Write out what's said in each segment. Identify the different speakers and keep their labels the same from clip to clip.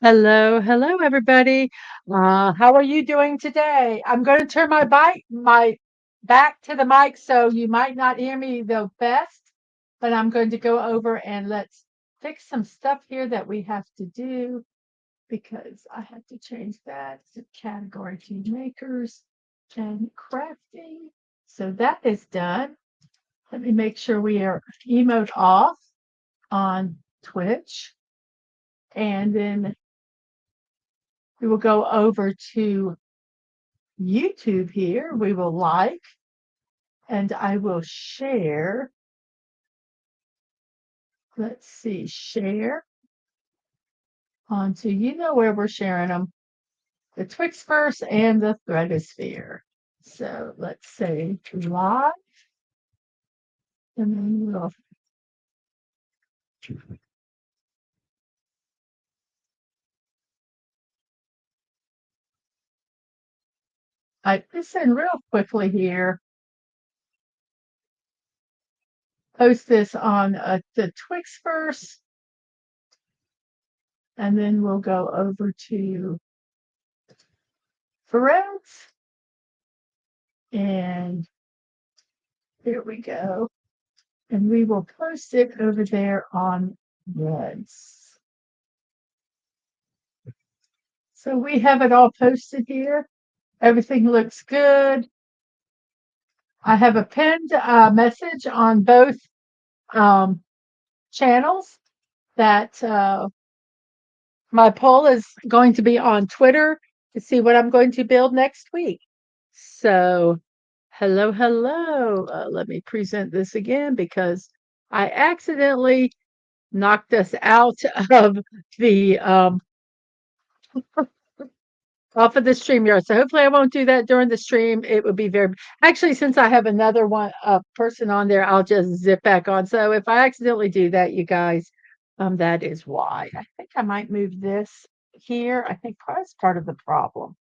Speaker 1: Hello, hello, everybody. How are you doing today? I'm going to turn my back to the mic, so you might not hear me the best, but I'm going to go over and let's fix some stuff here that we have to do because I have to change that to category to makers and crafting. So that is done. Let me make sure we are emote off on Twitch, and then we will go over to YouTube here. We will like, and I will share. Let's see, share onto, where we're sharing them, the Twixverse and the Threadosphere. So let's say live, and then we'll, I listen real quickly here, post this on the Twixverse, and then we'll go over to Threads, and here we go. And we will post it over there on Threads. So we have it all posted here. Everything looks good. I have a pinned message on both channels that my poll is going to be on Twitter to see what I'm going to build next week. So hello, hello. Let me present this again because I accidentally knocked us out of the off of the StreamYard. So hopefully I won't do that during the stream. It would be very actually, since I have another one person on there, I'll just zip back on. So if I accidentally do that, you guys, that is why. I think I might move this here. I think that's part of the problem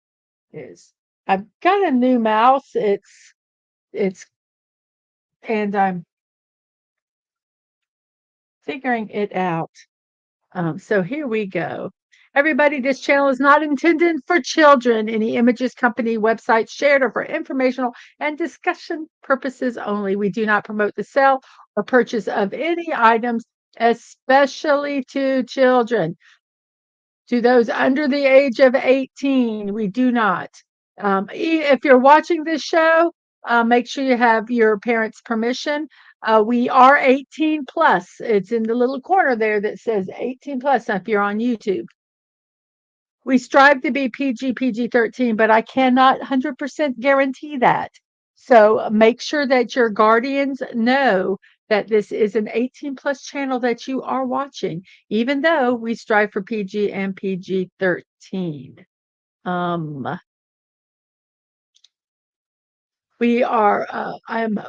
Speaker 1: is I've got a new mouse. It's and I'm figuring it out. So here we go. Everybody, this channel is not intended for children. Any images, company, websites shared are for informational and discussion purposes only. We do not promote the sale or purchase of any items, especially to children. To those under the age of 18, we do not. If you're watching this show, make sure you have your parents' permission. We are 18 plus. It's in the little corner there that says 18 plus if you're on YouTube. We strive to be PG 13, but I cannot 100% guarantee that. So make sure that your guardians know that this is an 18 plus channel that you are watching, even though we strive for PG and PG 13. I'm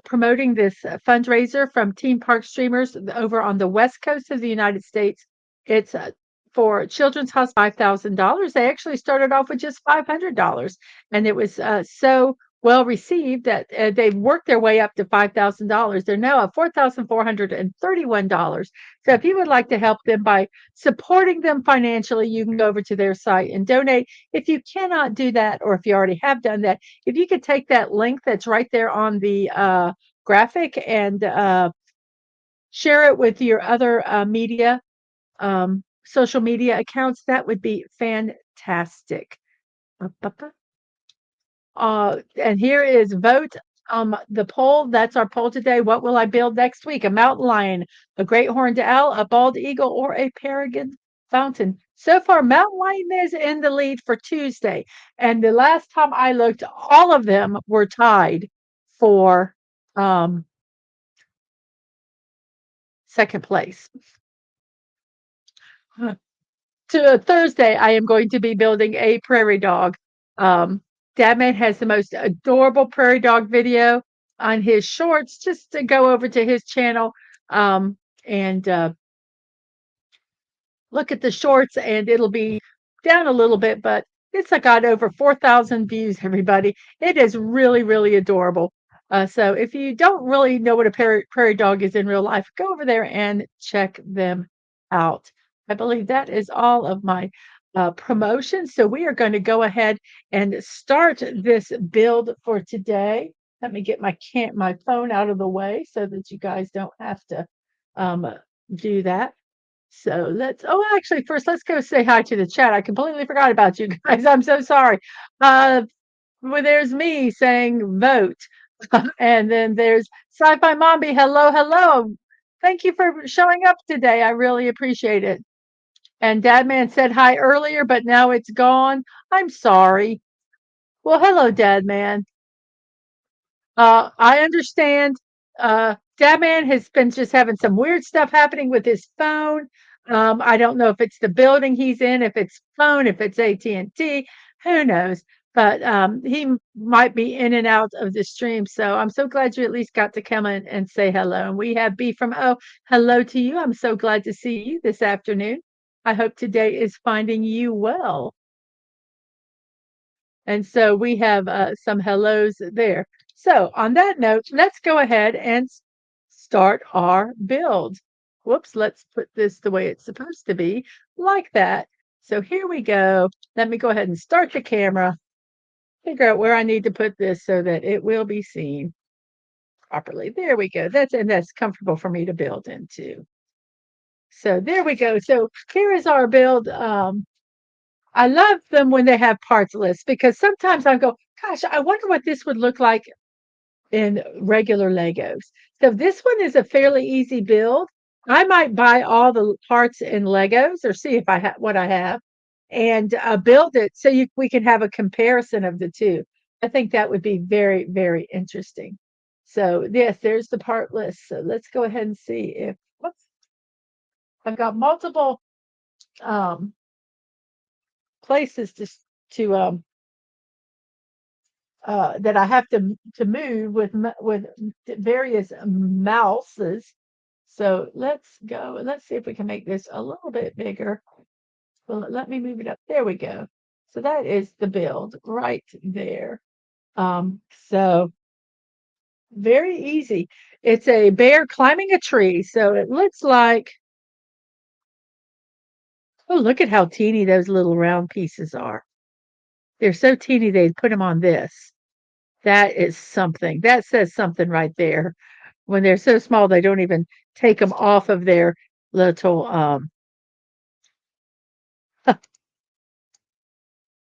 Speaker 1: promoting this fundraiser from Team Park Streamers over on the West Coast of the United States. It's for Children's Hospital $5,000. They actually started off with just $500, and it was so well received that they've worked their way up to $5,000. They're now at $4,431. So if you would like to help them by supporting them financially, you can go over to their site and donate. If you cannot do that, or if you already have done that, if you could take that link that's right there on the graphic and share it with your other social media accounts, that would be fantastic. And here is vote the poll. That's our poll today. What will I build next week? A mountain lion, a great horned owl, a bald eagle, or a peregrine fountain? So far, mountain lion is in the lead for Tuesday. And the last time I looked, all of them were tied for second place. To Thursday, I am going to be building a prairie dog. Dadman has the most adorable prairie dog video on his shorts. Just to go over to his channel and look at the shorts, and it'll be down a little bit, but it's got over 4,000 views, everybody. It is really, really adorable. So if you don't really know what a prairie dog is in real life, go over there and check them out. I believe that is all of my promotion. So we are going to go ahead and start this build for today. Let me get my phone out of the way so that you guys don't have to um, do that. So actually, first, let's go say hi to the chat. I completely forgot about you guys. I'm so sorry. Well, there's me saying vote. And then there's Sci-Fi Mombi. Hello, hello. Thank you for showing up today. I really appreciate it. And Dadman said hi earlier, but now it's gone. I'm sorry. Well, hello, Dadman. I understand. Dadman has been just having some weird stuff happening with his phone. I don't know if it's the building he's in, if it's phone, if it's AT&T, who knows? But he might be in and out of the stream. So I'm so glad you at least got to come in and say hello. And we have B from O. Hello to you. I'm so glad to see you this afternoon. I hope today is finding you well. And so we have some hellos there. So on that note, let's go ahead and start our build. Whoops, let's put this the way it's supposed to be, like that. So here we go. Let me go ahead and start the camera, figure out where I need to put this so that it will be seen properly. There we go. That's comfortable for me to build into. So there we go. So here is our build. I love them when they have parts lists because sometimes I go, gosh, I wonder what this would look like in regular Legos. So this one is a fairly easy build. I might buy all the parts in Legos or see if I have what I have and build it so we can have a comparison of the two. I think that would be very, very interesting. So yes, there's the part list. So let's go ahead and see if whoops, I've got multiple um, places to that I have to move with various mouses. So let's go. Let's see if we can make this a little bit bigger. Well, let me move it up. There we go. So that is the build right there. So very easy. It's a bear climbing a tree. So it looks like, oh, look at how teeny those little round pieces are. They're so teeny they put them on this. That is something. That says something right there. When they're so small, they don't even take them off of their little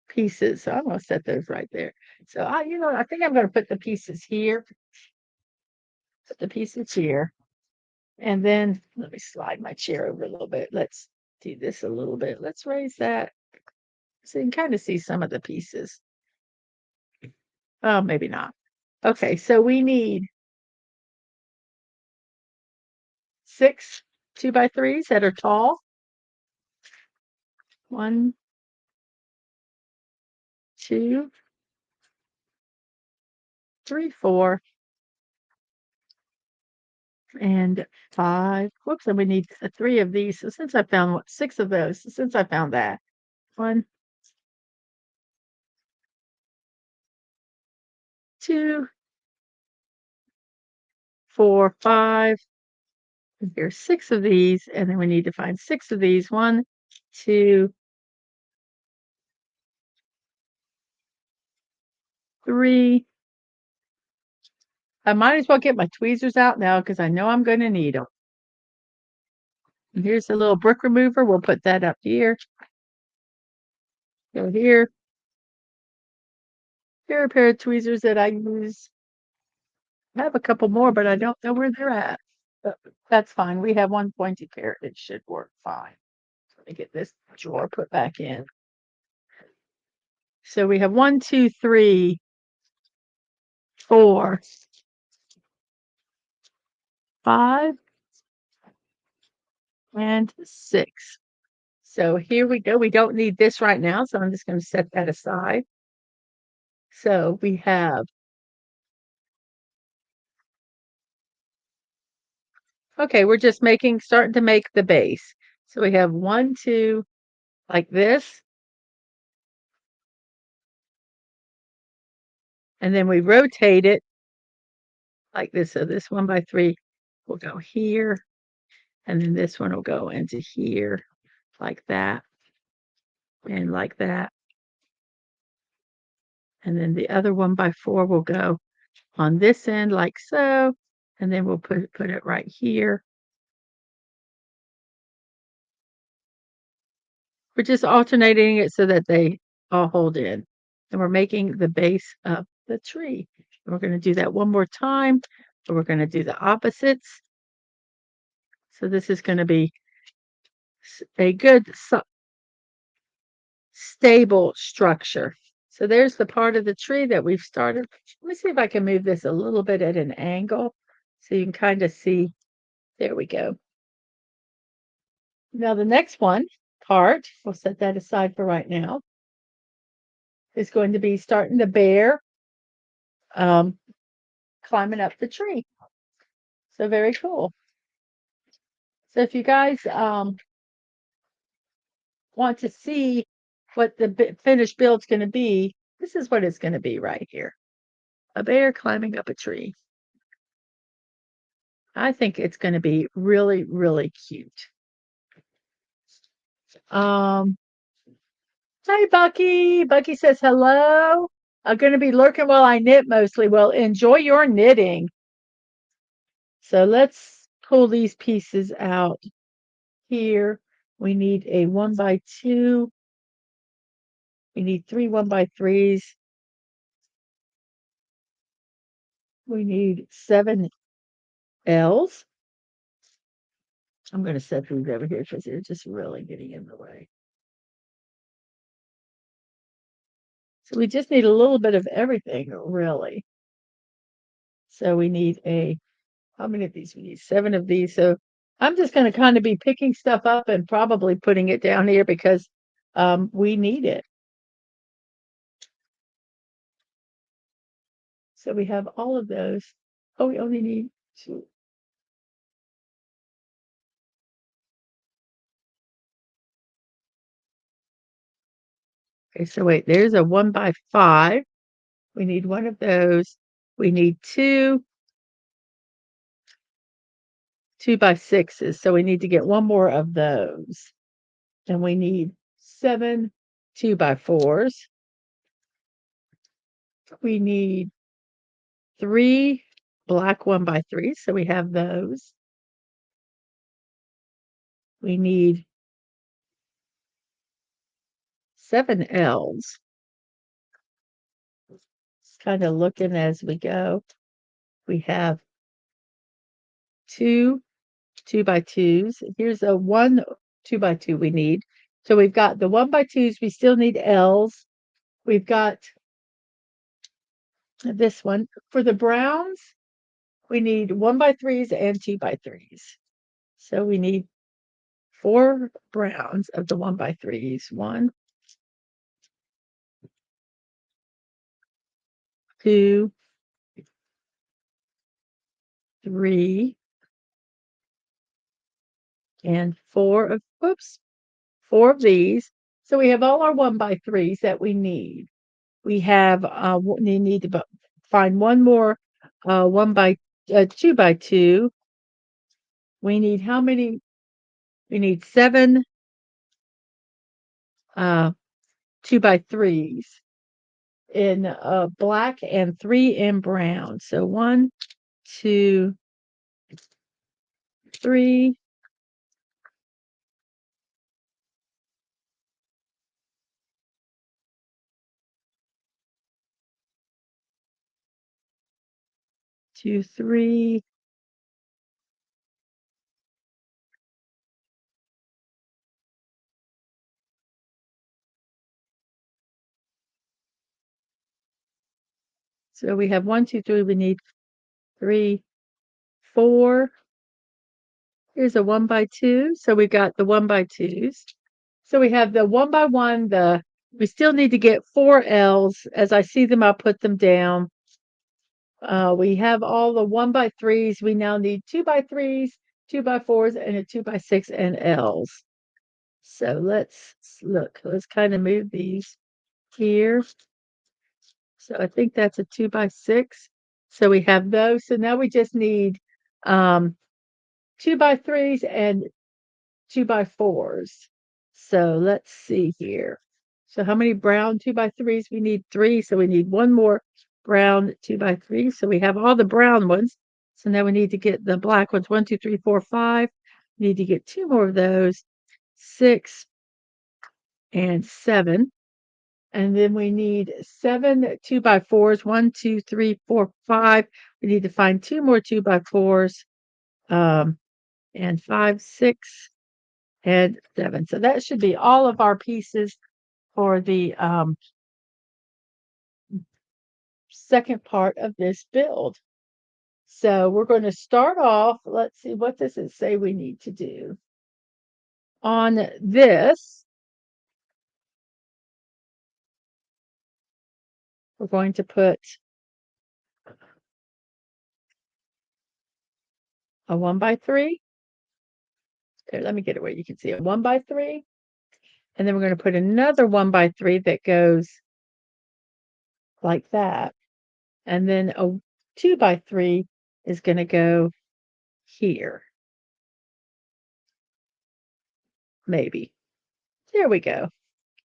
Speaker 1: pieces. So I'm going to set those right there. So I think I'm going to put the pieces here. Put the pieces here, and then let me slide my chair over a little bit. Let's do this a little bit. Let's raise that so you can kind of see some of the pieces. Oh, maybe not. Okay, so we need 6 2x3s that are tall. 1, 2, 3, 4, and 5. Whoops, and we need 3 of these. So since I found 6 of those, since I found that. 1, 2, 4, 5. Here's 6 of these, and then we need to find 6 of these. 1, 2, 3. I might as well get my tweezers out now because I know I'm going to need them. And here's a little brick remover. We'll put that up here. Go here. Here are a pair of tweezers that I use. I have a couple more, but I don't know where they're at. But that's fine. We have one pointy pair. It should work fine. Let me get this drawer put back in. So we have 1, 2, 3, 4, 5, and 6. So here we go. We don't need this right now, so I'm just going to set that aside. So we have, okay, we're just starting to make the base. So we have 1, 2, like this. And then we rotate it like this. So this 1x3 will go here. And then this one will go into here like that. and like that. And then the other 1x4 will go on this end like so, and then we'll put it right here. We're just alternating it so that they all hold in. And we're making the base of the tree. And we're going to do that one more time. But we're going to do the opposites. So this is going to be a good stable structure. So there's the part of the tree that we've started. Let me see if I can move this a little bit at an angle so you can kind of see. There we go. Now the next part, we'll set that aside for right now, is going to be starting the bear climbing up the tree. So very cool. So if you guys want to see what the finished build's going to be, this is what it's going to be right here. A bear climbing up a tree. I think it's going to be really, really cute. Hi, Bucky. Bucky says hello. I'm going to be lurking while I knit mostly. Well, enjoy your knitting. So let's pull these pieces out here. We need a 1x2. We need 3 1x3s. We need 7 L's. I'm going to set these over here because they're just really getting in the way. So we just need a little bit of everything, really. So we need how many of these? We need 7 of these. So I'm just going to kind of be picking stuff up and probably putting it down here because we need it. So we have all of those. Oh, we only need 2. Okay, so wait, there's a 1x5. We need 1 of those. We need 2 2x6s. So we need to get 1 more of those. And we need 7 2x4s. We need 3 black 1x3s. So we have those. We need 7 L's. Just kind of looking as we go. We have 2 2x2s. Here's a 1 2x2 we need. So we've got the 1x2s. We still need L's. We've got this one. For the browns, we need 1x3s and 2x3s. So we need 4 browns of the 1x3s. 1, 2, 3, and 4 of these. So we have all our 1x3s that we need. We have we need to find 1 more 2x2. We need how many? We need 7 2x3s in black and 3 in brown. So 1, 2, 3. Two, 3. So we have 1, 2, 3. We need 3, 4. Here's a 1x2. So we got the 1x2s. So we have the 1x1. We still need to get 4 L's. As I see them, I'll put them down. We have all the 1x3s. We now need 2x3s, 2x4s, and a 2x6 and L's. So let's look. Let's kind of move these here. So I think that's a 2x6. So we have those. So now we just need 2x3s and 2x4s. So let's see here. So how many brown 2x3s? We need 3, so we need one more brown 2x3. So we have all the brown ones. So now we need to get the black ones. 1, 2, 3, 4, 5. We need to get 2 more of those. 6 and 7. And then we need 7 2x4s. 1, 2, 3, 4, 5. We need to find 2 more 2x4s. And 5, 6, and 7. So that should be all of our pieces for the second part of this build. So we're going to start off. Let's see, what does it say we need to do? On this, we're going to put a 1x3. Here, let me get it where you can see a 1x3. And then we're going to put another 1x3 that goes like that. And then a 2x3 is going to go here. Maybe. There we go.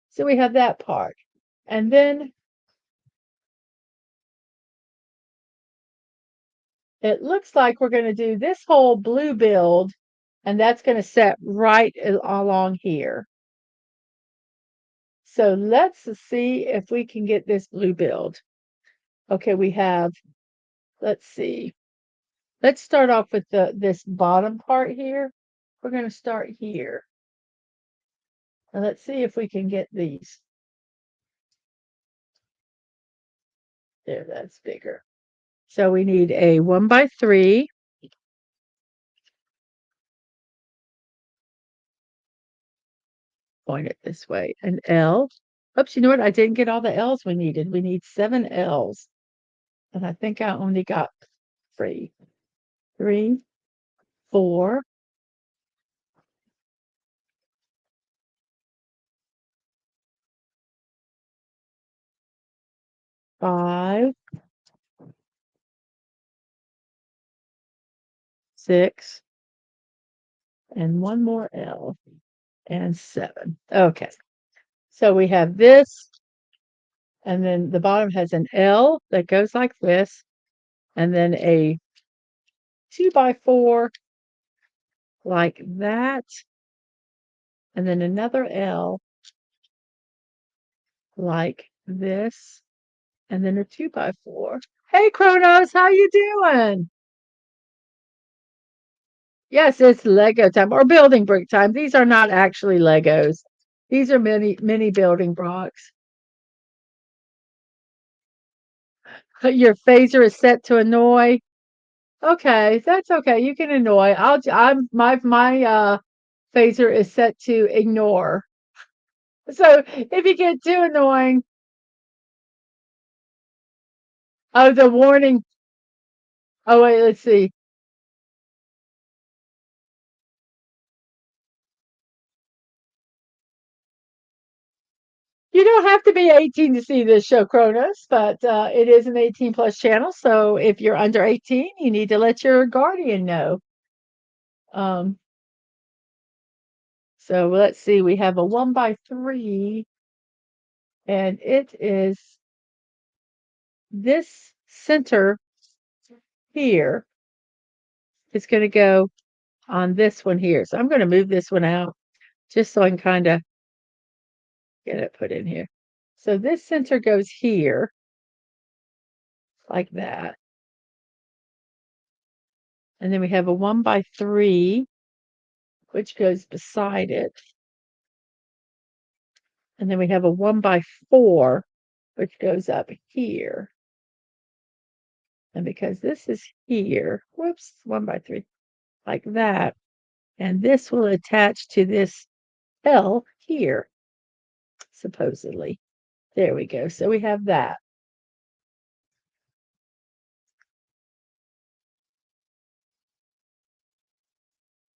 Speaker 1: So we have that part. And then it looks like we're going to do this whole blue build, and that's going to set right along here. So let's see if we can get this blue build. Okay, we have, let's see. Let's start off with this bottom part here. We're going to start here. And let's see if we can get these. There, that's bigger. So we need a 1x3. Point it this way. An L. Oops, you know what? I didn't get all the L's we needed. We need 7 L's. And I think I only got 3. 3, 4, 5, 6, and one more L, and 7. Okay. So we have this, and then the bottom has an L that goes like this, and then a 2x4 like that, and then another L like this, and then a 2x4. Hey, Kronos, how you doing? Yes, it's Lego time or building brick time. These are not actually Legos. These are mini building blocks. Your phaser is set to annoy. Okay, that's okay. You can annoy. I'm my phaser is set to ignore. So if you get too annoying, oh, the warning. Oh wait, let's see. You don't have to be 18 to see this show, Cronus, but it is an 18 plus channel. So if you're under 18, you need to let your guardian know. Um, so let's see. We have a 1x3, and it is this center here. It's going to go on this one here. So I'm going to move this one out just so I can kind of get it put in here. So this center goes here like that. And then we have a 1x3, which goes beside it. And then we have a 1x4, which goes up here. And because this is here, whoops, 1x3, like that. And this will attach to this L here, supposedly. There we go. So we have that.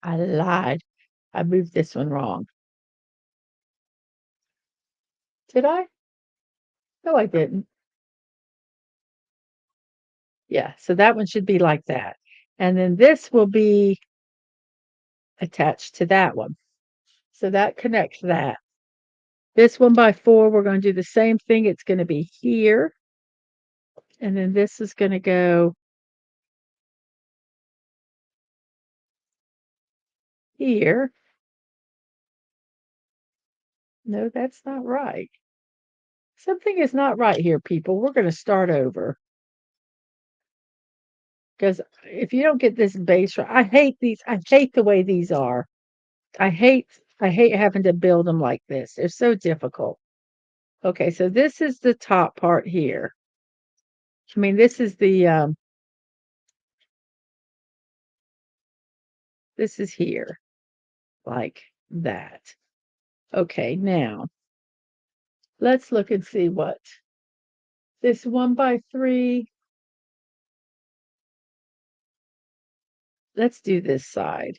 Speaker 1: I lied. I moved this one wrong. Did I? No, I didn't. Yeah, so that one should be like that. And then this will be attached to that one. So that connects that. This 1x4, we're going to do the same thing. It's going to be here. And then this is going to go here. No, that's not right. Something is not right here, people. We're going to start over. Because if you don't get this base right, I hate these. I hate the way these are. I hate having to build them like this. They're so difficult. Okay, so this is the top part here. I mean, this is the this is here, like that. Okay, now let's look and see what this 1x3. Let's do this side.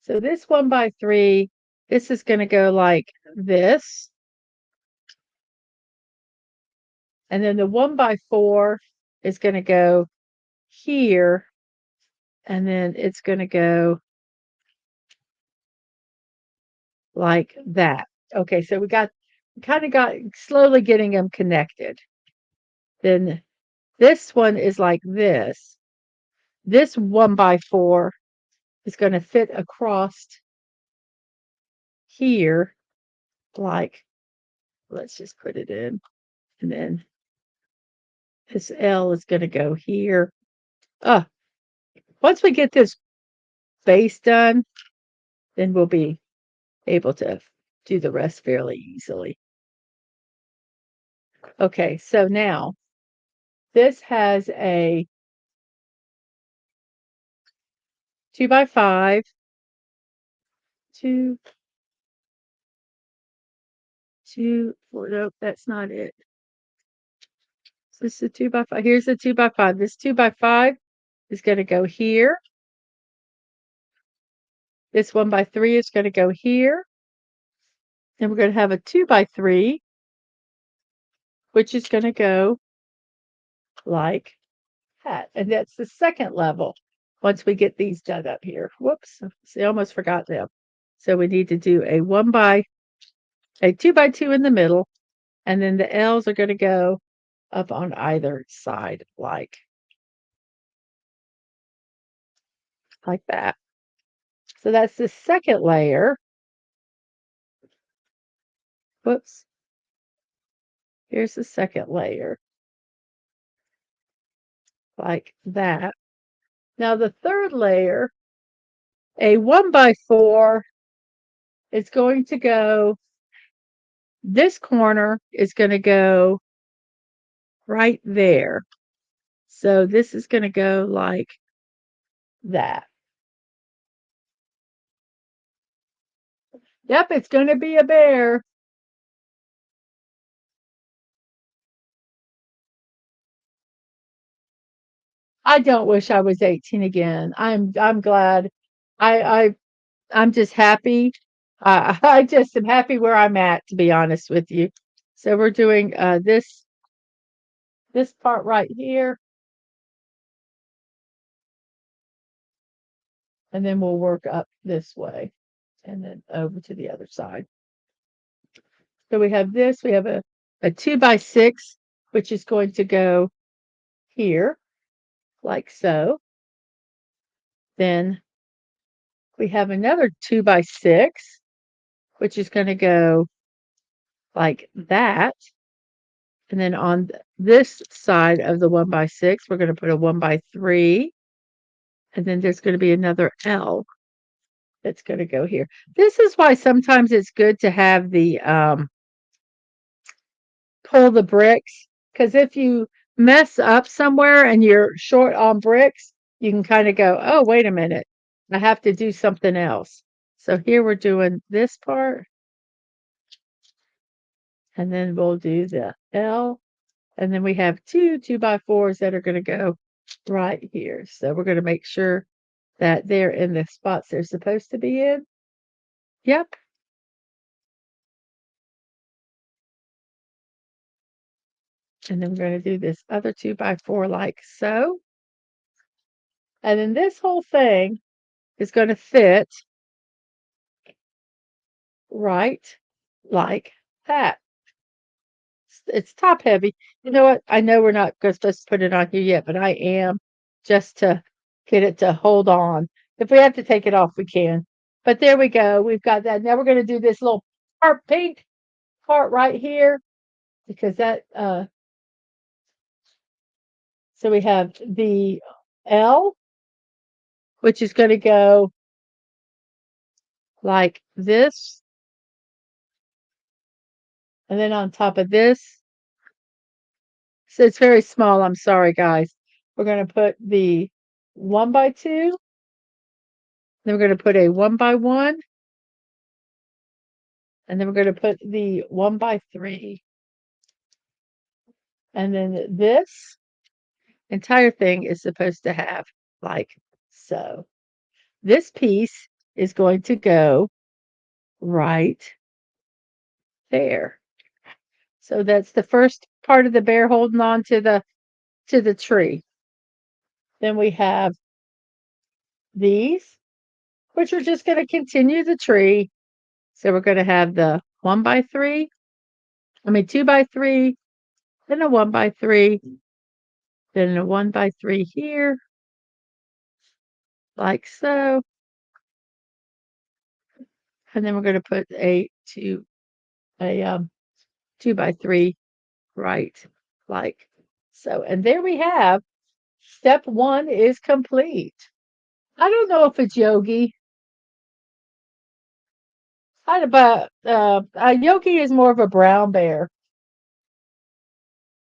Speaker 1: So this 1x3, this is going to go like this. And then the 1x4 is going to go here. And then it's going to go like that. Okay, so we kind of got slowly getting them connected. Then this one is like this. This 1x4 is going to fit across here, like, let's just put it in. And then this L is going to go here. Once we get this base done, then we'll be able to do the rest fairly easily. Okay, so now this has a 2x5, two, nope, that's not it. This is a 2x5. Here's a 2x5. This 2x5 is going to go here. This 1x3 is going to go here. And we're going to have a 2x3, which is going to go like that. And that's the second level. Once we get these done up here. Whoops, see, I almost forgot them. So we need to do a 2x2 in the middle, and then the L's are going to go up on either side, like that. So that's the second layer. Whoops. Here's the second layer, like that. Now the third layer, a 1x4 is going to go, this corner is going to go right there. So this is going to go like that. Yep, it's going to be a bear. I don't wish I was 18 again. I'm glad. I I'm just happy. I just am happy where I'm at, to be honest with you. So we're doing this part right here, and then we'll work up this way and then over to the other side. So we have this, we have a 2x6, which is going to go here, like so. Then we have another 2x6, which is going to go like that. And then on this side of the 1x6, we're going to put a 1x3. And then there's going to be another L that's going to go here. This is why sometimes it's good to have the pull the bricks, because if you mess up somewhere and you're short on bricks, you can kind of go, oh, wait a minute, I have to do something else. So here we're doing this part, and then we'll do the L, and then we have two 2x4s that are going to go right here. So we're going to make sure that they're in the spots they're supposed to be in. Yep. And then we're going to do this other 2x4 like so. And then this whole thing is going to fit right like that. It's top heavy. You know what? I know we're not supposed to put it on here yet, but I am just to get it to hold on. If we have to take it off, we can. But there we go. We've got that. Now we're going to do this little pink part right here because that, so we have the L, which is going to go like this. And then on top of this, so it's very small. I'm sorry, guys. We're going to put the 1x2. Then we're going to put a 1x1. And then we're going to put the 1x3. And then this entire thing is supposed to have like so. This piece is going to go right there. So that's the first part of the bear holding on to the tree. Then we have these, which are just going to continue the tree. So we're going to have the 1x3, 2x3, then a 1x3, then a 1x3 here, like so. And then we're going to put a 2x3 right like so. And there we have step 1 is complete. I don't know if it's Yogi. But Yogi is more of a brown bear,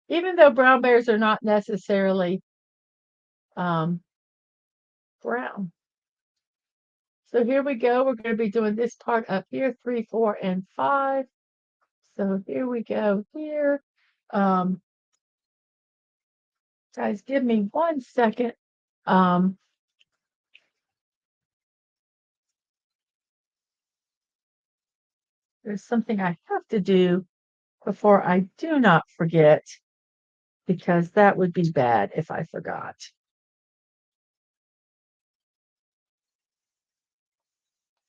Speaker 1: even though brown bears are not necessarily um, brown. So here we go. We're going to be doing this part up here, 3, 4, and 5. So here we go here. Um, guys, give me 1 second. There's something I have to do before I do not forget, because that would be bad if I forgot.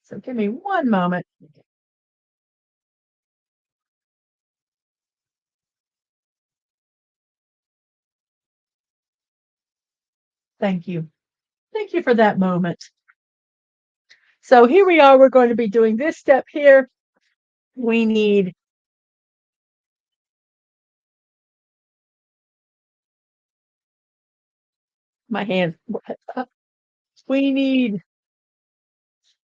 Speaker 1: So give me 1 moment. Thank you. Thank you for that moment. So here we are. We're going to be doing this step here. We need my hands. We need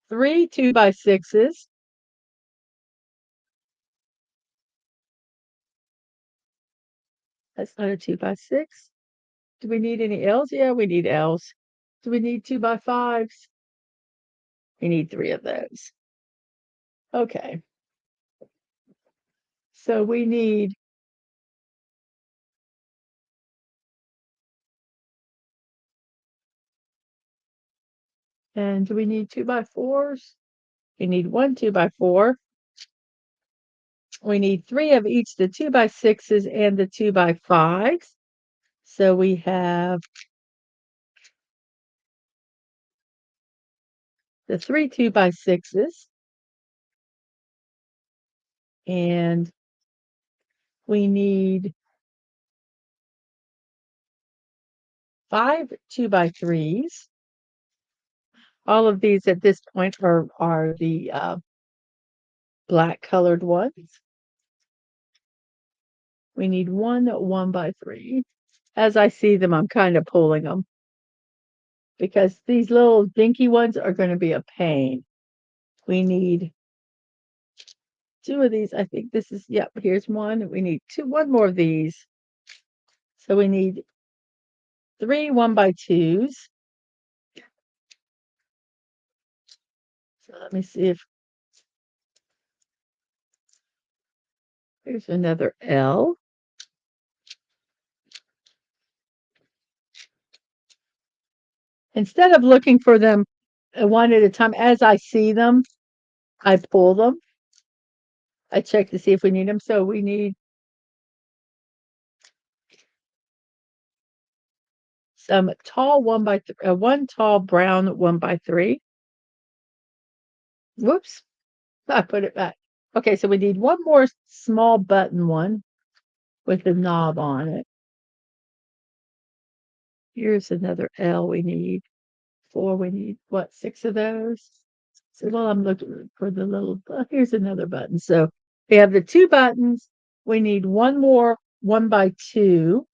Speaker 1: 3 2x6s. That's not a 2x6. Do we need any L's? Yeah, we need L's. Do we need 2x5s? We need 3 of those. Okay. So we need and do we need 2x4s? We need 1 2x4. We need 3 of each, the 2x6s and the 2x5s. So we have the 3 2x6s. And we need 5 2x3s. All of these at this point are the black colored ones. We need 1 1x3. As I see them, I'm kind of pulling them because these little dinky ones are going to be a pain. We need 2 of these. I think this is, yep, here's 1. We need 1 more of these. So we need 3 1x2s. So let me see if there's another L. Instead of looking for them one at a time, as I see them, I pull them. I check to see if we need them. So we need some tall 1 tall brown 1x3. Whoops. I put it back. Okay, so we need one more small button one with the knob on it. Here's another L we need. 4, we need, what, 6 of those? So while I'm looking for the little, here's another button. So we have the 2 buttons. We need one more 1 by 2.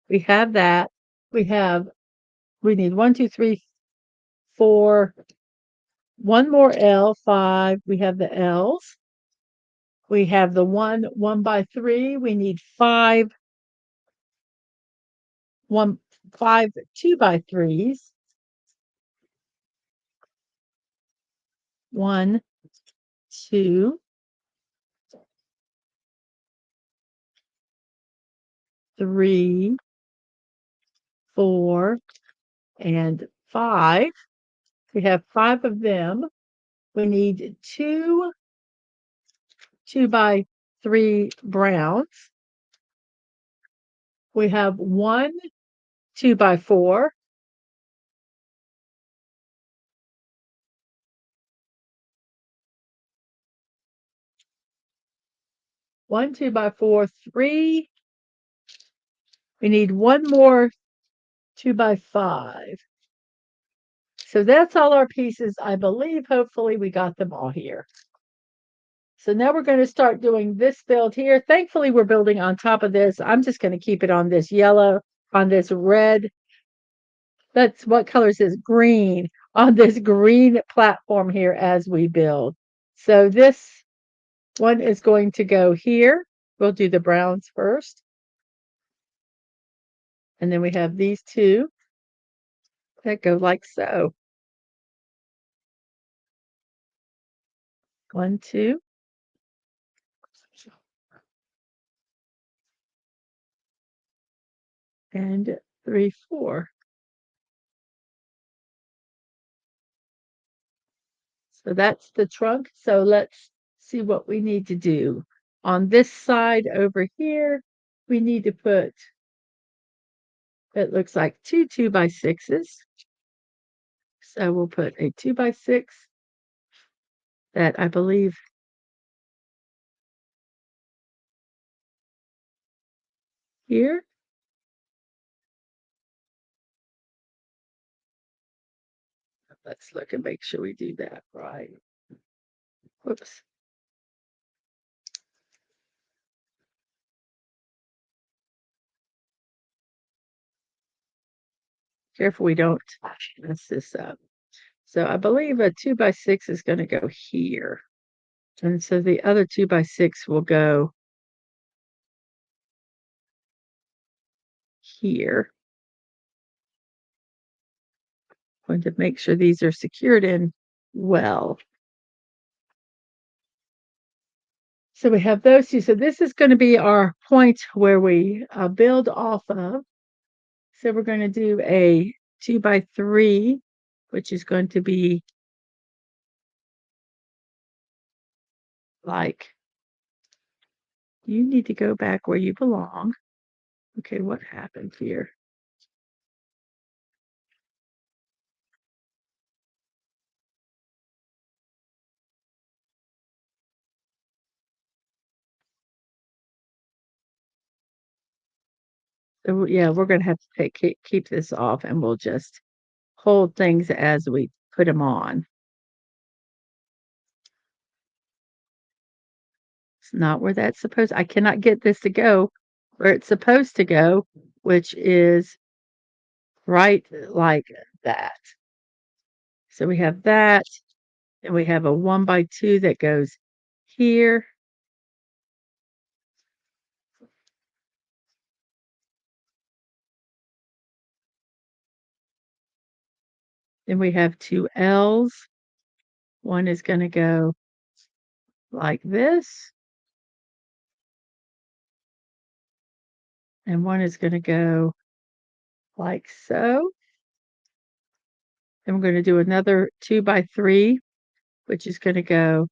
Speaker 1: We have that. We need 1, 2, 3, 4, one more L, 5. We have the L's. We have the 1 by 3. We need 5, 5 2 by 3s. 1, 2, 3, 4, and 5. We have 5 of them. We need 2 2 by 3 browns. We have 1 2 by 4. 1 2 by 4, 3. We need one more 2 by 5. So that's all our pieces. I believe, hopefully, we got them all here. So now we're going to start doing this build here. Thankfully, we're building on top of this. I'm just going to keep it on this yellow, on this red. That's what color is this? Green. On this green platform here as we build. So this one is going to go here. We'll do the browns first. And then we have these 2 that go like so. 1, 2. And 3, 4. So that's the trunk. So let's see what we need to do. On this side over here, we need to put, it looks like 2 2 by 6s. So we'll put a 2 by 6 that I believe here. Let's look and make sure we do that right. Whoops. Careful we don't mess this up. So I believe a 2 by 6 is going to go here. And so the other 2 by 6 will go here. I'm going to make sure these are secured in well. So we have those 2. So this is going to be our point where we build off of. So we're going to do a 2 by 3, which is going to be like, you need to go back where you belong. Okay, what happened here? So yeah, we're going to have to keep this off, and we'll just hold things as we put them on. It's not where that's supposed. I cannot get this to go where it's supposed to go, which is right like that. So we have that, and we have a 1 by 2 that goes here. Then we have 2 L's. One is going to go like this, and one is going to go like so. And we're going to do another 2 by 3, which is going to go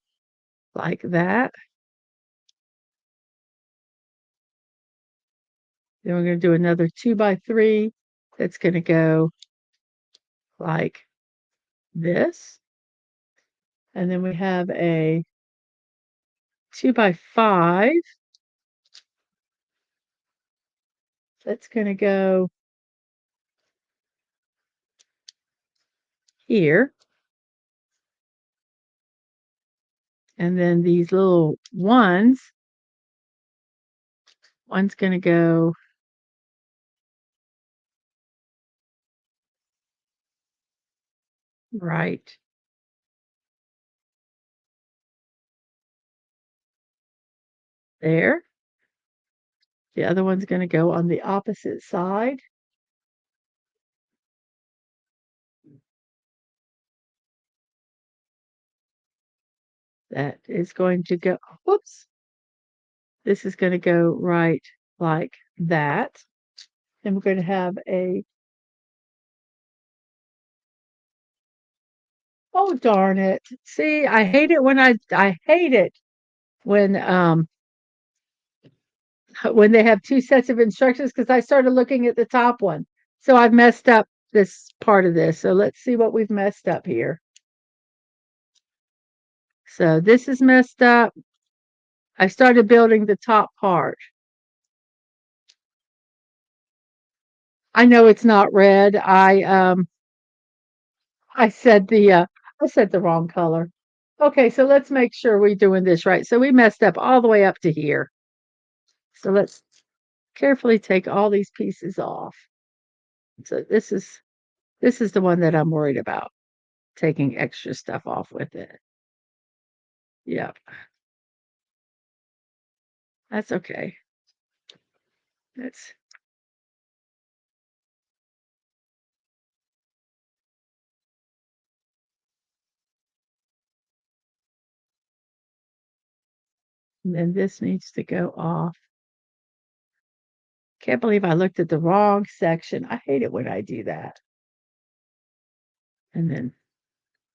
Speaker 1: like that. Then we're going to do another 2 by 3 that's going to go like this. And then we have a 2x5. That's going to go here. And then these little one's going to go right there. The other one's going to go on the opposite side. That is going to go, whoops. This is going to go right like that. Then we're going to have a, oh darn it. See, I hate it when they have two sets of instructions because I started looking at the top one. So I've messed up this part of this. So let's see what we've messed up here. So this is messed up. I started building the top part. I know it's not red. I said the wrong color. Okay, so let's make sure we're doing this right. So we messed up all the way up to here. So let's carefully take all these pieces off. So this is the one that I'm worried about, taking extra stuff off with it. Yep. That's okay. That's and then this needs to go off. Can't believe I looked at the wrong section. I hate it when I do that. And then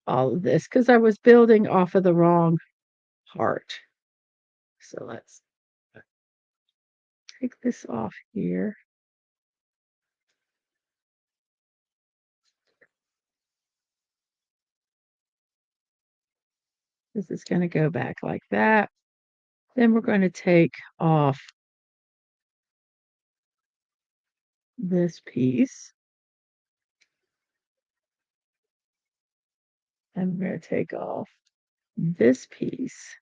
Speaker 1: all of this because I was building off of the wrong part. So let's take this off here. This is going to go back like that. Then we're going to take off this piece. And we're going to take off this piece.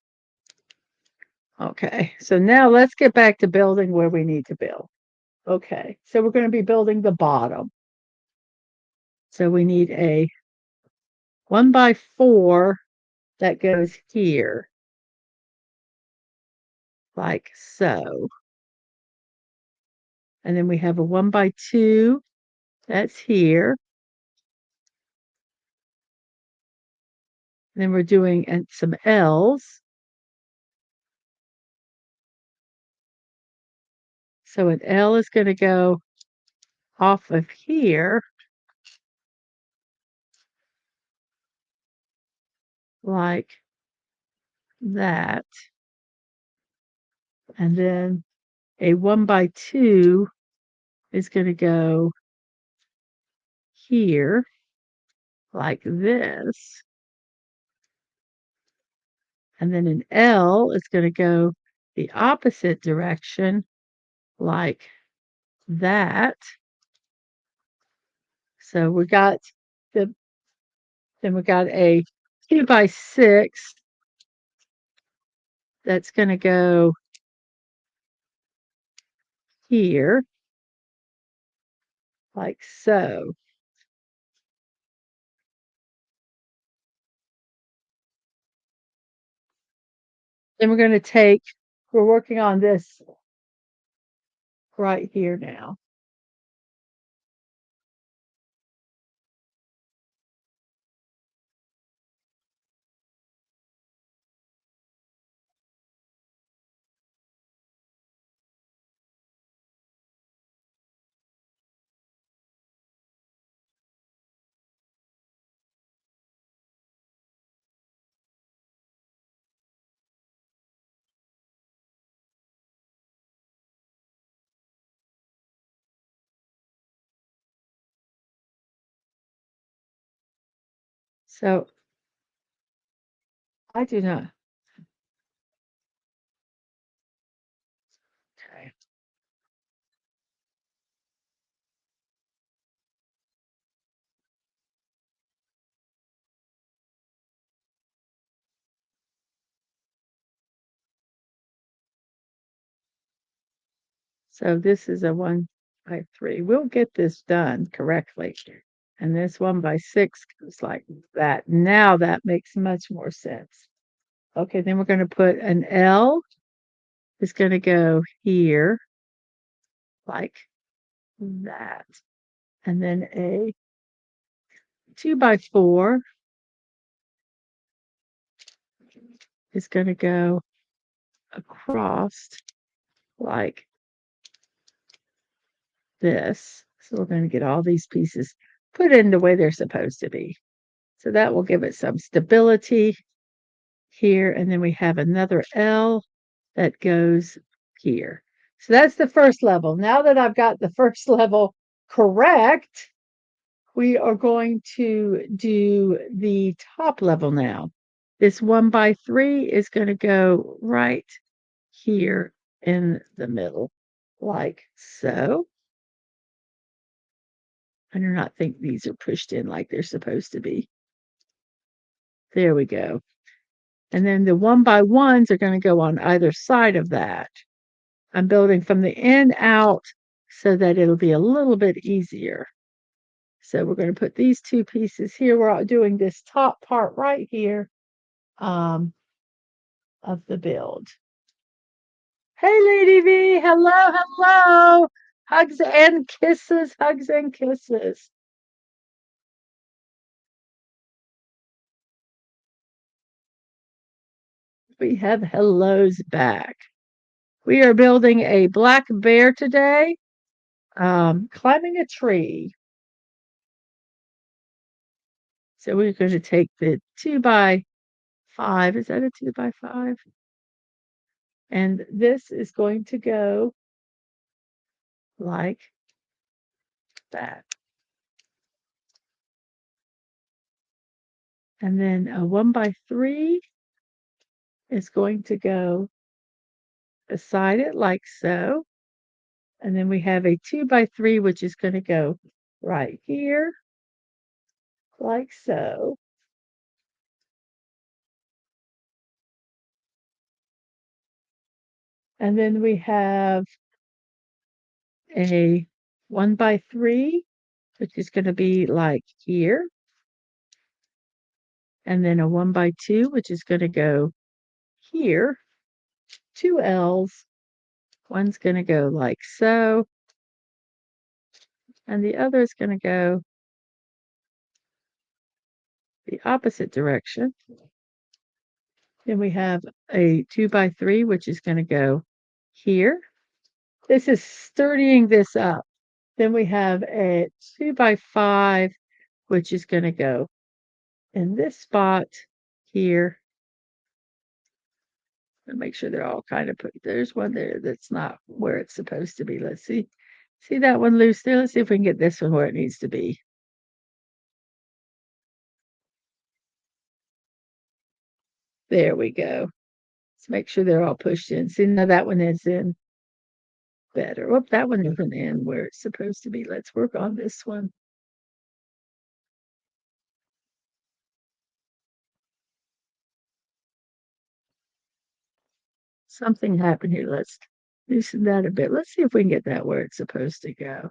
Speaker 1: Okay, so now let's get back to building where we need to build. Okay, so we're going to be building the bottom. So we need a 1x4 that goes here, like so. And then we have a 1x2 that's here. Then we're doing some L's. So an L is going to go off of here, like that. And then a 1x2 is going to go here, like this. And then an L is going to go the opposite direction, like that. So we got the then we got a 2x6 that's going to go here, like so. Then we're working on this right here now. So I do not. Okay. So this is a 1 by 3. We'll get this done correctly. And this 1 by 6 goes like that. Now that makes much more sense. Okay, then we're going to put an L. It's going to go here like that. And then a 2 by 4 is going to go across like this. So we're going to get all these pieces put in the way they're supposed to be. So that will give it some stability here. And then we have another L that goes here. So that's the first level. Now that I've got the first level correct, we are going to do the top level now. This 1 by 3 is going to go right here in the middle, like so. I do not think these are pushed in like they're supposed to be. There we go. And then the 1 by 1s are going to go on either side of that. I'm building from the end out so that it'll be a little bit easier. So we're going to put these two pieces here. We're doing this top part right here of the build. Hey, Lady V. Hello, hello. Hugs and kisses, hugs and kisses. We have hellos back. We are building a black bear today, climbing a tree. So we're going to take the 2 by 5. Is that a 2 by 5? And this is going to go like that. And then a 1 by 3 is going to go beside it like so. And then we have a 2 by 3, which is going to go right here like so. And then we have a 1 by 3, which is going to be like here. And then a 1 by 2, which is going to go here. 2 L's. One's going to go like so. And the other is going to go the opposite direction. Then we have a 2 by 3, which is going to go here. This is sturdying this up. Then we have a 2 by 5, which is going to go in this spot here. And make sure they're all kind of put. There's one there that's not where it's supposed to be. Let's see. See that one loose there? Let's see if we can get this one where it needs to be. There we go. Let's make sure they're all pushed in. See, now that one is in better. Whoop, that one isn't in where it's supposed to be. Let's work on this one. Something happened here. Let's loosen that a bit. Let's see if we can get that where it's supposed to go.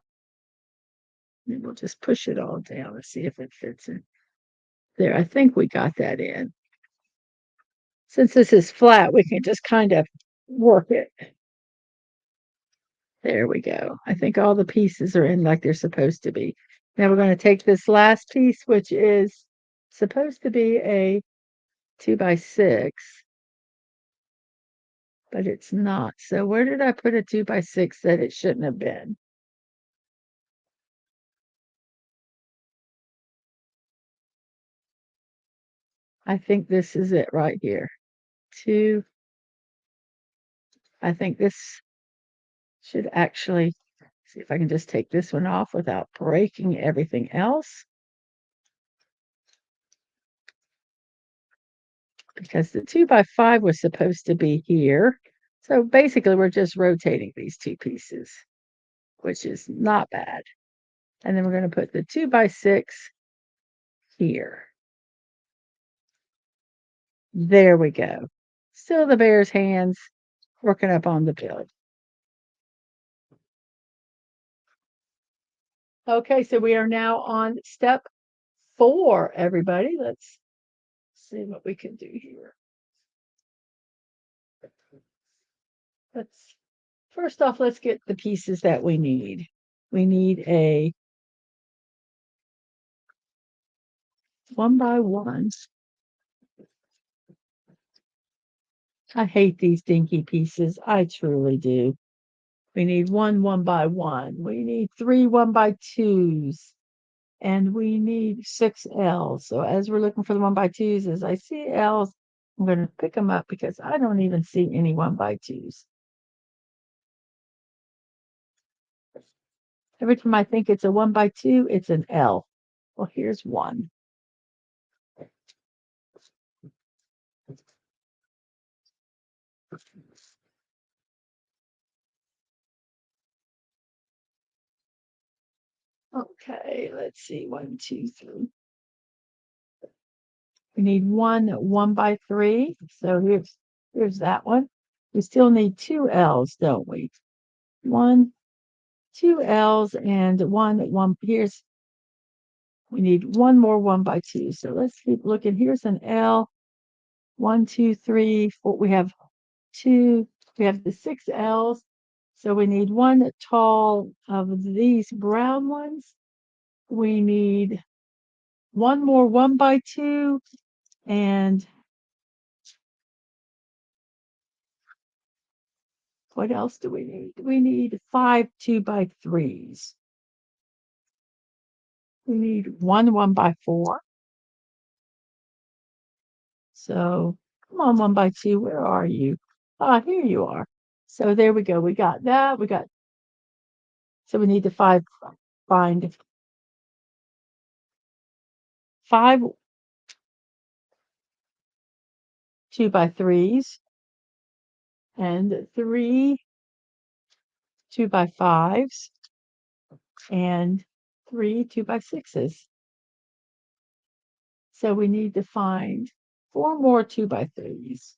Speaker 1: And we'll just push it all down and see if it fits in. There, I think we got that in. Since this is flat, we can just kind of work it. There we go. I think all the pieces are in like they're supposed to be. Now we're going to take this last piece, which is supposed to be a 2 by 6, but it's not. So where did I put a 2 by 6 that it shouldn't have been? I think this is it right here. 2. I think this should actually, see if I can just take this one off without breaking everything else. Because the 2 by 5 was supposed to be here. So basically, we're just rotating these two pieces, which is not bad. And then we're going to put the 2x6 here. There we go. Still the bear's hands working up on the build. Okay, so we are now on step 4, everybody. Let's see what we can do here. First off, let's get the pieces that we need. We need a 1x1. I hate these dinky pieces. I truly do. We need 1x1. We need 3 1x2s. And we need 6 L's. So as we're looking for the 1x2s, as I see L's, I'm going to pick them up because I don't even see any 1x2s. Every time I think it's a 1x2, it's an L. Well, here's one. Okay, let's see. 1, 2, 3. We need one 1x3. So here's that one. We still need 2 L's, don't we? 2 L's and one. We need one more 1x2. So let's keep looking. Here's an L. 1, 2, 3, 4. We have 2. We have the 6 L's. So we need one tall of these brown ones. We need one more 1x2 and what else do we need? We need 5 2x3s. We need one 1x4. So come on, 1x2, where are you? Ah, here you are. So there we go. We got that. So we need to find 5 2x3s and 3 2x5s and 3 2x6s. So we need to find 4 more 2x3s.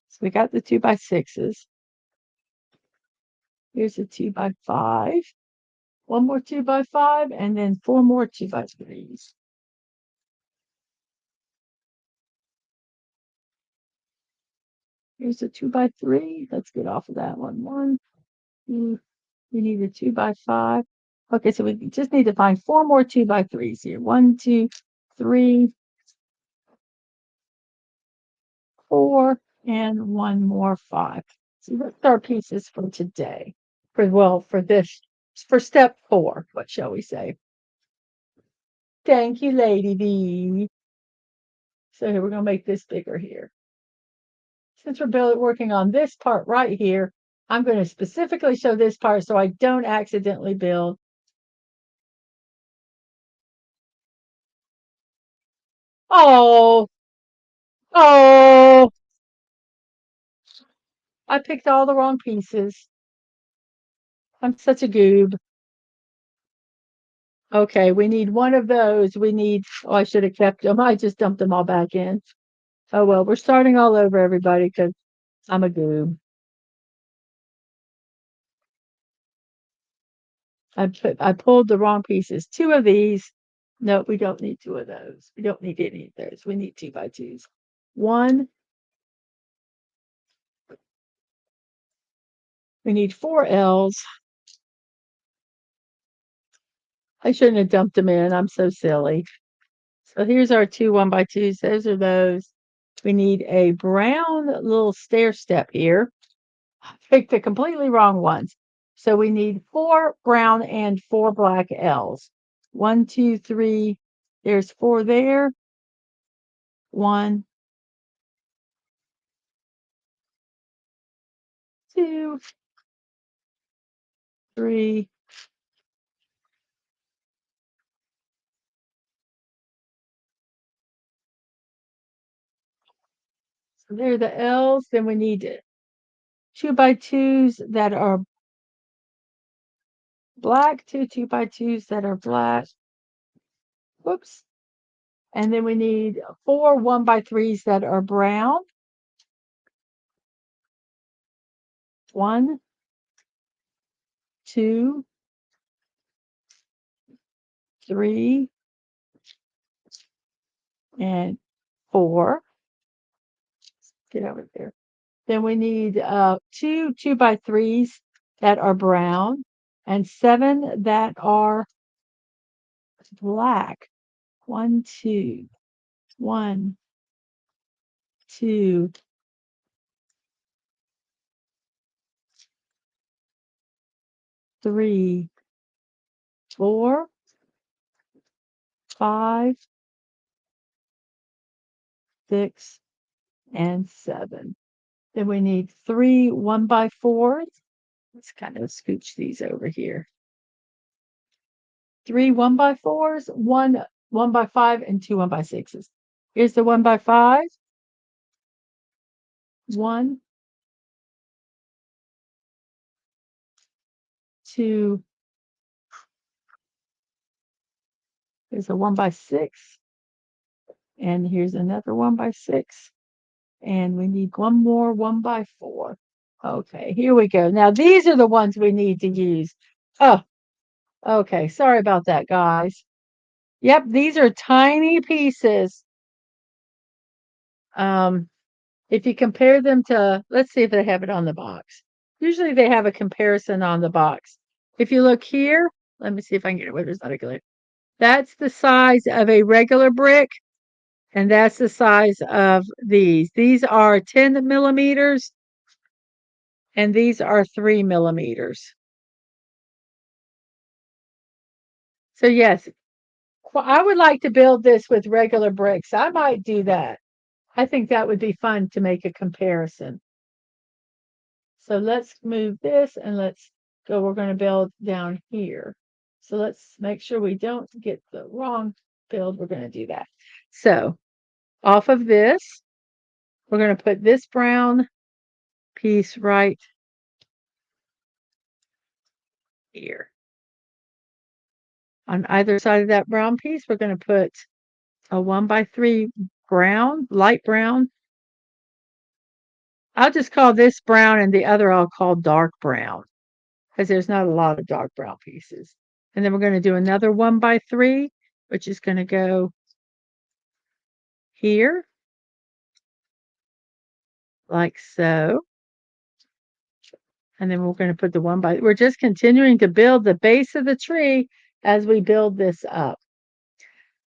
Speaker 1: So we got the 2x6s. Here's a 2x5. One more 2x5 and then 4 more 2x3s. Here's a 2x3. Let's get off of that one. 1, 2. We need a 2x5. Okay, so we just need to find 4 more 2x3s here. 1, 2, 3, 4, and one more 5. So that's our pieces for today. For step 4, what shall we say? Thank you, Lady V. So here we're going to make this bigger here. Since we're working on this part right here, I'm going to specifically show this part so I don't accidentally build. Oh, oh, I picked all the wrong pieces. I'm such a goob. Okay, we need one of those. I should have kept them. I just dumped them all back in. Oh, well, we're starting all over, everybody, because I'm a goob. I pulled the wrong pieces. 2 of these. No, we don't need 2 of those. We don't need any of those. We need 2x2s. 1. We need 4 L's. I shouldn't have dumped them in. I'm so silly. So here's our 2 1x2s. Those are those. We need a brown little stair step here. I picked the completely wrong ones. So we need 4 brown and 4 black L's. 1, 2, 3. There's 4 there. 1, 2, 3, They're the L's. Then we need 2x2s that are black, two 2x2s that are black. Whoops. And then we need 4 1x3s that are brown. 1, 2, 3, and 4. Get over there. Then we need 2 2x3s that are brown and 7 that are black. 1, 2, 1, 2, 3, 4, 5, 6, and 7. Then we need 3 1x4s. Let's kind of scooch these over here. 3 1x4s, 1 1x5, and 2 1x6s. Here's the 1x5. 1, 2. Here's a 1x6. And here's another 1x6. And we need one more 1x4. Okay, here we go. Now these are the ones we need to use. Oh, okay. Sorry about that, guys. Yep, these are tiny pieces. If you compare them to, let's see if they have it on the box. Usually they have a comparison on the box. If you look here, let me see if I can get it where there's not a glare. That's the size of a regular brick, and that's the size of these. These are 10 millimeters, and these are 3 millimeters. So yes, I would like to build this with regular bricks. I might do that. I think that would be fun to make a comparison. So let's move this and let's go. We're going to build down here. So let's make sure we don't get the wrong build. We're going to do that. So off of this, we're going to put this brown piece right here. On either side of that brown piece, we're going to put a 1x3 brown, light brown. I'll just call this brown and the other I'll call dark brown because there's not a lot of dark brown pieces. And then we're going to do another 1x3, which is going to go here, like so. And then we're going to put the we're just continuing to build the base of the tree as we build this up.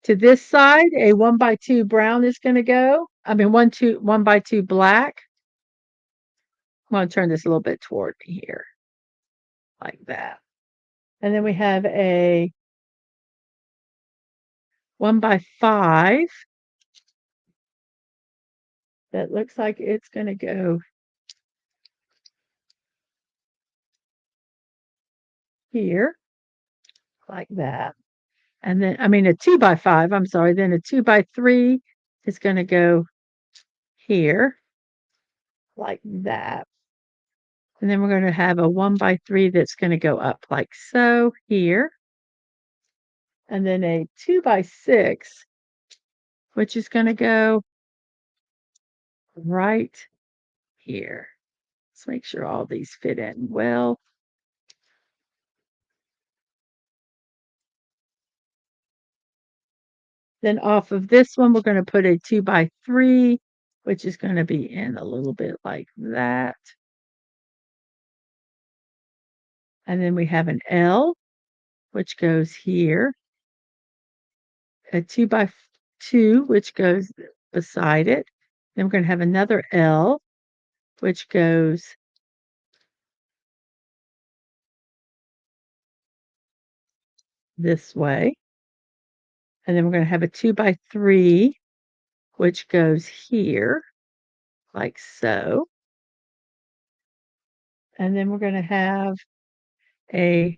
Speaker 1: To this side, a 1x2 brown is going to go. I mean, 1x2 black. I'm going to turn this a little bit toward me here, like that. And then we have a 1x5 that looks like it's going to go here, like that. And then, I mean, a 2x5, I'm sorry. Then a 2x3 is going to go here, like that. And then we're going to have a 1x3 that's going to go up like so here. And then a 2x6, which is going to go right here. Let's make sure all these fit in well. Then off of this one, we're going to put a 2x3, which is going to be in a little bit like that. And then we have an L, which goes here. A 2x2, which goes beside it. Then we're going to have another L, which goes this way. And then we're going to have a 2x3, which goes here, like so. And then we're going to have a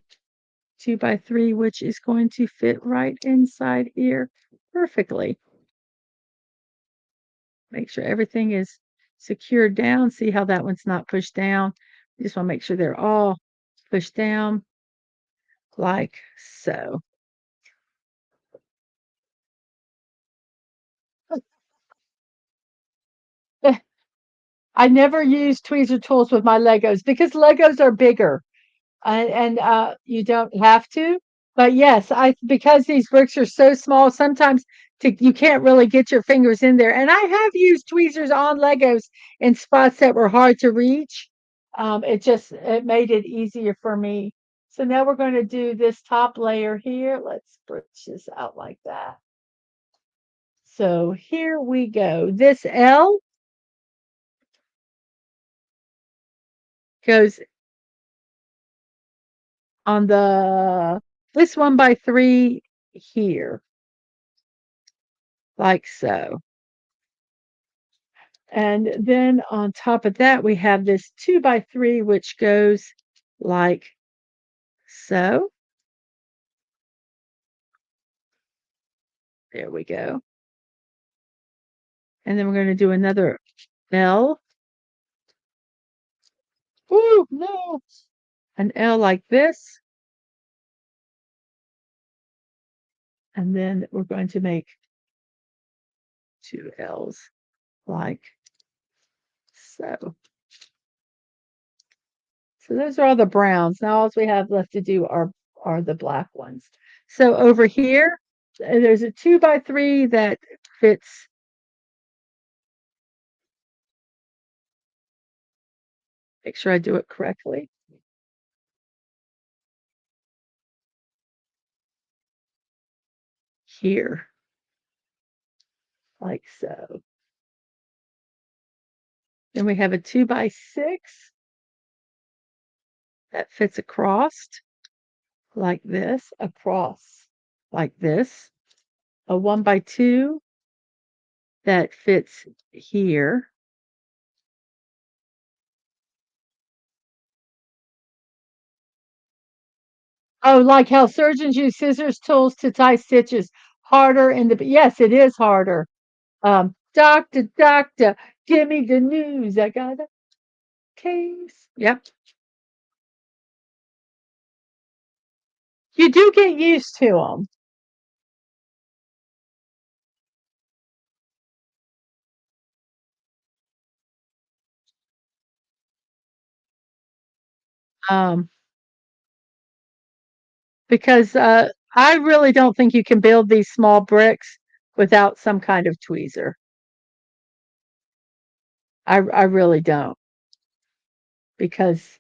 Speaker 1: 2x3, which is going to fit right inside here perfectly. Make sure everything is secured down. See how that one's not pushed down? You just want to make sure they're all pushed down like so. I never use tweezer tools with my Legos because Legos are bigger and you don't have to. But yes, I because these bricks are so small, sometimes you can't really get your fingers in there. And I have used tweezers on Legos in spots that were hard to reach. It made it easier for me. So now we're going to do this top layer here. Let's bridge this out like that. So here we go. This L goes on this 1x3 here, like so. And then on top of that, we have this 2x3, which goes like so. There we go. And then we're going to do another L. Ooh, no. An L like this. And then we're going to make two L's like so. So those are all the browns. Now all we have left to do are the black ones. So over here, there's a 2x3 that fits. Make sure I do it correctly. Here, like so. Then we have a 2x6 that fits across like this, across like this. A 1x2 that fits here. Oh, like how surgeons use scissors tools to tie stitches harder in the yes, it is harder. Doctor, doctor, give me the news. I got a case. Yep. You do get used to them. Um, because I really don't think you can build these small bricks without some kind of tweezer. I really don't because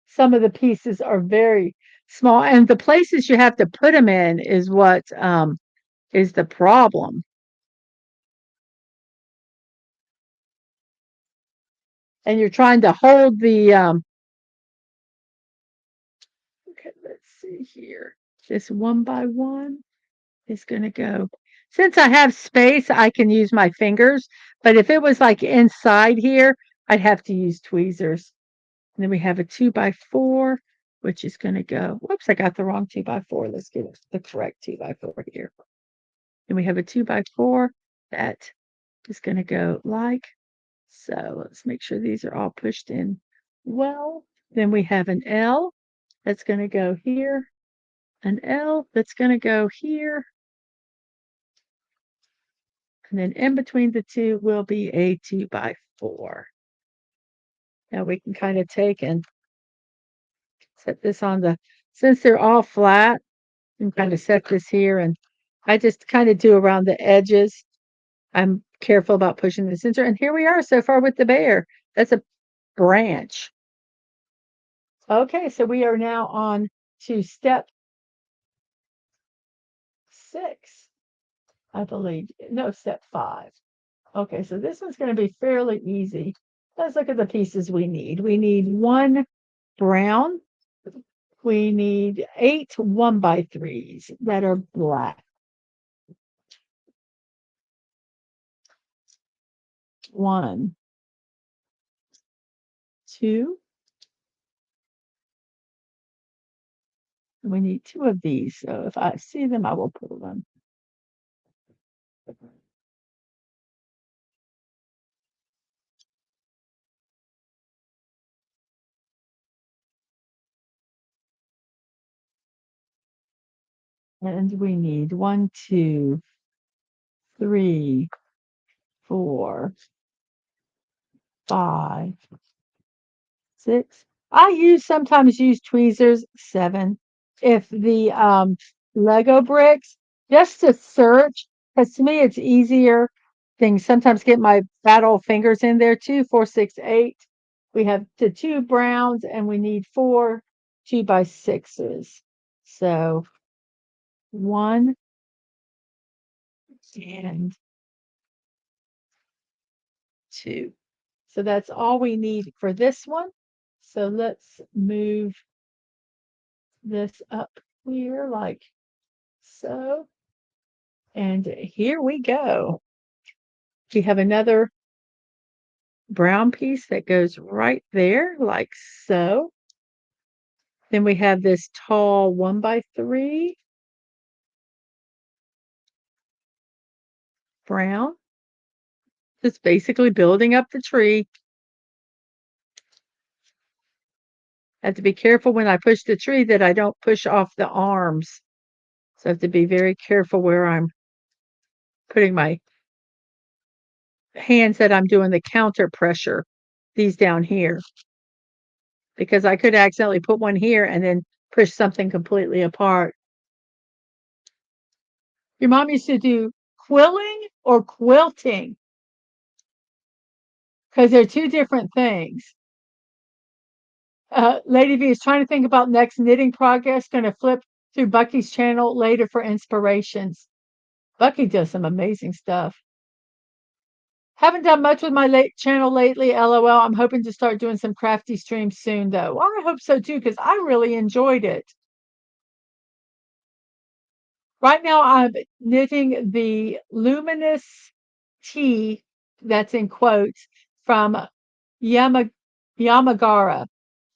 Speaker 1: some of the pieces are very small, and the places you have to put them in is what is the problem. And you're trying to hold the okay, let's see here. This 1x1 is going to go. Since I have space, I can use my fingers, but if it was like inside here, I'd have to use tweezers. And then we have a 2x4, which is going to go. Whoops, I got the wrong 2x4. Let's get the correct 2x4 here. And we have a 2x4 that is going to go like so. Let's make sure these are all pushed in well. Then we have an L that's going to go here, an L that's going to go here, and then in between the two will be a 2x4. Now we can kind of take and set this on since they're all flat, you can kind of set this here, and I just kind of do around the edges. I'm careful about pushing the center, and here we are so far with the bear. That's a branch. Okay, so we are now on to step 6, I believe. No, step 5. Okay, so this one's going to be fairly easy. Let's look at the pieces we need. We need 1 brown. We need 8 1x3s that are black. 1, 2. We need 2 of these. So if I see them, I will pull them. And we need 1, 2, 3, 4, 5, 6. I sometimes use tweezers, 7. If the Lego bricks, just to search, because to me it's easier. Things sometimes get my fat old fingers in there too. 4, 6, 8. We have the 2 browns and we need 4 2x6s. So 1 and 2. So that's all we need for this one. So let's move this up here like so. And here we go. We have another brown piece that goes right there like so. Then we have this tall 1x3 brown. Just basically building up the tree. I have to be careful when I push the tree that I don't push off the arms. So I have to be very careful where I'm putting my hands that I'm doing the counter pressure, these down here. Because I could accidentally put one here and then push something completely apart. Your mom used to do quilling or quilting? Because they're two different things. Lady V is trying to think about next knitting progress. Going to flip through Bucky's channel later for inspirations. Bucky does some amazing stuff. Haven't done much with my channel lately, LOL. I'm hoping to start doing some crafty streams soon, though. Well, I hope so, too, because I really enjoyed it. Right now, I'm knitting the luminous tea, that's in quotes, from Yamagara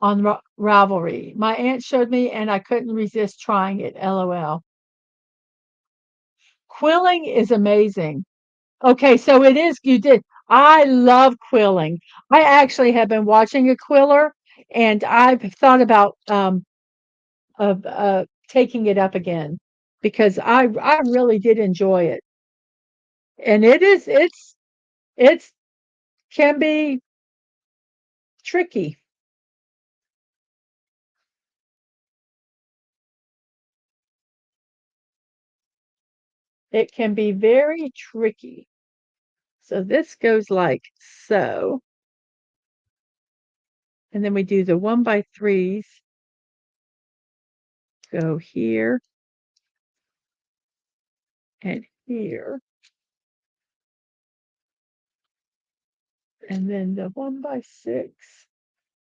Speaker 1: on Ravelry. My aunt showed me, and I couldn't resist trying it, LOL. Quilling is amazing. Okay, so it is, you did. I love quilling. I actually have been watching a quiller, and I've thought about of taking it up again because I really did enjoy it. And it's can be tricky. It can be very tricky. So this goes like so. And then we do the 1x3s. Go here and here. And then the 1x6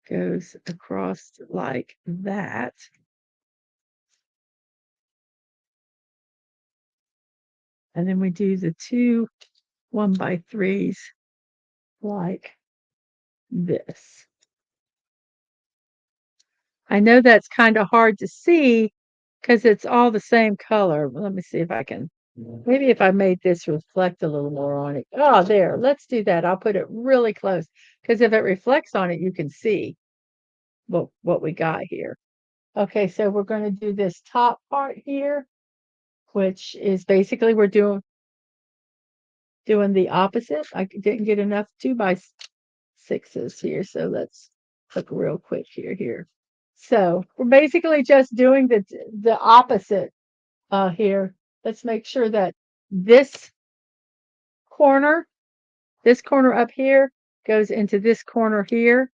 Speaker 1: goes across like that. And then we do the 2 1x3s like this. I know that's kind of hard to see because it's all the same color. Let me see if I can. Maybe if I made this reflect a little more on it. Oh, there. Let's do that. I'll put it really close because if it reflects on it, you can see what we got here. Okay, so we're going to do this top part here, which is basically we're doing the opposite. I didn't get enough 2x6s here, so let's look real quick here. So we're basically just doing the opposite here. Let's make sure that this corner up here goes into this corner here.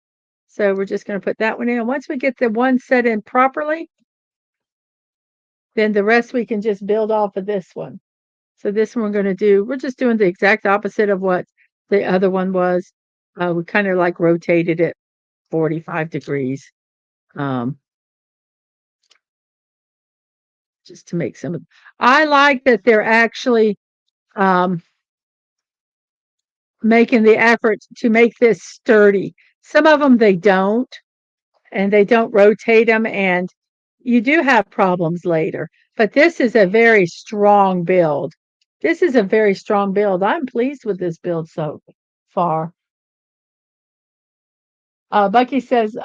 Speaker 1: So we're just going to put that one in. Once we get the one set in properly, then the rest we can just build off of this one. So this one we're just doing the exact opposite of what the other one was. We kind of like rotated it 45 degrees. Just to make some of, I like that they're actually making the effort to make this sturdy. Some of them they don't, and they don't rotate them, and you do have problems later. But this is a very strong build. This is a very strong build. I'm pleased with this build so far. Bucky says,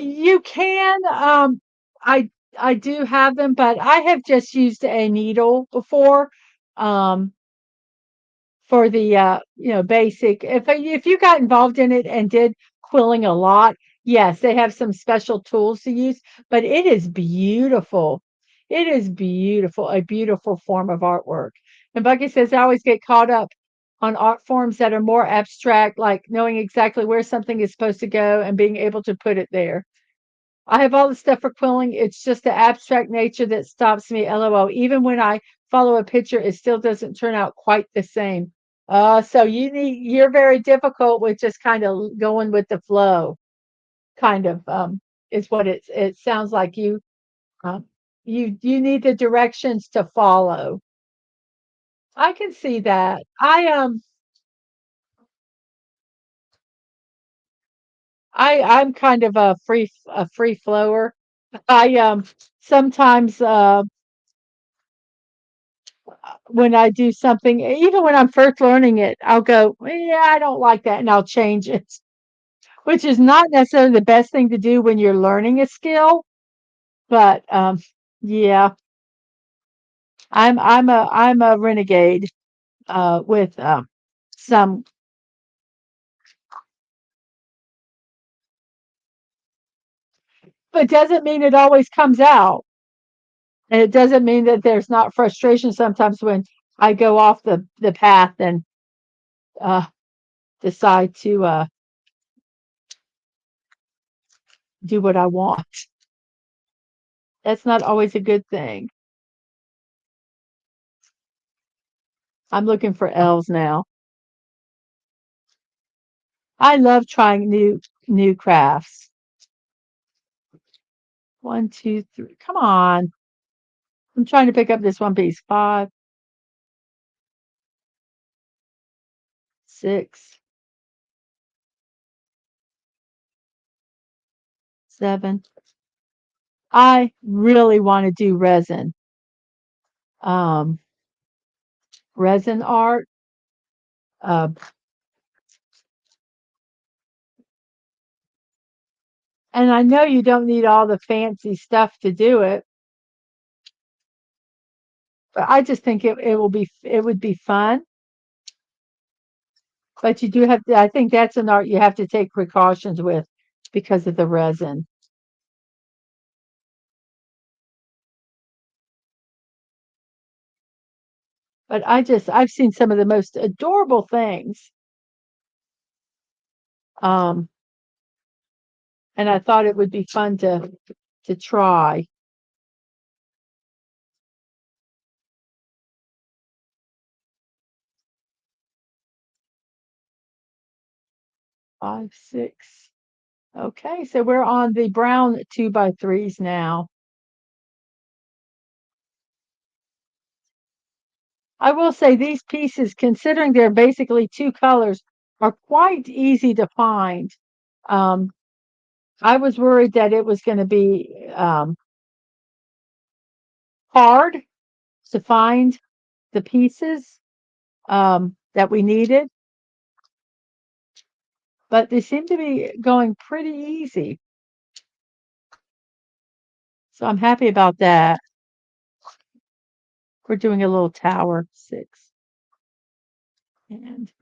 Speaker 1: you can. I do have them, but I have just used a needle before. Um, for the basic if you got involved in it and did quilling a lot, yes, they have some special tools to use, but it is beautiful. It is beautiful, a beautiful form of artwork. And Bucky says I always get caught up on art forms that are more abstract, like knowing exactly where something is supposed to go and being able to put it there. I have all the stuff for quilling. It's just the abstract nature that stops me. LOL. Even when I follow a picture, it still doesn't turn out quite the same. So you're very difficult with just kind of going with the flow, kind of is what it sounds like um, you need the directions to follow. I can see that. I'm kind of a free flower. I sometimes when I do something, even when I'm first learning it, I'll go, yeah, I don't like that, and I'll change it, which is not necessarily the best thing to do when you're learning a skill. But yeah, I'm a renegade with some, but doesn't mean it always comes out, and it doesn't mean that there's not frustration sometimes when I go off the path and uh, decide to do what I want. That's not always a good thing. I'm looking for L's now. I love trying new crafts. One, two, three. Come on. I'm trying to pick up this one piece. Five, six, seven. I really want to do um, resin art. Uh, and I know you don't need all the fancy stuff to do it, but I just think it would be fun. But you do have to, I think that's an art you have to take precautions with because of the resin. But I've seen some of the most adorable things. Um, and I thought it would be fun to try. 5, 6. Okay, so we're on the brown 2x3s now. I will say these pieces, considering they're basically two colors, are quite easy to find. Um, I was worried that it was going to be hard to find the pieces that we needed, but they seem to be going pretty easy. So I'm happy about that. We're doing a little tower 6 and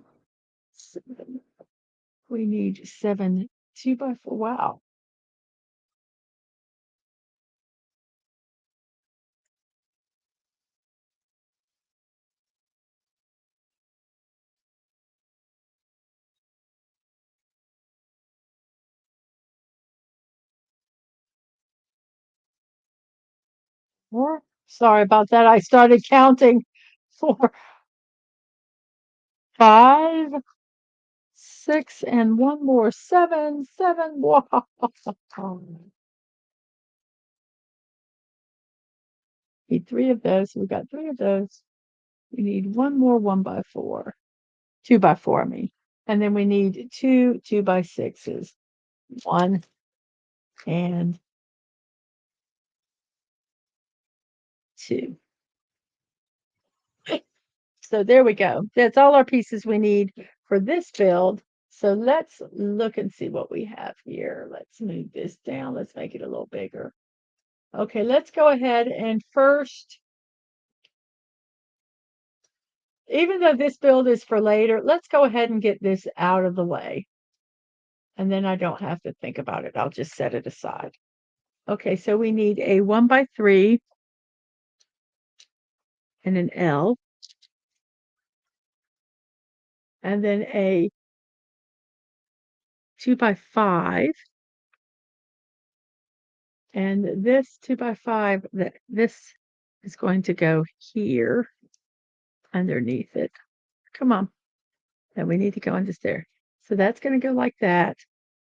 Speaker 1: 7. We need 7 2x4. Wow. 4. Sorry about that. I started counting 4, 5, 6, and one more 7. 7. Wow. Need 3 of those. We got 3 of those. We need one more 1x4. 2x4, I mean. And then we need 2 2x6s. 1 and 2. So there we go. That's all our pieces we need for this build. So let's look and see what we have here. Let's move this down. Let's make it a little bigger. Okay, let's go ahead and first, even though this build is for later, let's go ahead and get this out of the way. And then I don't have to think about it. I'll just set it aside. Okay, so we need a 1x3 and an L, and then a 2x5, and this 2x5, this is going to go here underneath it. Come on. And we need to go under there. So that's going to go like that.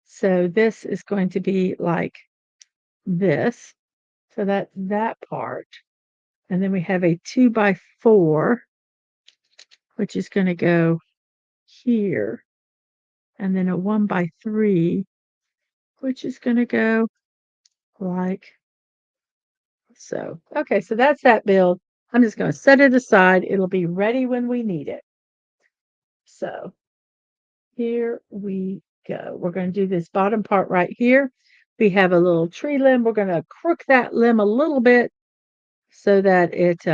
Speaker 1: So this is going to be like this. So that's that part. And then we have a 2x4, which is going to go here. And then a 1x3, which is going to go like so. Okay, so that's that build. I'm just going to set it aside. It'll be ready when we need it. So here we go. We're going to do this bottom part right here. We have a little tree limb. We're going to crook that limb a little bit so that it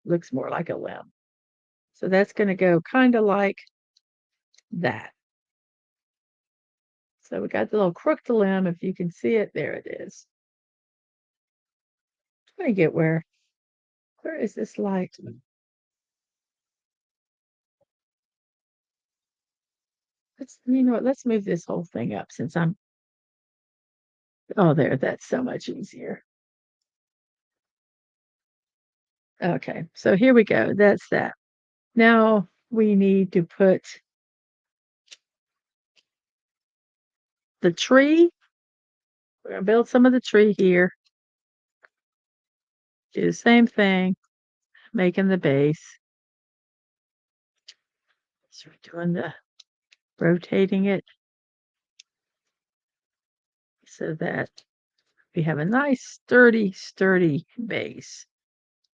Speaker 1: looks more like a limb. So that's going to go kind of like that. So we got the little crooked limb. If you can see it, there it is. Let me get where is this light? You know what, let's move this whole thing up since oh, there, that's so much easier. Okay, so here we go. That's that. Now we need to put the tree. We're going to build some of the tree here. Do the same thing, making the base. So we're doing the rotating it so that we have a nice sturdy base.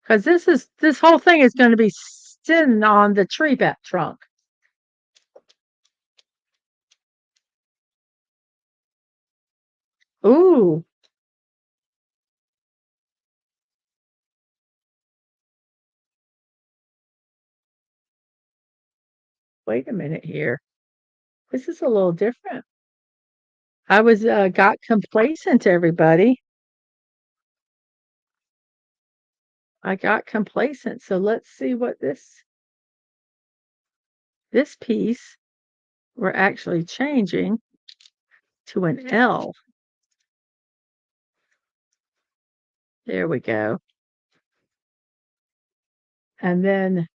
Speaker 1: Because this whole thing is going to be sitting on the tree trunk. Ooh. Wait a minute here. This is a little different. I was got complacent, everybody. I got complacent. So let's see what this piece we're actually changing to an L. There we go. And then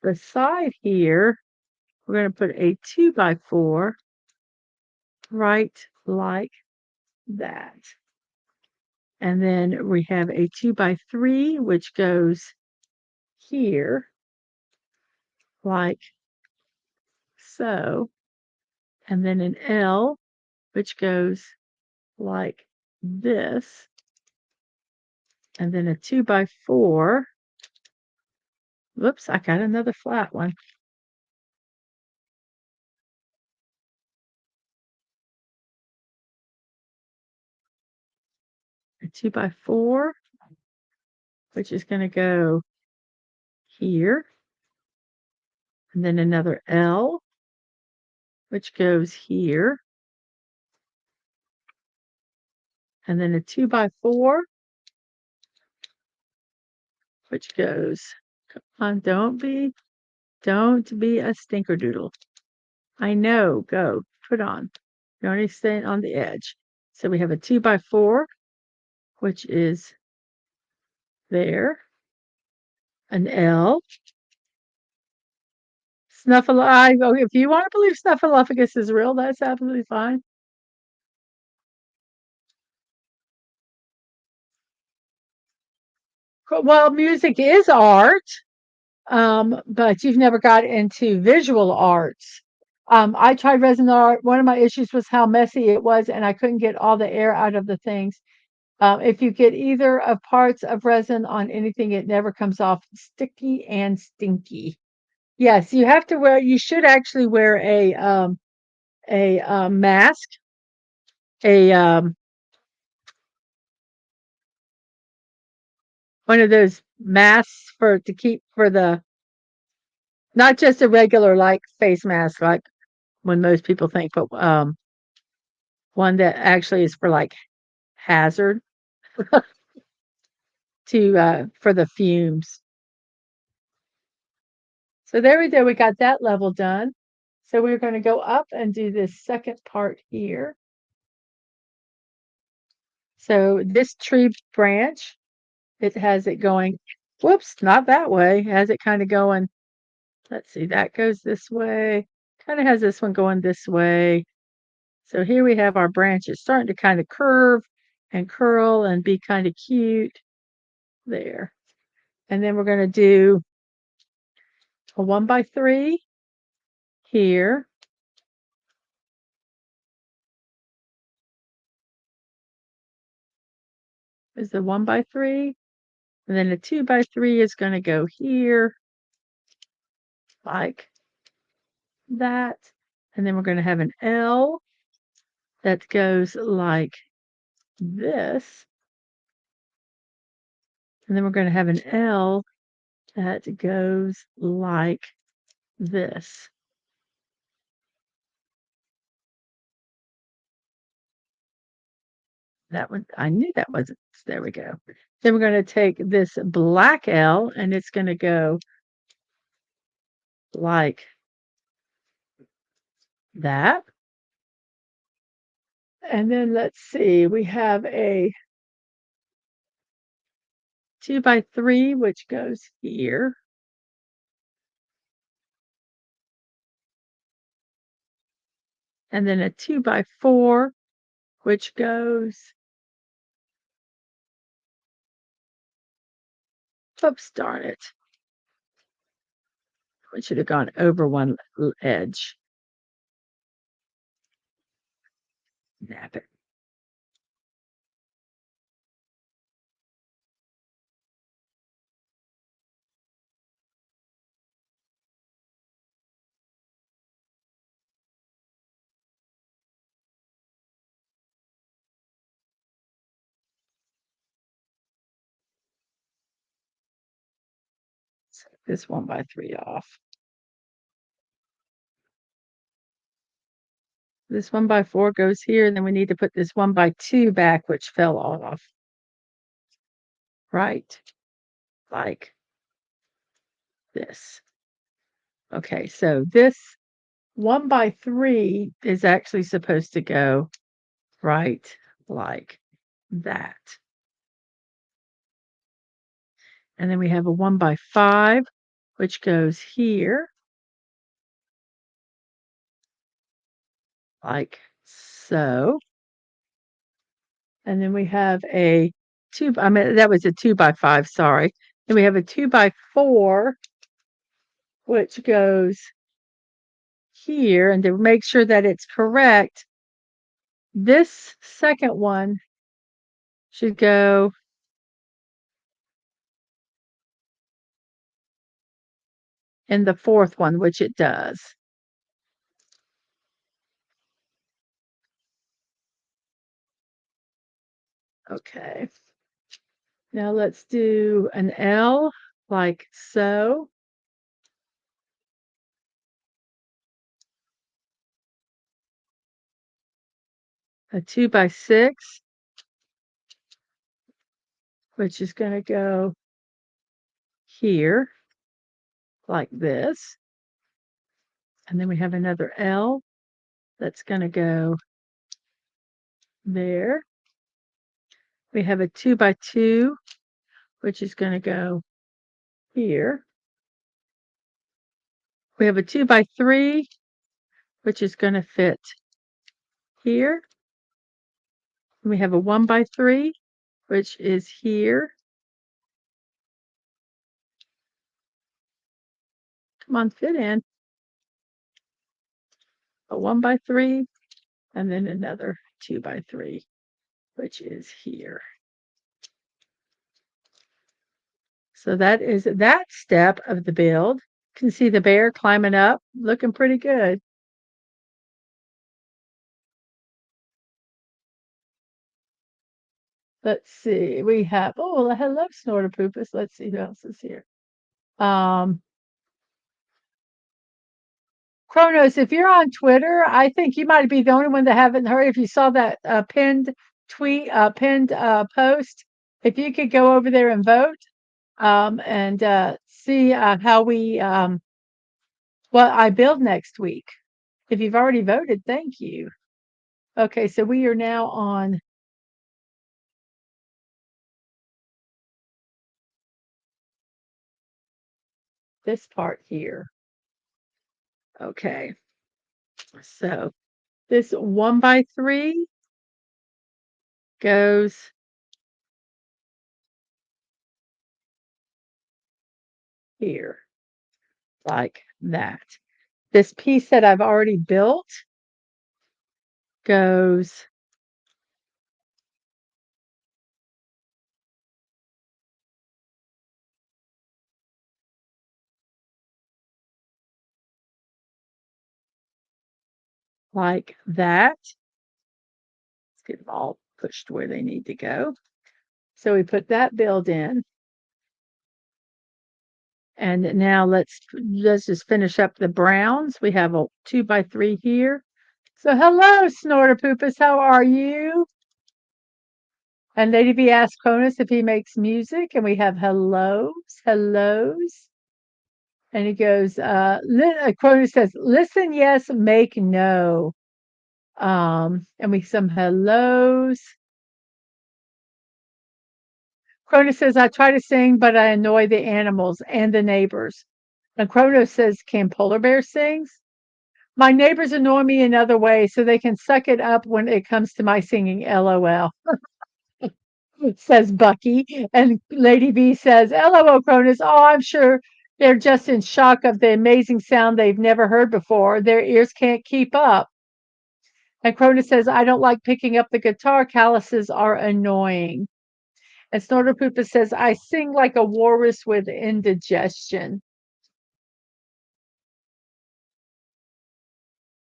Speaker 1: the side here, we're going to put a 2x4 right like that. And then we have a 2x3, which goes here like so. And then an L, which goes like this. And then a 2x4. Whoops, I got another flat one. A 2x4, which is going to go here. And then another L, which goes here. And then a 2x4, which goes, come on, don't be a stinkerdoodle. I know, go, put on. You only stay on the edge. So we have a 2x4, which is there. An L. If you want to believe Snuffleupagus is real, that's absolutely fine. Well, music is art, but you've never got into visual arts. I tried resin art. One of my issues was how messy it was, and I couldn't get all the air out of the things. If you get either of parts of resin on anything, it never comes off sticky and stinky. Yes, you have to wear. You should actually wear a mask a one of those masks for to keep for the not just a regular like face mask like when most people think, but one that actually is for like hazard to for the fumes. So there we go. We got that level done. So we're going to go up and do this second part here. So this tree branch, it has it going, whoops, not that way. It has it kind of going, let's see, that goes this way. Kind of has this one going this way. So here we have our branches starting to kind of curve and curl and be kind of cute there. And then we're going to do a 1x3 here. Is the 1x3. And then a 2x3 is going to go here like that. And then we're going to have an L that goes like this. And then we're going to have an L that goes like this. That one, I knew that wasn't, there we go. Then we're going to take this black L and it's going to go like that. And then let's see, we have a 2x3, which goes here. And then a 2x4, which goes, oops, darn it. We should have gone over one edge. Nap it. Take this 1x3 off. This 1x4 goes here, and then we need to put this 1x2 back, which fell off. Right, like this. Okay, so this 1x3 is actually supposed to go right like that. And then we have a 1x5, which goes here like so. And then we have a that was a 2x5, sorry. Then we have a 2x4, which goes here. And to make sure that it's correct, this second one should go in the fourth one, which it does. Okay. Now let's do an L like so. A 2x6, which is going to go here like this. And then we have another L that's going to go there. We have a 2x2, which is going to go here. We have a 2x3, which is going to fit here. And we have a 1x3, which is here. Come on, fit in. A 1x3, and then another 2x3, which is here. So that is that step of the build. You can see the bear climbing up, looking pretty good. Let's see. We have, oh, well, hello, Snorterpoopus. Let's see who else is here. Um, Kronos, if you're on Twitter, I think you might be the only one that haven't heard. If you saw that pinned tweet, pinned post, if you could go over there and vote and see how we, what I build next week. If you've already voted, thank you. Okay, so we are now on this part here. Okay, so this 1x3 goes here, like that. This piece that I've already built goes like that. Let's get them all pushed where they need to go. So we put that build in. And now let's just finish up the browns. We have a 2x3 here. So hello, Snorterpoopus, how are you? And Lady B asked Cronus if he makes music, and we have hellos. And he goes, Cronus says, listen, yes, make no. And we some hellos. Cronus says, I try to sing, but I annoy the animals and the neighbors. And Cronus says, can polar bears sing? My neighbors annoy me in other ways, so they can suck it up when it comes to my singing, LOL. Says Bucky. And Lady B says, LOL, Cronus. Oh, I'm sure they're just in shock of the amazing sound they've never heard before. Their ears can't keep up. And Cronus says, I don't like picking up the guitar. Calluses are annoying. And Snorterpoopa says, I sing like a walrus with indigestion.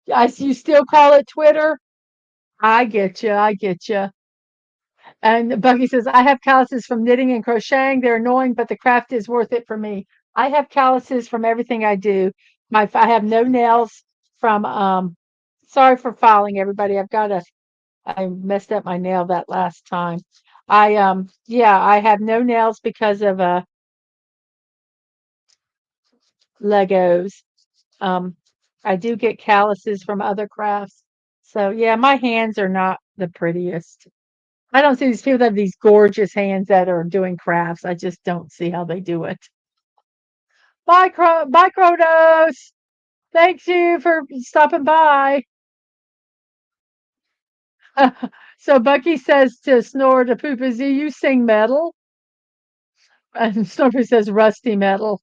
Speaker 1: You still call it Twitter? I get you. I get you. And Bucky says, I have calluses from knitting and crocheting. They're annoying, but the craft is worth it for me. I have calluses from everything I do. I have no nails from, sorry for filing, everybody. I messed up my nail that last time. Yeah, I have no nails because of, Legos. Um, I do get calluses from other crafts. So yeah, my hands are not the prettiest. I don't see these people that have these gorgeous hands that are doing crafts. I just don't see how they do it. Bye, Kronos. Thanks you for stopping by. So Bucky says to Snore to Poopa, do you sing metal? And Snorpy says rusty metal.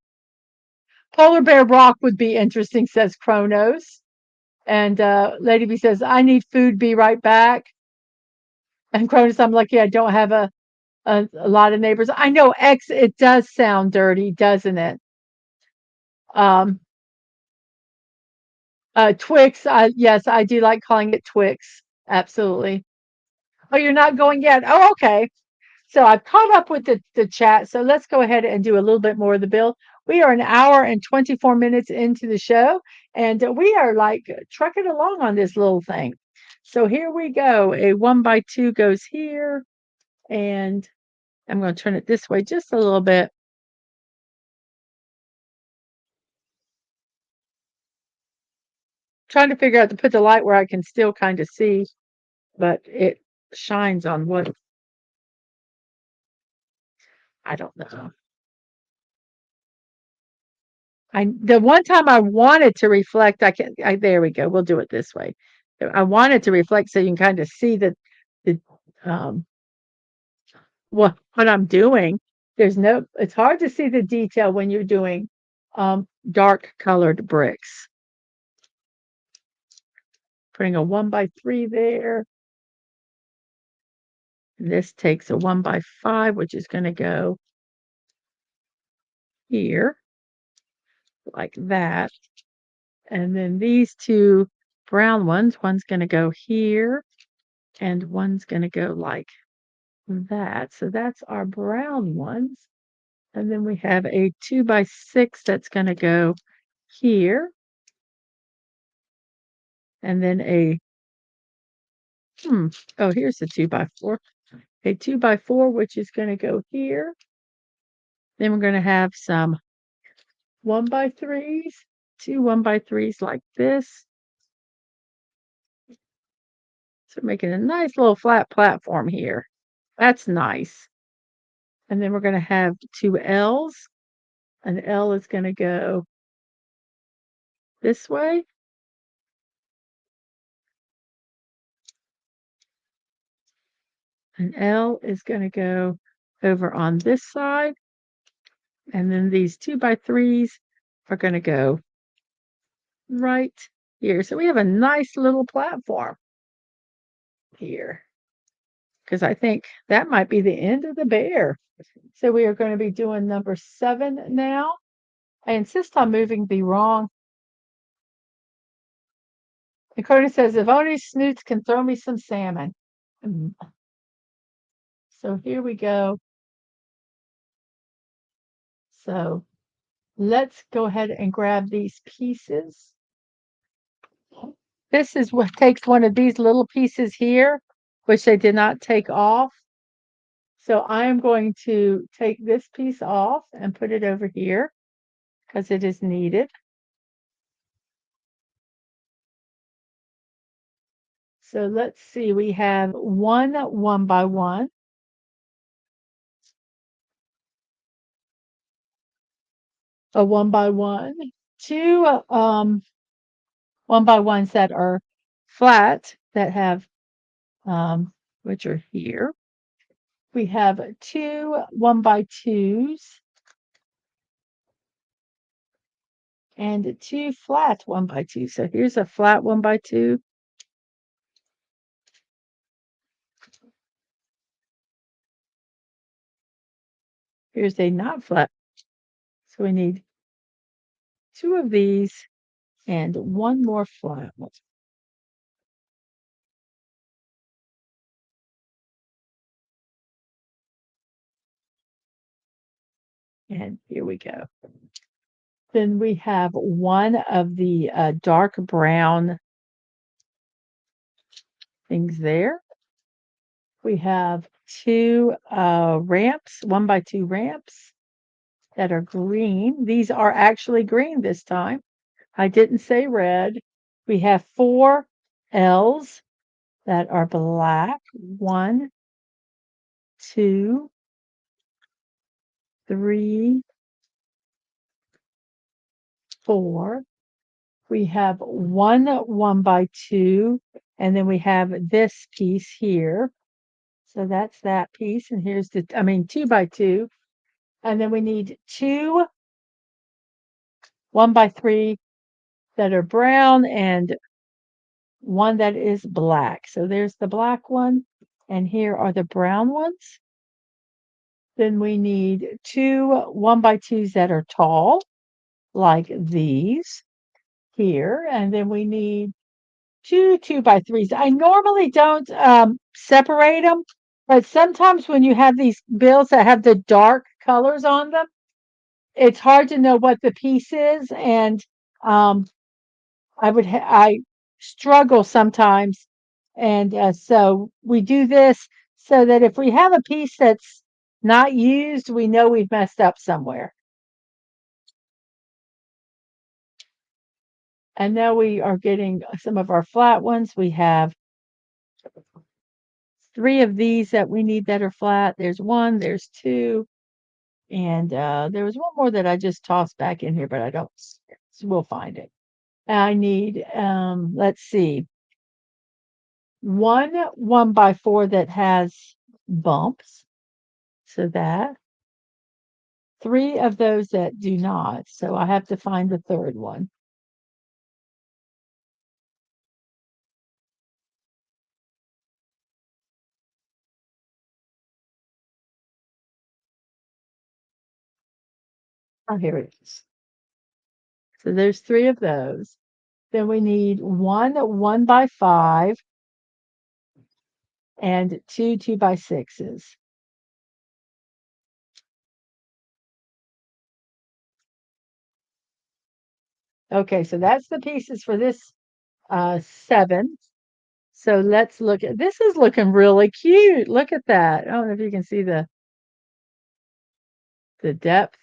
Speaker 1: Polar Bear Rock would be interesting, says Kronos. And Lady B says, I need food, be right back. And Kronos, I'm lucky I don't have a lot of neighbors. I know X, it does sound dirty, doesn't it? Um, Twix, yes, I do like calling it Twix. Absolutely. Oh, you're not going yet? Oh, okay. So I've caught up with the chat. So let's go ahead and do a little bit more of the build. We are an hour and 24 minutes into the show, and we are like trucking along on this little thing. So here we go. A 1x2 goes here, and I'm going to turn it this way just a little bit. Trying to figure out to put the light where I can still kind of see, but it shines on what I don't know. The one time I wanted to reflect, there we go. We'll do it this way. I wanted to reflect so you can kind of see the um what I'm doing. It's hard to see the detail when you're doing dark colored bricks. Putting a 1x3 there. This takes a 1x5, which is going to go here like that. And then these two brown one's going to go here and one's going to go like that. So that's our brown ones. And then we have a 2x6 that's going to go here. And then oh, here's the 2x4. A 2x4, which is going to go here. Then we're going to have some 1x3s, two 1x3s like this. So making a nice little flat platform here. That's nice. And then we're going to have two L's. An L is going to go this way. An L is going to go over on this side. And then these 2x3s are going to go right here. So we have a nice little platform here. Because I think that might be the end of the bear. So we are going to be doing number 7 now. I insist on moving the wrong. And Cody says, if only Snoots can throw me some salmon. So here we go. So let's go ahead and grab these pieces. This is what takes one of these little pieces here, which they did not take off. So I am going to take this piece off and put it over here because it is needed. So let's see, we have one 1x1. A 1x1, two 1x1s that are flat that have which are here. We have two 1x2s and two flat 1x2s. So here's a flat 1x2. Here's a not flat. So we need two of these and one more flat one. And here we go. Then we have one of the dark brown things there. We have two ramps, 1x2 ramps that are green. These are actually green this time. I didn't say red. We have four L's that are black. 1, 2, 3, 4. We have one 1x2, and then we have this piece here. So that's that piece. And here's 2x2. And then we need two 1x3 that are brown and one that is black. So there's the black one, and here are the brown ones. Then we need two 1x2s that are tall, like these here. And then we need two 2x3s. I normally don't separate them, but sometimes when you have these bills that have the dark colors on them, it's hard to know what the piece is. And I struggle sometimes, and so we do this so that if we have a piece that's not used, we know we've messed up somewhere. And now we are getting some of our flat ones. We have 3 of these that we need that are flat. There's 1, there's 2, and there was one more that I just tossed back in here, but I don't. So we'll find it. I need, let's see, one 1x4 that has bumps. So that 3 of those that do not. So I have to find the third one. Oh, here it is. So there's 3 of those. Then we need one 1x5 and two 2x6s. Okay, so that's the pieces for this 7. So let's look at this is looking really cute. Look at that. I don't know if you can see the depth,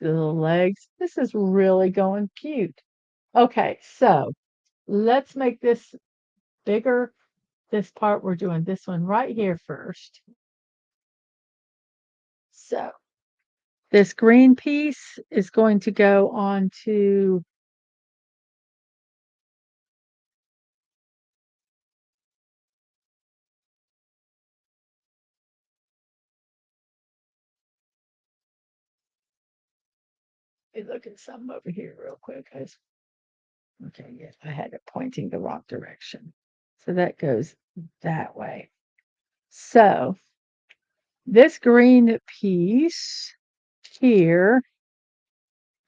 Speaker 1: the little legs. This is really going cute. Okay, so let's make this bigger. This part, we're doing this one right here first. So this green piece is going to go on to look at some over here real quick. Okay, yes, I had it pointing the wrong direction. So that goes that way. So this green piece here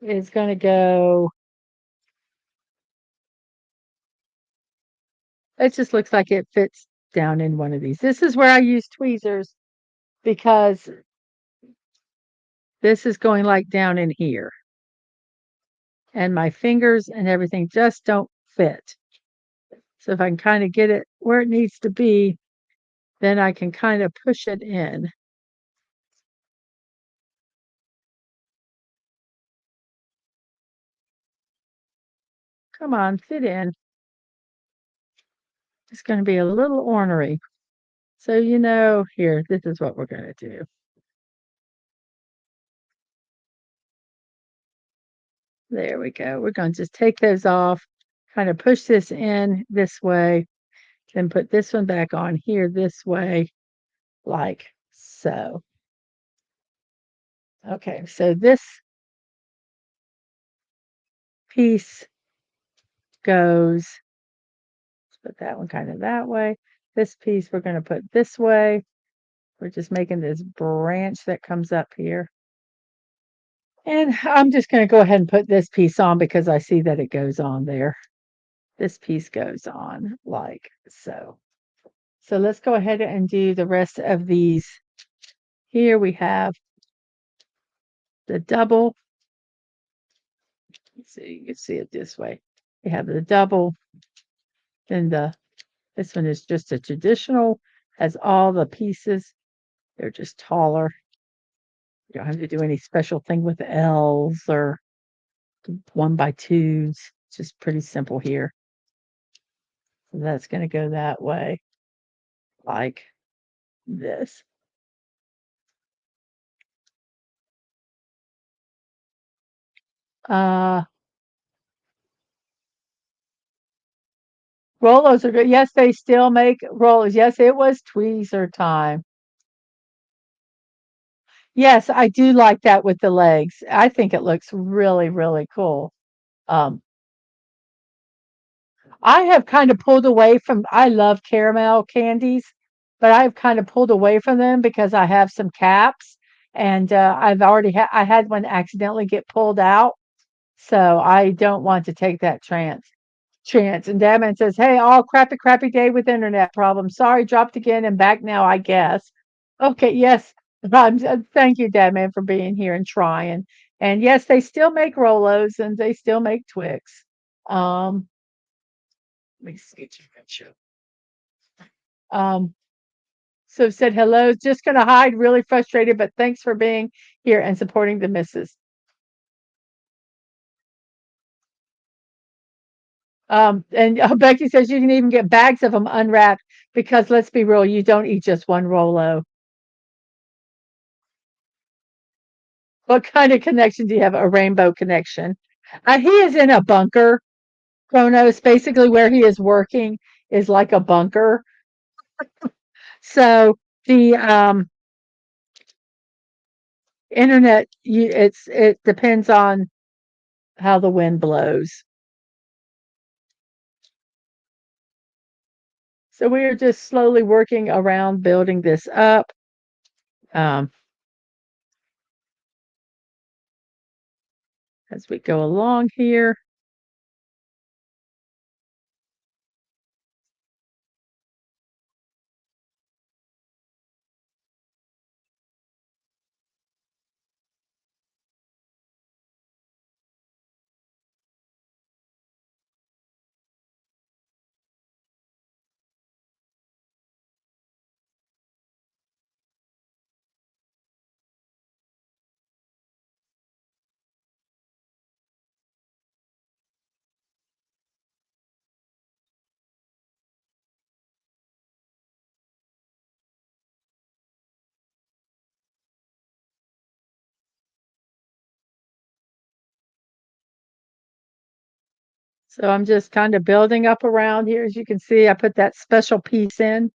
Speaker 1: is going to go, it just looks like it fits down in one of these. This is where I use tweezers because this is going like down in here. And my fingers and everything just don't fit. So if I can kind of get it where it needs to be, then I can kind of push it in. Come on, fit in. It's going to be a little ornery. So, here, this is what we're going to do. There we go. We're going to just take those off, kind of push this in this way, then put this one back on here this way, like so. Okay, so this piece goes, let's put that one kind of that way. This piece we're going to put this way. We're just making this branch that comes up here. And I'm just going to go ahead and put this piece on because I see that it goes on there. This piece goes on like so. So let's go ahead and do the rest of these. Here we have the double. Let's see, you can see it this way. We have the double, then this one is just a traditional, has all the pieces. They're just taller. You don't have to do any special thing with the L's or 1x2s. It's just pretty simple here. So that's going to go that way, like this. Uh, Rolos are good. Yes, they still make rollers. Yes, it was tweezer time. Yes, I do like that with the legs. I think it looks really, really cool. Um, I have kind of pulled away from, I love caramel candies, but I've kind of pulled away from them because I have some caps and I had one accidentally get pulled out. So I don't want to take that chance. And Dadman says, "Hey, all crappy day with internet problems. Sorry, dropped again and back now, I guess." Okay, yes. Thank you, Dadman, for being here and trying. And yes, they still make Rolos and they still make Twix. Um, let me see. Um, so said hello. Just gonna hide, really frustrated, but thanks for being here and supporting the missus. And Becky says you can even get bags of them unwrapped because let's be real, you don't eat just one Rolo. What kind of connection do you have? A rainbow connection. He is in a bunker. Kronos, basically where he is working is like a bunker. So the internet, it depends on how the wind blows. So we are just slowly working around building this up. Um, as we go along here. So I'm just kind of building up around here. As you can see, I put that special piece in.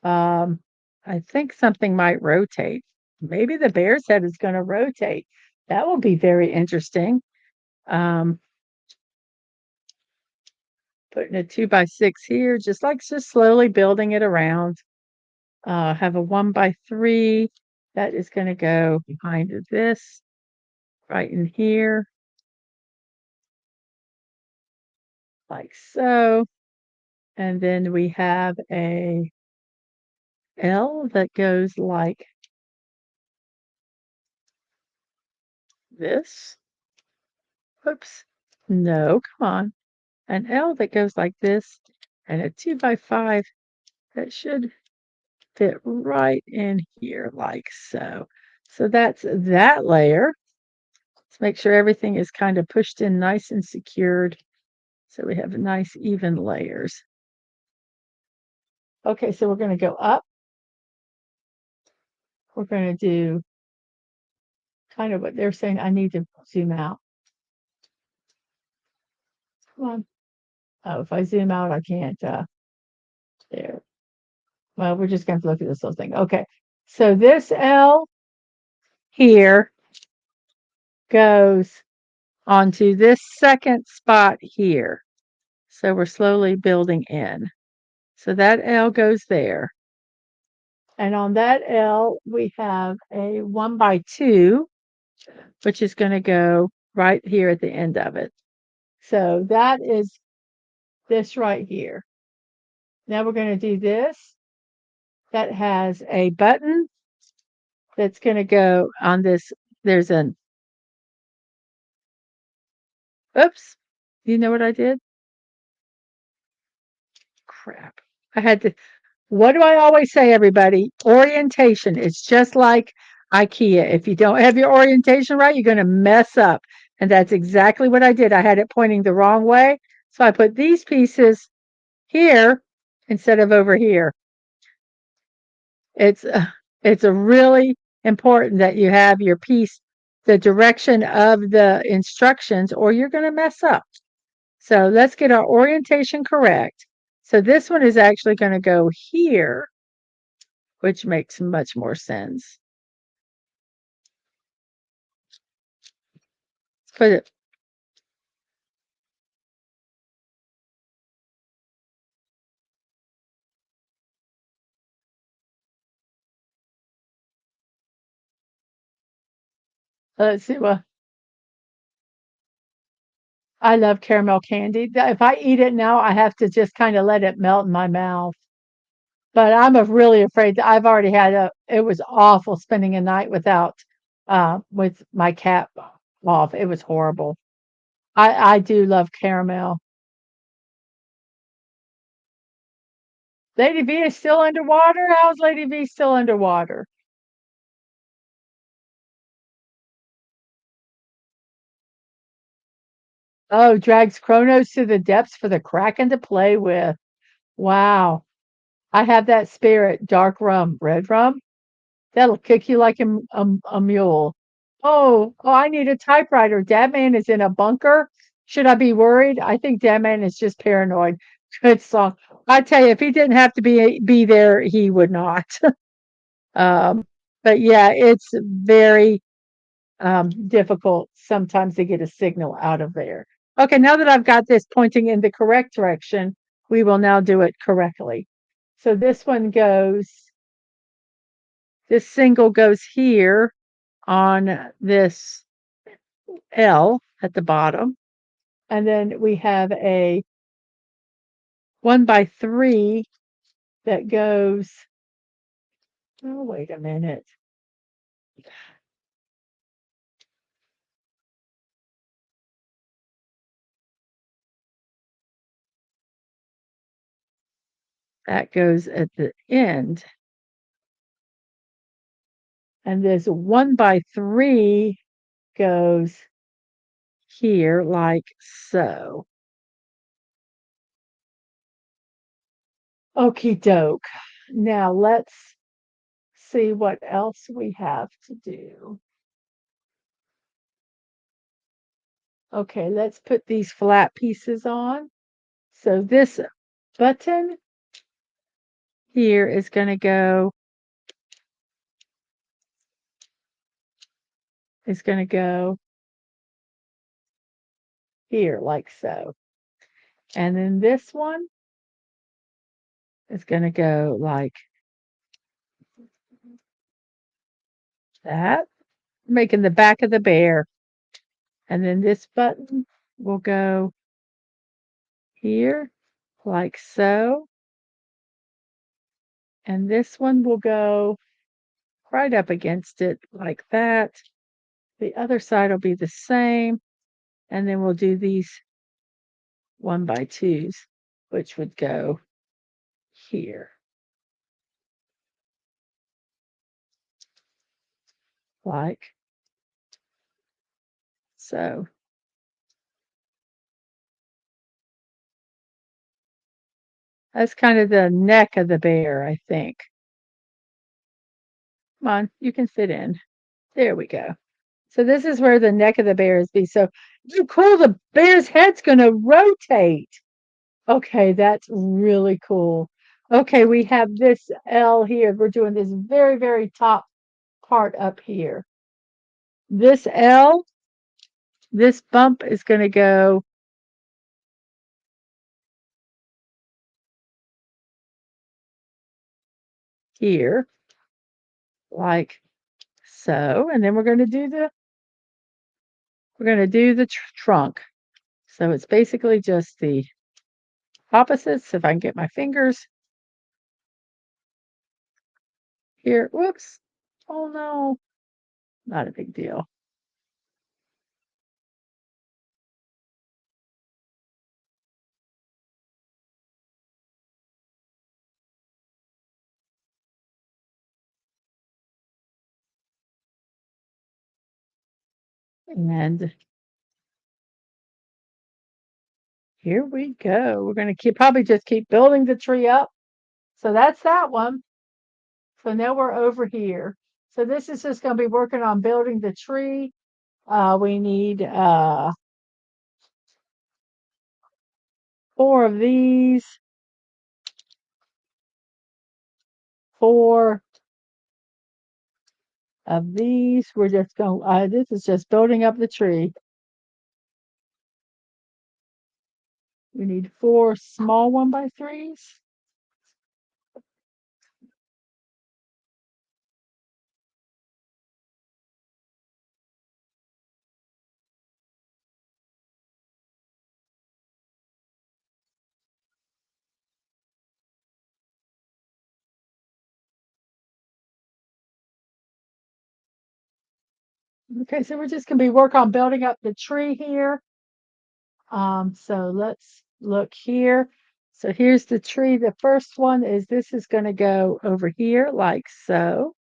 Speaker 1: Um, I think something might rotate. Maybe the bear's head is going to rotate. That will be very interesting. Um, putting a 2x6 here, just slowly building it around. Have a 1x3 that is going to go behind this right in here, like so. And then we have a L that goes like this. Oops. No, come on. An L that goes like this, and a 2x5 that should fit right in here like so. So that's that layer. Let's make sure everything is kind of pushed in nice and secured so we have nice even layers. Okay, so we're going to go up. We're going to do kind of what they're saying. I need to zoom out. Come on. Oh, if I zoom out, I can't. There. Well, we're just going to look at this whole thing. Okay, so this L here goes onto this second spot here. So we're slowly building in. So that L goes there. And on that L, we have a 1x2, which is going to go right here at the end of it. So that is this right here. Now we're going to do this. That has a button that's going to go on this. There's an, oops, you know what I did? Crap. I had to, what do I always say, everybody? Orientation. It's just like IKEA. If you don't have your orientation right, you're going to mess up. And that's exactly what I did. I had it pointing the wrong way. So I put these pieces here instead of over here. It's it's a really important that you have your piece the direction of the instructions or you're going to mess up. So let's get our orientation correct. So this one is actually going to go here, which makes much more sense. Let's put it. Let's see. Well, I love caramel candy. If I eat it now, I have to just kind of let it melt in my mouth. But I'm really afraid that I've already had it was awful spending a night with my cap off. It was horrible. I do love caramel. Lady V is still underwater. How's Lady V still underwater? Oh, drags Kronos to the depths for the Kraken to play with. Wow. I have that spirit. Dark rum, red rum. That'll kick you like a mule. Oh, I need a typewriter. Dadman is in a bunker. Should I be worried? I think Dadman is just paranoid. Good song. I tell you, if he didn't have to be there, he would not. um, but yeah, it's very difficult sometimes to get a signal out of there. Okay, now that I've got this pointing in the correct direction, we will now do it correctly. So this single goes here on this L at the bottom. And then we have a 1x3 that goes, oh, wait a minute. That goes at the end. And this 1x3 goes here like so. Okie doke. Now let's see what else we have to do. Okay, let's put these flat pieces on. So this button here is going to go here like so. And then this one is going to go like that, making the back of the bear. And then this button will go here like so. And this one will go right up against it like that. The other side will be the same. And then we'll do these 1x2s, which would go here like so. That's kind of the neck of the bear, I think. Come on, you can fit in. There we go. So this is where the neck of the bear is be. So you cool, the bear's head's gonna rotate. Okay, that's really cool. Okay, we have this L here. We're doing this very, very top part up here. This L, this bump is gonna go here, like so. And then we're gonna do the trunk. So it's basically just the opposites. If I can get my fingers here. Whoops. Oh no. Not a big deal. And here we go. We're going to probably just keep building the tree up. So that's that one. So now we're over here. So this is just going to be working on building the tree. We need 4 of these, 4 of these. We're just going, this is just building up the tree. We need 4 small 1x3s. Okay, so we're just going to be work on building up the tree here. So let's look here. So here's the tree. The first one is this is going to go over here like so.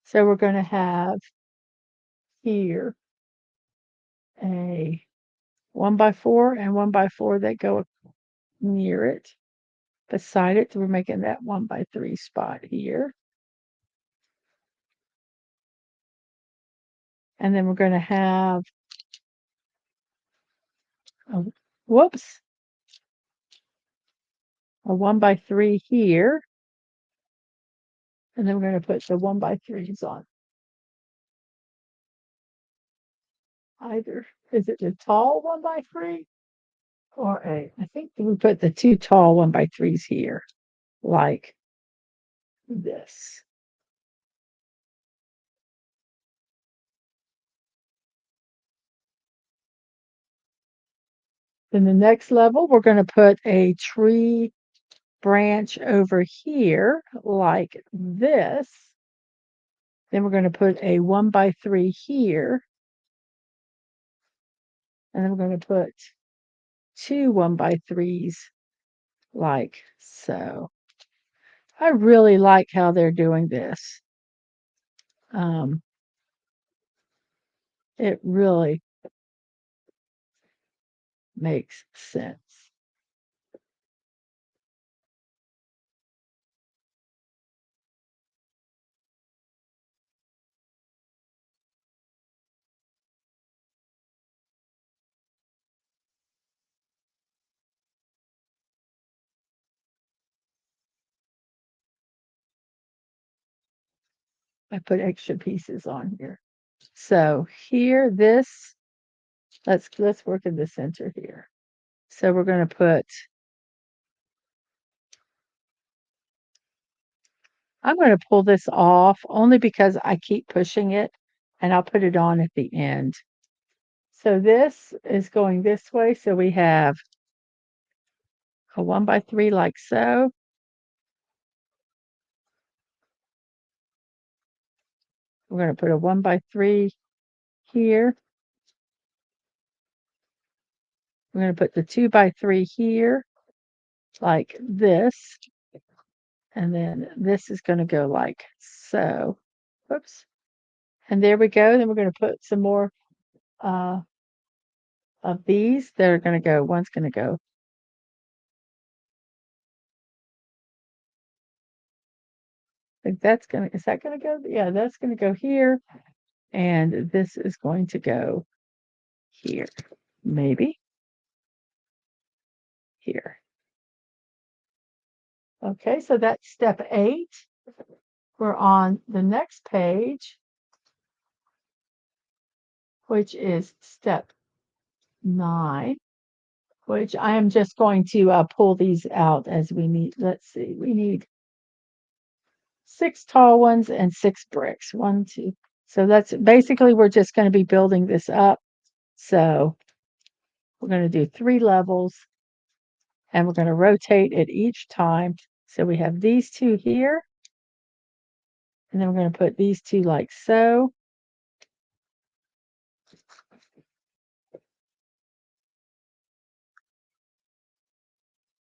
Speaker 1: So we're going to have here a 1x4 and 1x4 that go near it. Beside it, we're making that 1x3 spot here. And then we're going to have, whoops, a 1x3 here. And then we're going to put the 1x3s on either. Is it the tall 1x3? Or I think we put the 2 tall 1x3s here, like this. Then the next level, we're going to put a tree branch over here, like this. Then we're going to put a 1x3 here. And then we're going to put 2 1x3s, like so. I really like how they're doing this. It really makes sense. I put extra pieces on here. So here, this, let's work in the center here. So we're going to put, I'm going to pull this off only because I keep pushing it, and I'll put it on at the end. So this is going this way. So we have a 1x3 like so. We're going to put a 1x3 here. We're going to put the 2x3 here like this. And then this is going to go like so. Whoops. And there we go. Then we're going to put some more of these. They're going to go, one's going to go. I think that's going to, is that going to go? Yeah, that's going to go here. And this is going to go here. Maybe here. Okay, so that's step 8. We're on the next page, which is step 9, which I am just going to pull these out as we need. Let's see, we need 6 tall ones and 6 bricks. 1, 2. So that's basically, we're just going to be building this up. So we're going to do 3 levels, and we're going to rotate it each time. So we have these 2 here, and then we're going to put these 2 like so.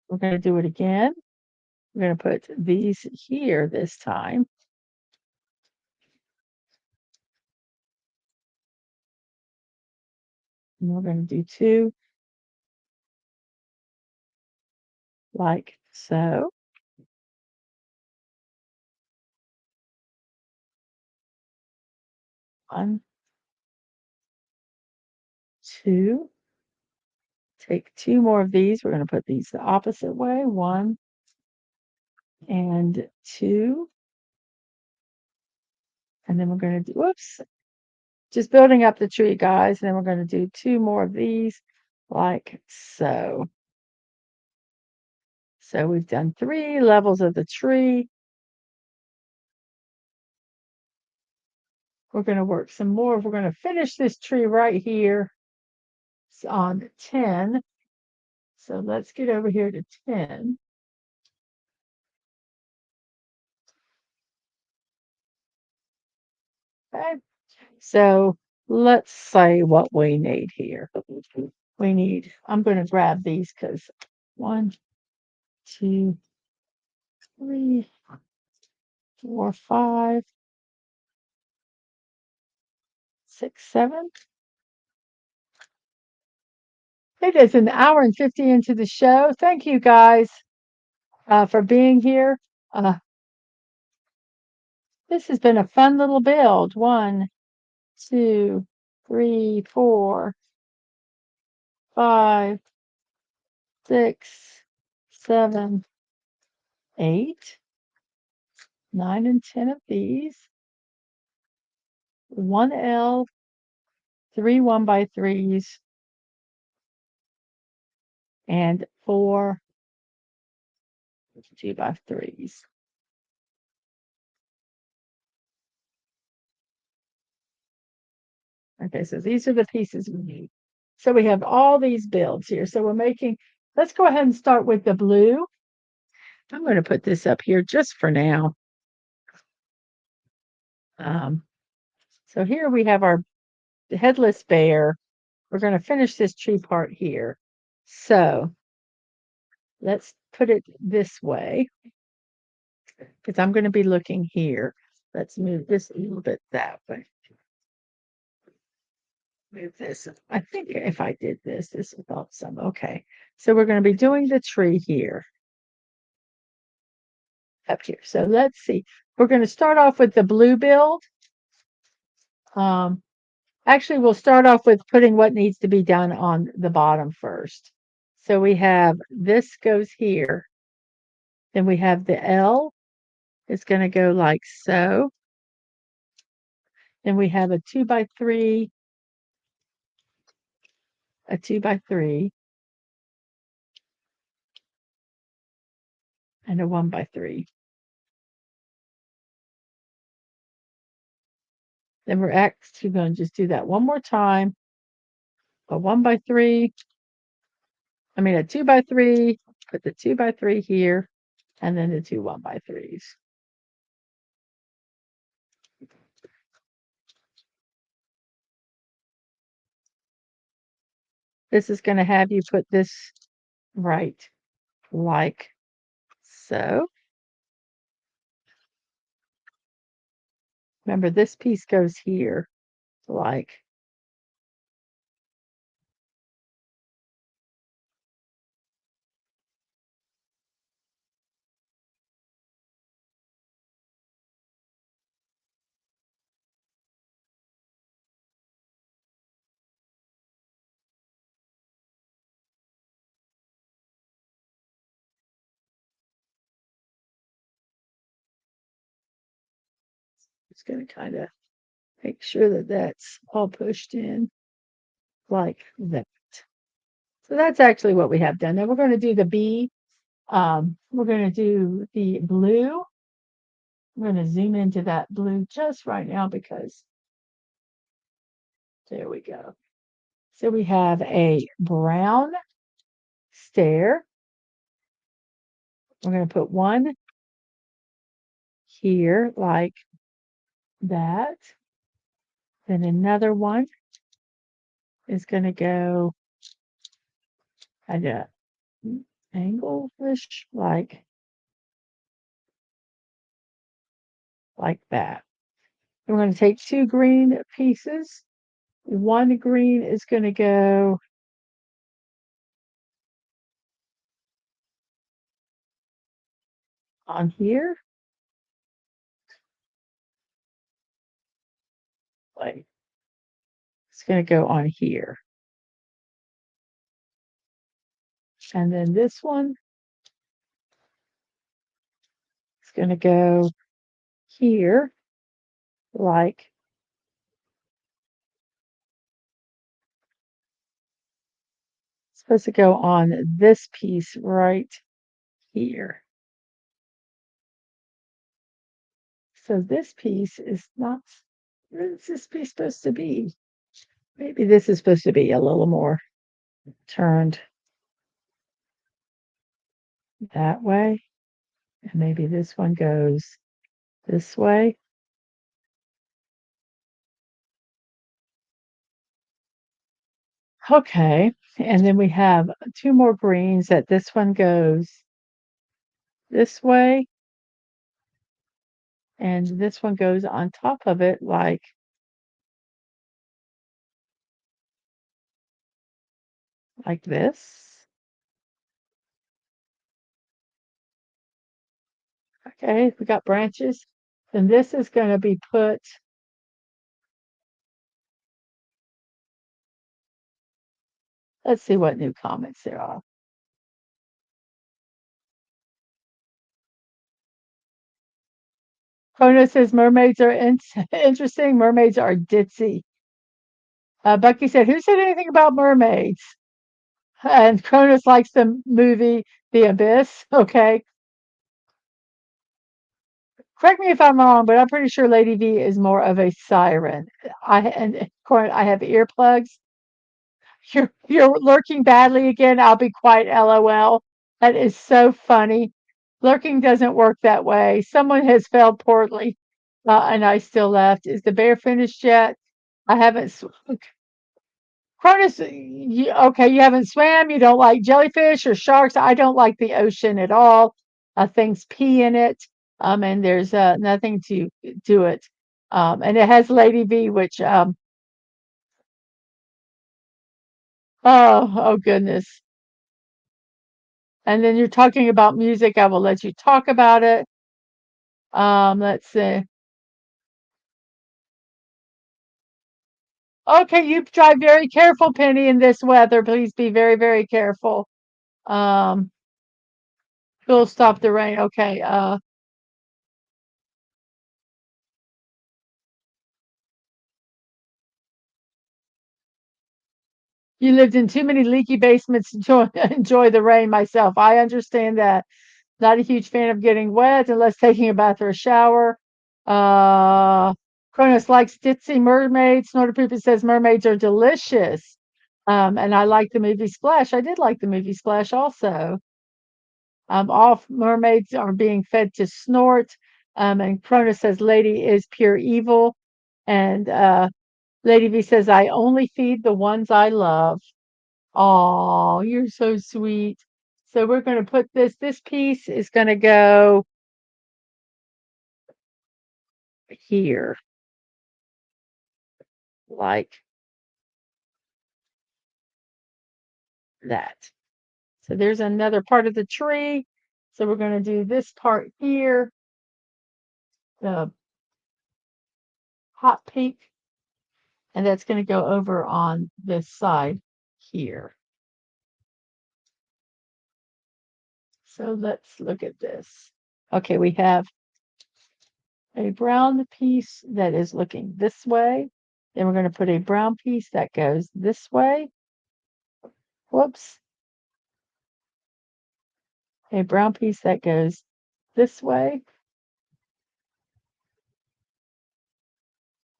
Speaker 1: We're going to do it again. We're going to put these here this time. And we're going to do 2 like so. 1, 2. Take 2 more of these. We're going to put these the opposite way. 1 and 2. And then we're going to do, whoops, just building up the tree, guys. And then we're going to do 2 more of these like so. So we've done 3 levels of the tree. We're going to work some more. We're going to finish this tree right here. It's on 10. So let's get over here to 10. Okay. So let's say what we need here. We need, I'm going to grab these because 1, 2, 3, 4, 5, 6, 7. It is an hour and 50 into the show. Thank you guys for being here. This has been a fun little build. 1, 2, 3, 4, 5, 6, 7, 8, 9, and 10 of these. 1 L, 3 1x3s, and 4 2x3s. Okay, so these are the pieces we need. So we have all these builds here. So we're making, let's go ahead and start with the blue. I'm going to put this up here just for now. So here we have our headless bear. We're going to finish this tree part here. So let's put it this way, because I'm going to be looking here. Let's move this a little bit that way. Move this. I think if I did this, this would help some. Okay. So we're going to be doing the tree here. Up here. So let's see. We're going to start off with the blue build. Actually, we'll start off with putting what needs to be done on the bottom first. So we have this goes here. Then we have the L. It's going to go like so. Then we have a 2x3, a 2x3, and a 1x3. Then we're actually going to just do that one more time. A 1x3, I mean a 2x3, put the 2x3 here, and then the two 1x3s. This is going to have you put this right like so. Remember, this piece goes here like it's going to kind of make sure that that's all pushed in like that. So that's actually what we have done. Then we're going to do the B. We're going to do the blue. I'm going to zoom into that blue just right now because there we go. So we have a brown stair. We're going to put one here like that. Then another one is going to go at an angle-ish like that. We're going to take two green pieces. One green is going to go on here. Like it's going to go on here. And then this one is going to go here like it's supposed to go on this piece right here. So this piece is not, where is this piece supposed to be? Maybe this is supposed to be a little more turned that way. And maybe this one goes this way. Okay. And then we have two more greens that this one goes this way. And this one goes on top of it like this. Okay, we got branches. And this is going to be put, let's see what new comments there are. Kona says mermaids are interesting. Mermaids are ditzy. Bucky said, who said anything about mermaids? And Cronus likes the movie The Abyss. Okay. Correct me if I'm wrong, but I'm pretty sure Lady V is more of a siren. I have earplugs. You're lurking badly again. I'll be quite LOL. That is so funny. Lurking doesn't work that way. Someone has failed poorly, and I still left. Is the bear finished yet? I haven't. Cronus, okay, you haven't swam. You don't like jellyfish or sharks. I don't like the ocean at all. Things pee in it, and there's nothing to do it. And it has Lady V, which oh goodness. And then you're talking about music. I will let you talk about it. Let's see. Okay, you drive very careful, Penny, in this weather. Please be very, very careful. Um, we'll stop the rain. Okay. You lived in too many leaky basements to enjoy the rain myself. I understand that. Not a huge fan of getting wet unless taking a bath or a shower. Uh, Cronus likes ditzy mermaids. Snorter Poopy says mermaids are delicious. And I like the movie Splash. I did like the movie Splash also. All mermaids are being fed to Snort. And Cronus says Lady is pure evil. And Lady V says, I only feed the ones I love. Oh, you're so sweet. So we're going to put this piece is going to go here, like that. So there's another part of the tree. So we're going to do this part here, the hot pink, and that's going to go over on this side here. So let's look at this. Okay, we have a brown piece that is looking this way. Then we're going to put a brown piece that goes this way. Whoops. A brown piece that goes this way.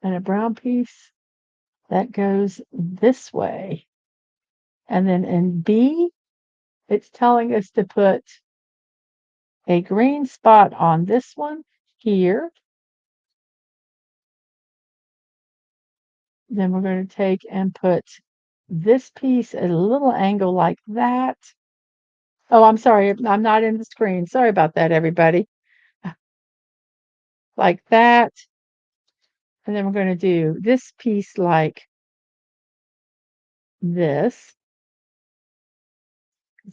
Speaker 1: And a brown piece that goes this way. And then in B, it's telling us to put a green spot on this one here. Then we're going to take and put this piece at a little angle like that. Oh, I'm sorry. I'm not in the screen. Sorry about that, everybody. Like that. And then we're going to do this piece like this.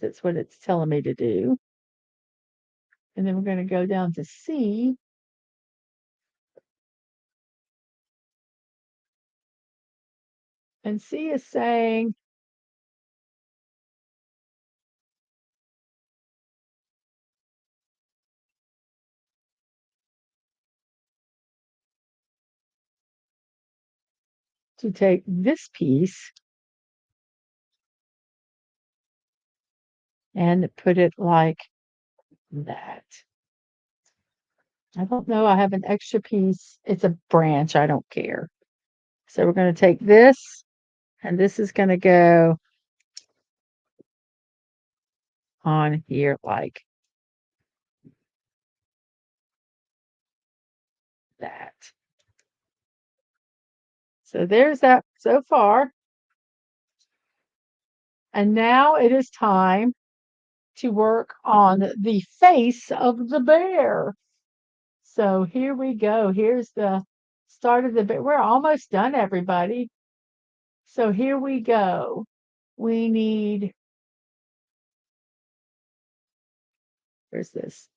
Speaker 1: That's what it's telling me to do. And then we're going to go down to C. And C is saying to take this piece and put it like that. I don't know. I have an extra piece. It's a branch. I don't care. So we're going to take this, and this is going to go on here like that. So there's that so far. And now it is time to work on the face of the bear. So here we go. Here's the start of the bear. We're almost done, everybody. So here we go. We need, where's this?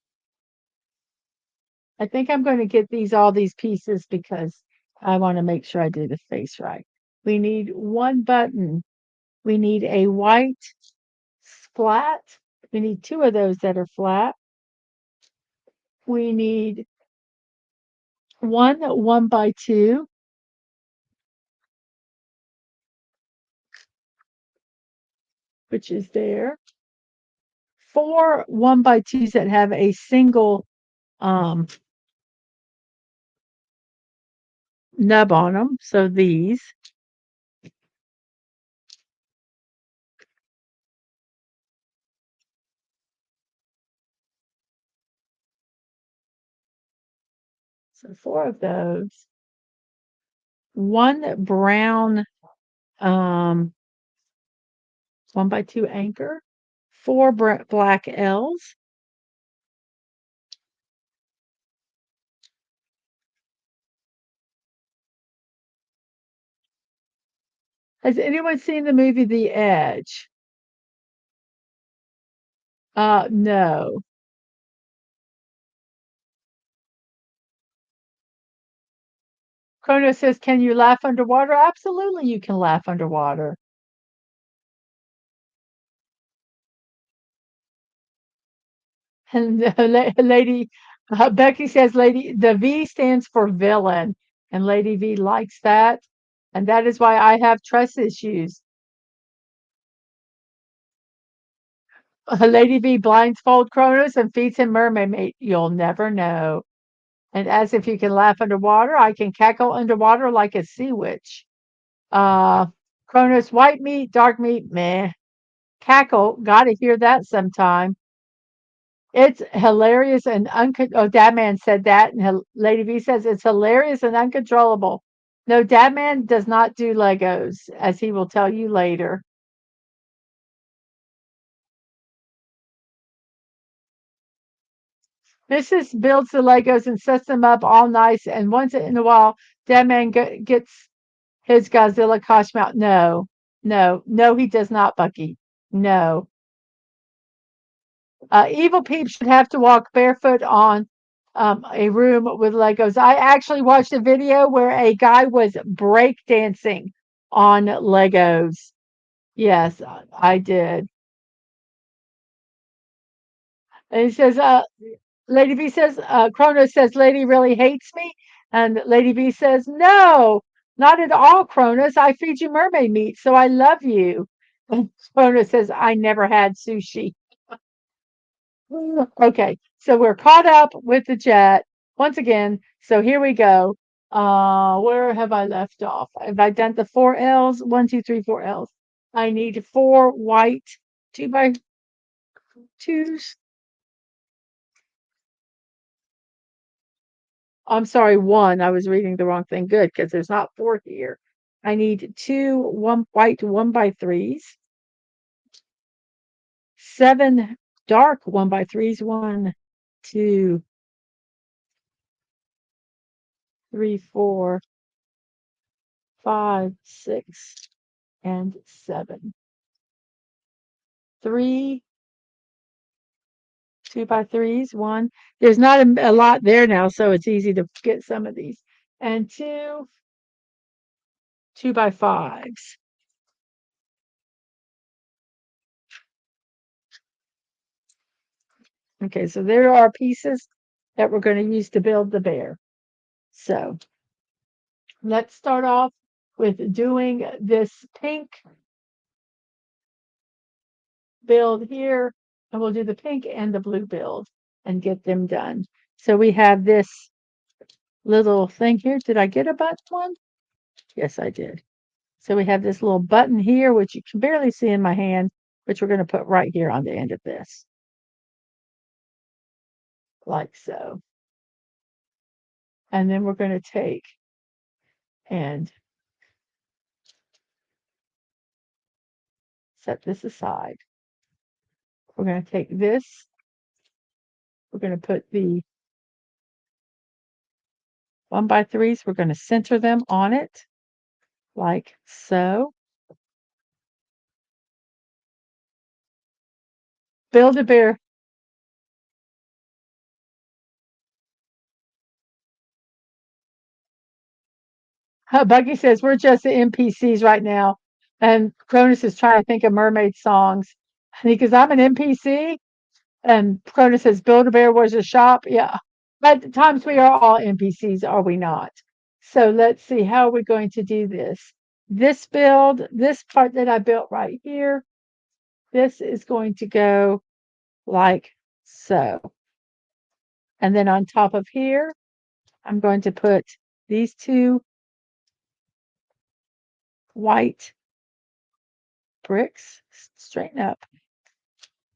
Speaker 1: I think I'm going to get all these pieces because I want to make sure I do the face right. We need one button. We need a white flat. We need two of those that are flat. We need one 1x2. Which is there. Four 1x2s that have a single nub on them. So these. So four of those. One brown 1x2 anchor. Four black L's. Has anyone seen the movie The Edge? No. Chrono says, can you laugh underwater? Absolutely, you can laugh underwater. And Lady Becky says, the V stands for villain, and Lady V likes that, and that is why I have trust issues. Lady V blindfold Cronus and feeds him mermaid meat. You'll never know. And as if you can laugh underwater, I can cackle underwater like a sea witch. Uh, Cronus, white meat, dark meat, meh. Cackle, gotta hear that sometime. It's hilarious and oh, Dadman said that, and Lady V says it's hilarious and uncontrollable. No, Dadman does not do Legos, as he will tell you later. Mrs. builds the Legos and sets them up all nice, and once in a while, Dadman gets his Godzilla costume out. No, no, no, he does not, Bucky. No. Evil Peep should have to walk barefoot on a room with Legos. I actually watched a video where a guy was break dancing on Legos. Yes, I did. And he says, Lady V says, Kronos says, Lady really hates me. And Lady V says, no, not at all, Kronos. I feed you mermaid meat, so I love you. And Kronos says, I never had sushi. Okay, so we're caught up with the jet once again. So here we go. Where have I left off? Have I done the four L's? One, two, three, four L's. I need four white 2x2s. I'm sorry, one. I was reading the wrong thing. Good, because there's not four here. I need two one white 1x3s, seven dark 1x3s. One, two, three, four, five, six, and seven. Three 2x3s. One. There's not a lot there now, so it's easy to get some of these. And two 2x5s. Okay, so there are pieces that we're going to use to build the bear. So let's start off with doing this pink build here, and we'll do the pink and the blue build and get them done. So we have this little thing here. Did I get a button one? Yes, I did. So we have this little button here, which you can barely see in my hand, which we're going to put right here on the end of this, like so. And then we're going to take and set this aside. We're going to take this. We're going to put the 1x3s. We're going to center them on it, like so. Build a bear. Buggy says we're just the NPCs right now, and Cronus is trying to think of mermaid songs. And he goes, "I'm an NPC," and Cronus says, "Build a bear was a shop." Yeah, but at times we are all NPCs, are we not? So let's see, how are we going to do this? This build, this part that I built right here, this is going to go like so. And then on top of here, I'm going to put these two white bricks, straighten up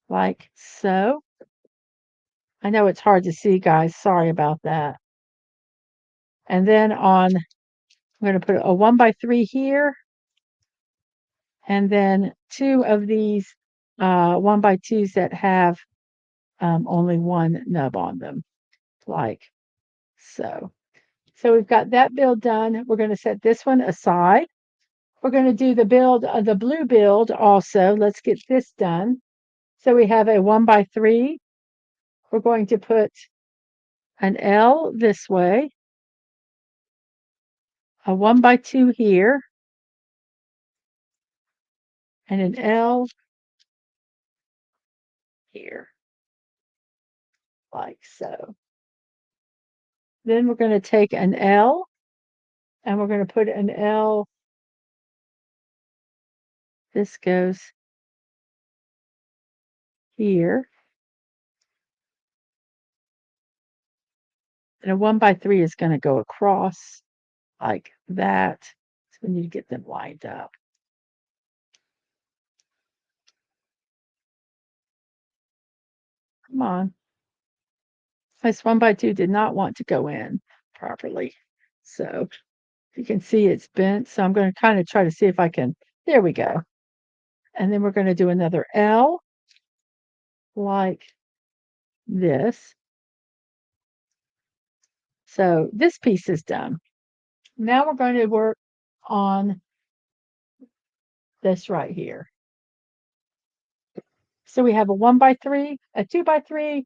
Speaker 1: like so. I know it's hard to see, guys. Sorry about that. And then I'm going to put a 1x3 here, and then two of these 1x2s that have only one nub on them, like so. So we've got that build done. We're going to set this one aside. We're going to do the build of the blue build also. Let's get this done. So we have a 1x3. We're going to put an L this way, a 1x2 here, and an L here, like so. Then we're going to take an L, and we're going to put an L. This goes here. And a 1x3 is going to go across like that. So we need to get them lined up. Come on. This 1x2 did not want to go in properly. So you can see it's bent. So I'm going to kind of try to see if I can. There we go. And then we're going to do another L like this. So this piece is done. Now we're going to work on this right here. So we have a 1x3, a 2x3,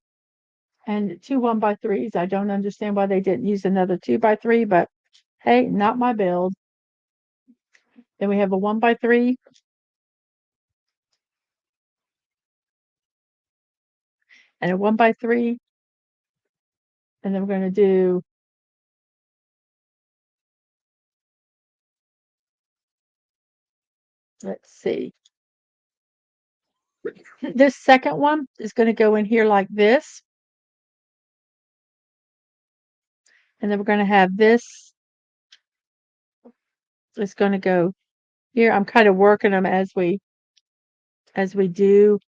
Speaker 1: and two 1x3s. I don't understand why they didn't use another 2x3, but hey, not my build. Then we have a 1x3, and a 1x3, and then we're going to do let's see. This second one is going to go in here like this. And then we're going to have this. It's going to go here. I'm kind of working them as we do.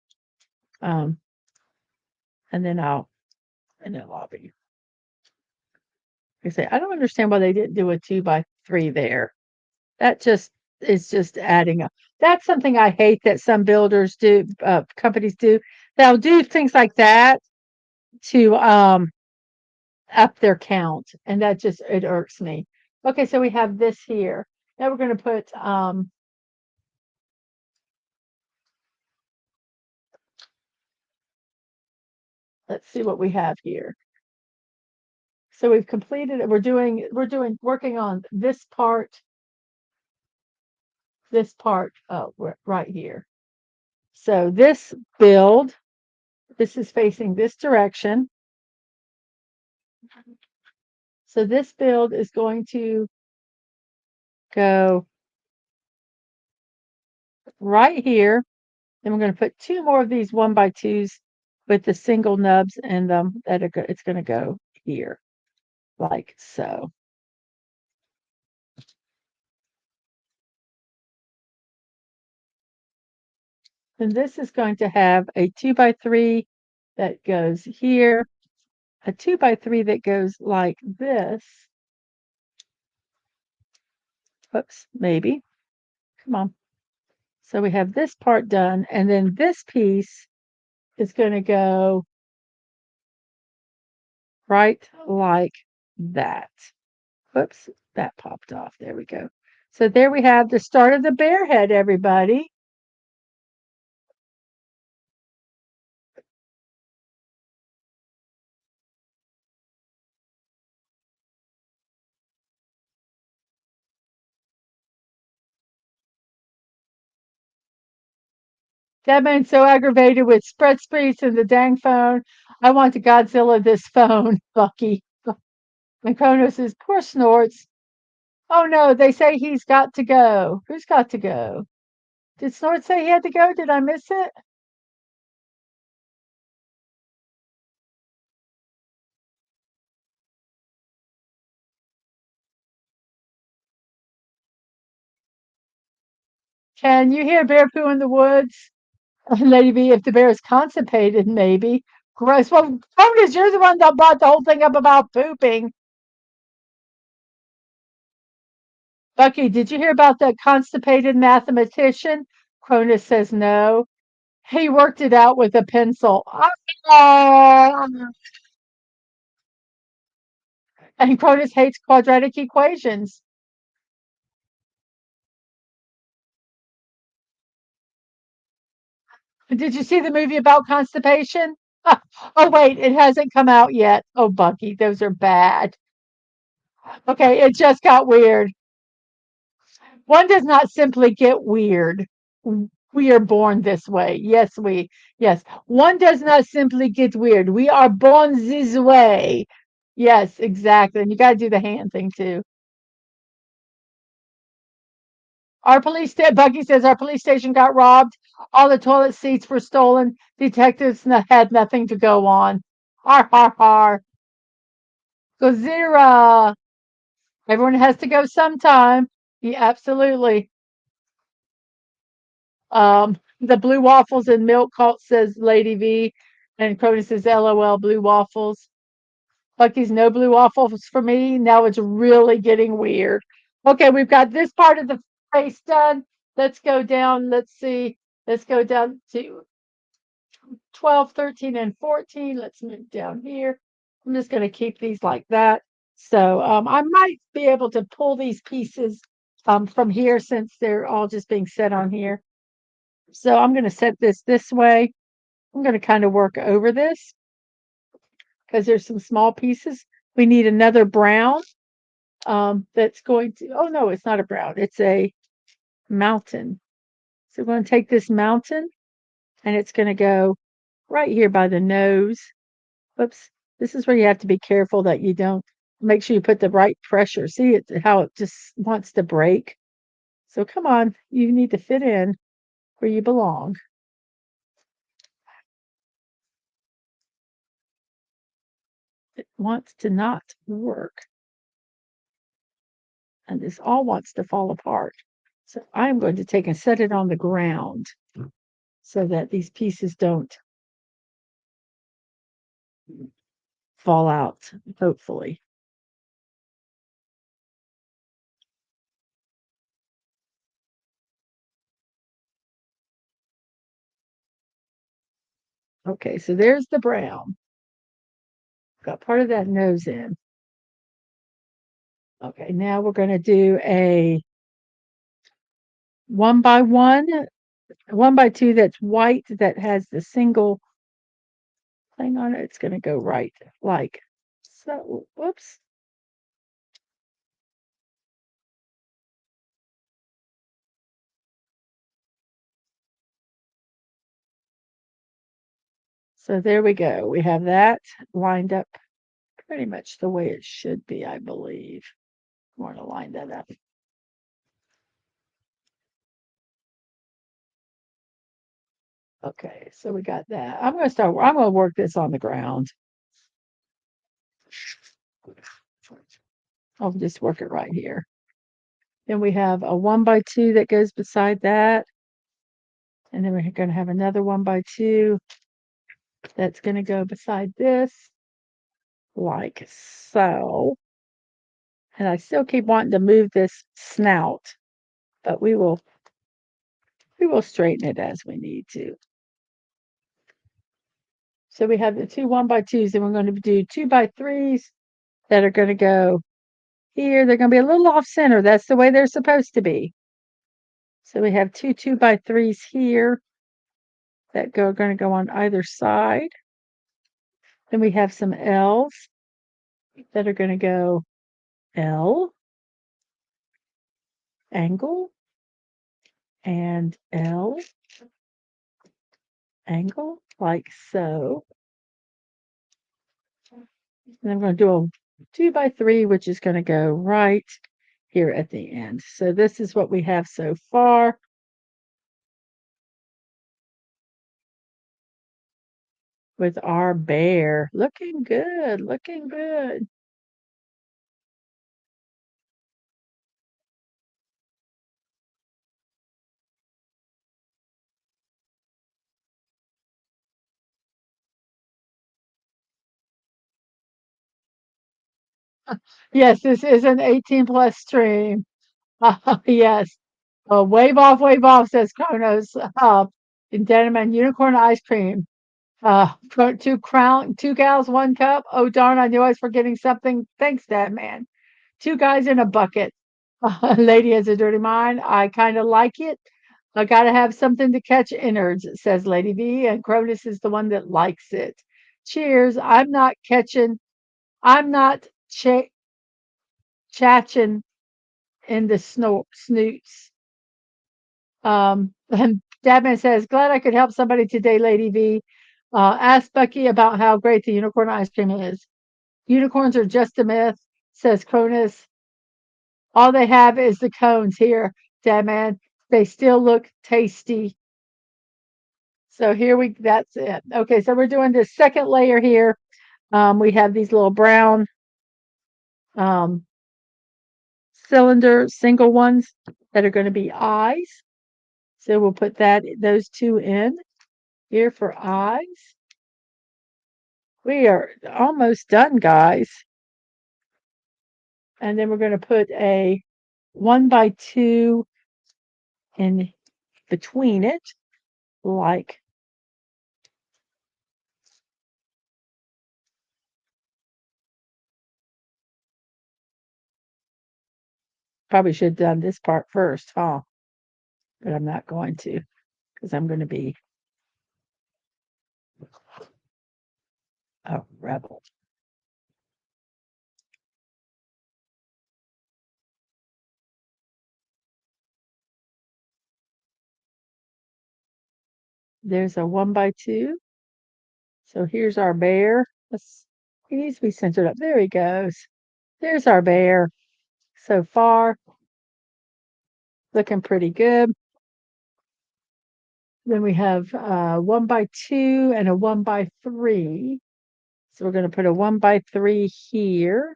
Speaker 1: And then I'll be. I say I don't understand why they didn't do a 2x3 there. That just is just adding up. That's something I hate that some builders do, companies do. They'll do things like that to up their count, and that just it irks me. Okay, so we have this here. Now we're going to put let's see what we have here. So we've completed it. We're working on this part right here. So this build, this is facing this direction. So this build is going to go right here. Then we're going to put two more of these 1x2s with the single nubs in them. It's going to go here, like so. And this is going to have a 2x3 that goes here, a 2x3 that goes like this. Oops, maybe. Come on. So we have this part done, and then this piece is going to go right like that. Whoops, that popped off. There we go. So there we have the start of the bear head, everybody. That man's so aggravated with spreadsheets and the dang phone. I want to Godzilla this phone, Bucky. And Kronos says, poor Snorts. Oh no, they say he's got to go. Who's got to go? Did Snort say he had to go? Did I miss it? Can you hear bear poo in the woods? Lady B, if the bear is constipated, maybe. Gross. Well, Cronus, you're the one that brought the whole thing up about pooping. Bucky, did you hear about that constipated mathematician? Cronus says no. He worked it out with a pencil. And Cronus hates quadratic equations. Did you see the movie about constipation? Oh, wait, it hasn't come out yet. Oh, Bucky, those are bad. Okay, it just got weird. One does not simply get weird. We are born this way. Yes. One does not simply get weird. We are born this way. Yes, exactly. And you got to do the hand thing too. Bucky says our police station got robbed. All the toilet seats were stolen. Detectives had nothing to go on. Har har har. Gozira. Everyone has to go sometime. Yeah, absolutely. The blue waffles and milk cult says Lady V, and Crony says LOL blue waffles. Bucky's no blue waffles for me. Now it's really getting weird. Okay, we've got this part of the face done. Let's go down. Let's see. Let's go down to 12, 13, and 14. Let's move down here. I'm just going to keep these like that. So I might be able to pull these pieces from here since they're all just being set on here. So I'm going to set this way. I'm going to kind of work over this because there's some small pieces. We need another brown that's going to, oh no, it's not a brown. It's a mountain. So we're going to take this mountain and it's going to go right here by the nose. Whoops. This is where you have to be careful that you don't make sure you put the right pressure. See how it just wants to break. So come on, you need to fit in where you belong. It wants to not work. And this all wants to fall apart. So I'm going to take and set it on the ground so that these pieces don't fall out, hopefully. Okay, so there's the brown. Got part of that nose in. Okay, now we're going to do a 1x1, 1x2 that's white that has the single thing on it. It's going to go right like so. Whoops. So there we go. We have that lined up pretty much the way it should be, I believe. I want to line that up. Okay, so we got that. I'm going to work this on the ground. I'll just work it right here. Then we have a 1x2 that goes beside that. And then we're going to have another 1x2 that's going to go beside this, like so. And I still keep wanting to move this snout, but we will straighten it as we need to. So we have the two 1x2s, and we're going to do 2x3s that are going to go here. They're going to be a little off center. That's the way they're supposed to be. So we have two 2x3s here that are going to go on either side. Then we have some L's that are going to go L, angle, and L, angle, like so. And I'm going to do a 2x3, which is going to go right here at the end. So this is what we have so far. With our bear. Looking good, looking good. Yes, this is an 18 plus stream. Yes. Wave off, says Kronos. In denim and unicorn ice cream. Two gals, one cup. Oh darn, I knew I was forgetting something. Thanks, Dad man. Two guys in a bucket. Lady has a dirty mind. I kind of like it. I gotta have something to catch innards, says Lady V, and Cronus is the one that likes it. Cheers. I'm not chatching in the snoots. And Dadman says, glad I could help somebody today, Lady V. Ask Bucky about how great the unicorn ice cream is. Unicorns are just a myth, says Cronus. All they have is the cones here, Dadman. They still look tasty. So that's it. Okay, so we're doing this second layer here. We have these little brown um, cylinder single ones that are going to be eyes. So we'll put those two in here for eyes. We are almost done, guys. And then we're going to put a 1x2 in between it, like probably should have done this part first, huh? But I'm not going to because I'm going to be a rebel. There's a 1x2. So here's our bear. He needs to be centered up. There he goes. There's our bear. So far, looking pretty good. Then we have 1x2 and a 1x3. So we're going to put a 1x3 here.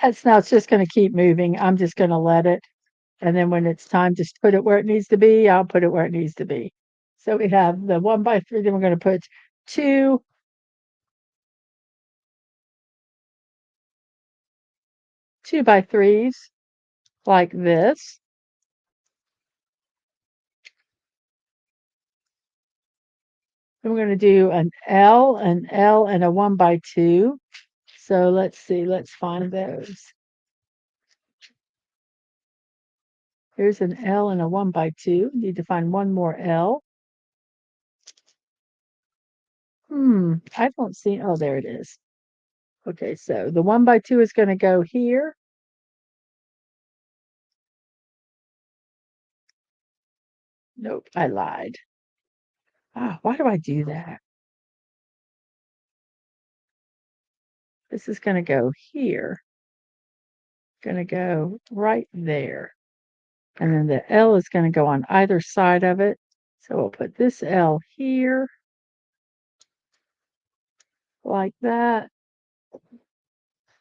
Speaker 1: It's just going to keep moving. I'm just going to let it. And then when it's time to put it where it needs to be, I'll put it where it needs to be. So we have the 1x3. Then we're going to put two 2x3s like this. And we're going to do an L, and a 1x2. So let's see. Let's find those. Here's an L and a 1x2. Need to find one more L. I don't see. Oh, there it is. Okay, so the 1x2 is going to go here. Nope, I lied. Why do I do that? This is going to go here. Going to go right there. And then the L is going to go on either side of it. So we'll put this L here, like that.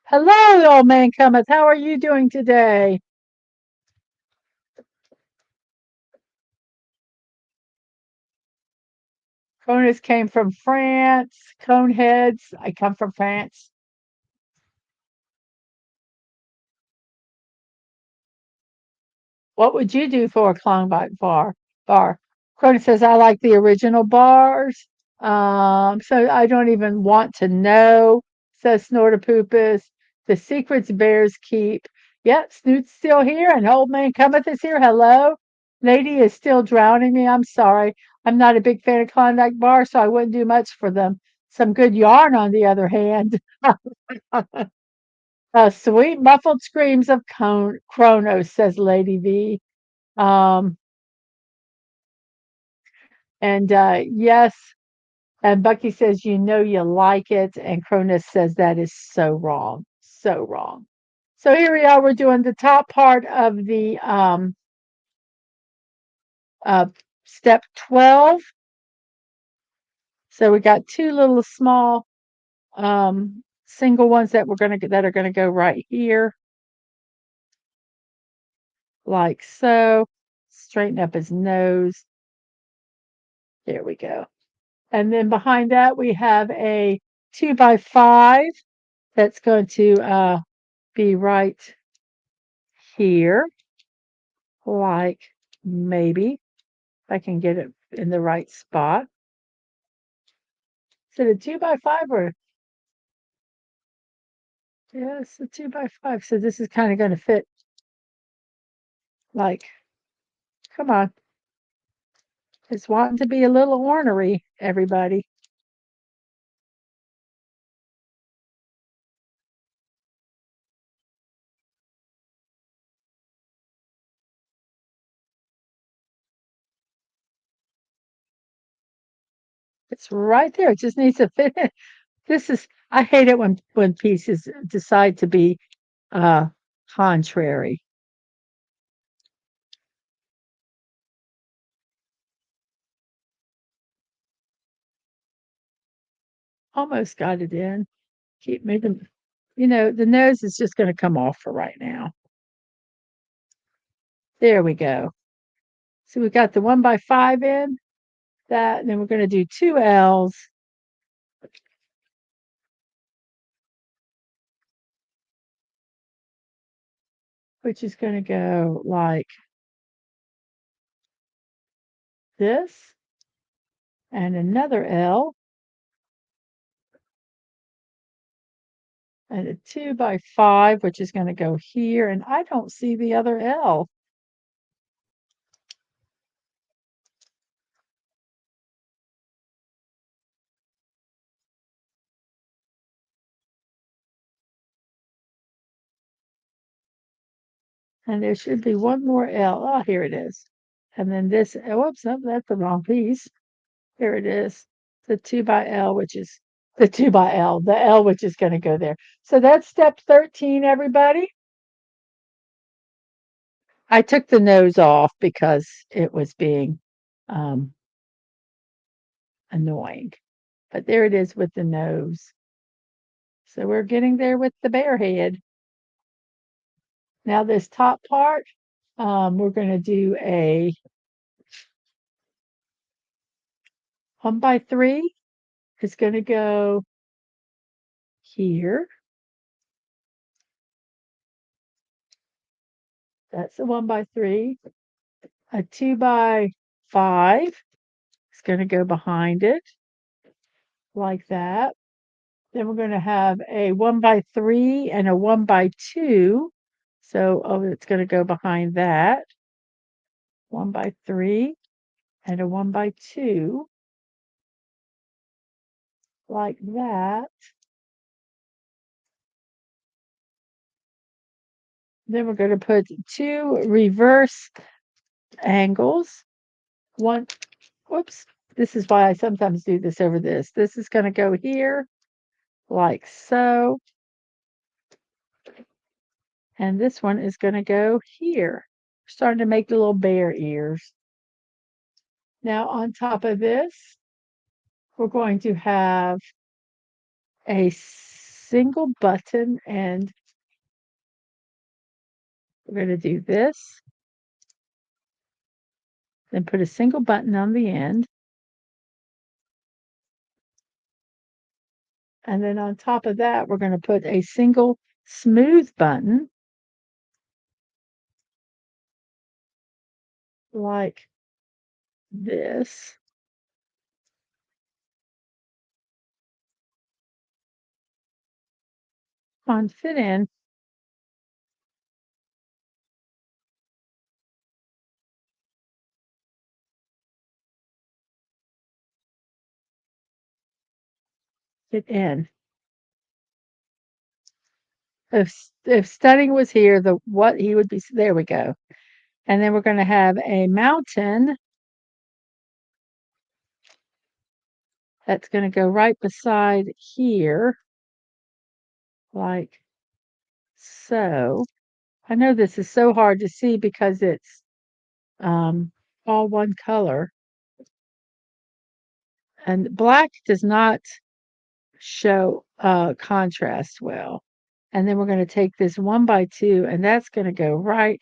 Speaker 1: Hello, old man cometh. How are you doing today? Cronus came from France. Coneheads, I come from France. What would you do for a Klondike bar? Cronus says, I like the original bars. So I don't even want to know, says Snortopoopus. The secrets bears keep. Yep, Snoot's still here, and Old Man Cometh is here. Hello. Lady is still drowning me. I'm sorry. I'm not a big fan of Klondike bars, so I wouldn't do much for them. Some good yarn, on the other hand. Sweet muffled screams of Kronos, says Lady V. Um, and yes, and Bucky says, you know you like it. And Cronus says that is so wrong. So wrong. So here we are. We're doing the top part of the uh, step 12. So we got two little small single ones that are gonna go right here, like so. Straighten up his nose. There we go. And then behind that we have a 2x5 that's going to be right here, like maybe if I can get it in the right spot. Is it a 2x5 or yes, a 2x5? So this is kind of going to fit. Like, come on, it's wanting to be a little ornery, everybody. It's right there. It just needs to fit in. I hate it when pieces decide to be uh contrary. Almost got it in. Keep moving. The nose is just going to come off for right now. There we go. So we got the 1x5 in that, and then we're going to do 2 L's, which is going to go like this, and another L, and a 2x5, which is going to go here, and I don't see the other L. And there should be one more L. Oh, here it is. And then this, oh, whoops, no, that's the wrong piece. Here it is. The 2x L, which is the 2x L, the L, which is going to go there. So that's step 13, everybody. I took the nose off because it was being um, annoying. But there it is with the nose. So we're getting there with the bear head. Now this top part, we're going to do a 1x3. It's going to go here. That's a 1x3. A 2x5 is going to go behind it like that. Then we're going to have a 1x3 and a 1x2. So it's going to go behind that. 1x3 and a 1x2 like that. Then we're going to put 2 reverse angles. One, whoops, this is why I sometimes do this over this. This is going to go here like so. And this one is going to go here. We're starting to make the little bear ears. Now on top of this, we're going to have a single button, and we're going to do this. Then put a single button on the end. And then on top of that, we're going to put a single smooth button like this. On fit in. Fit in. If Stunning was here, what he would be, there we go. And then we're going to have a mountain that's going to go right beside here, like so. I know this is so hard to see because it's all one color. And black does not show contrast well. And then we're going to take this 1x2, and that's going to go right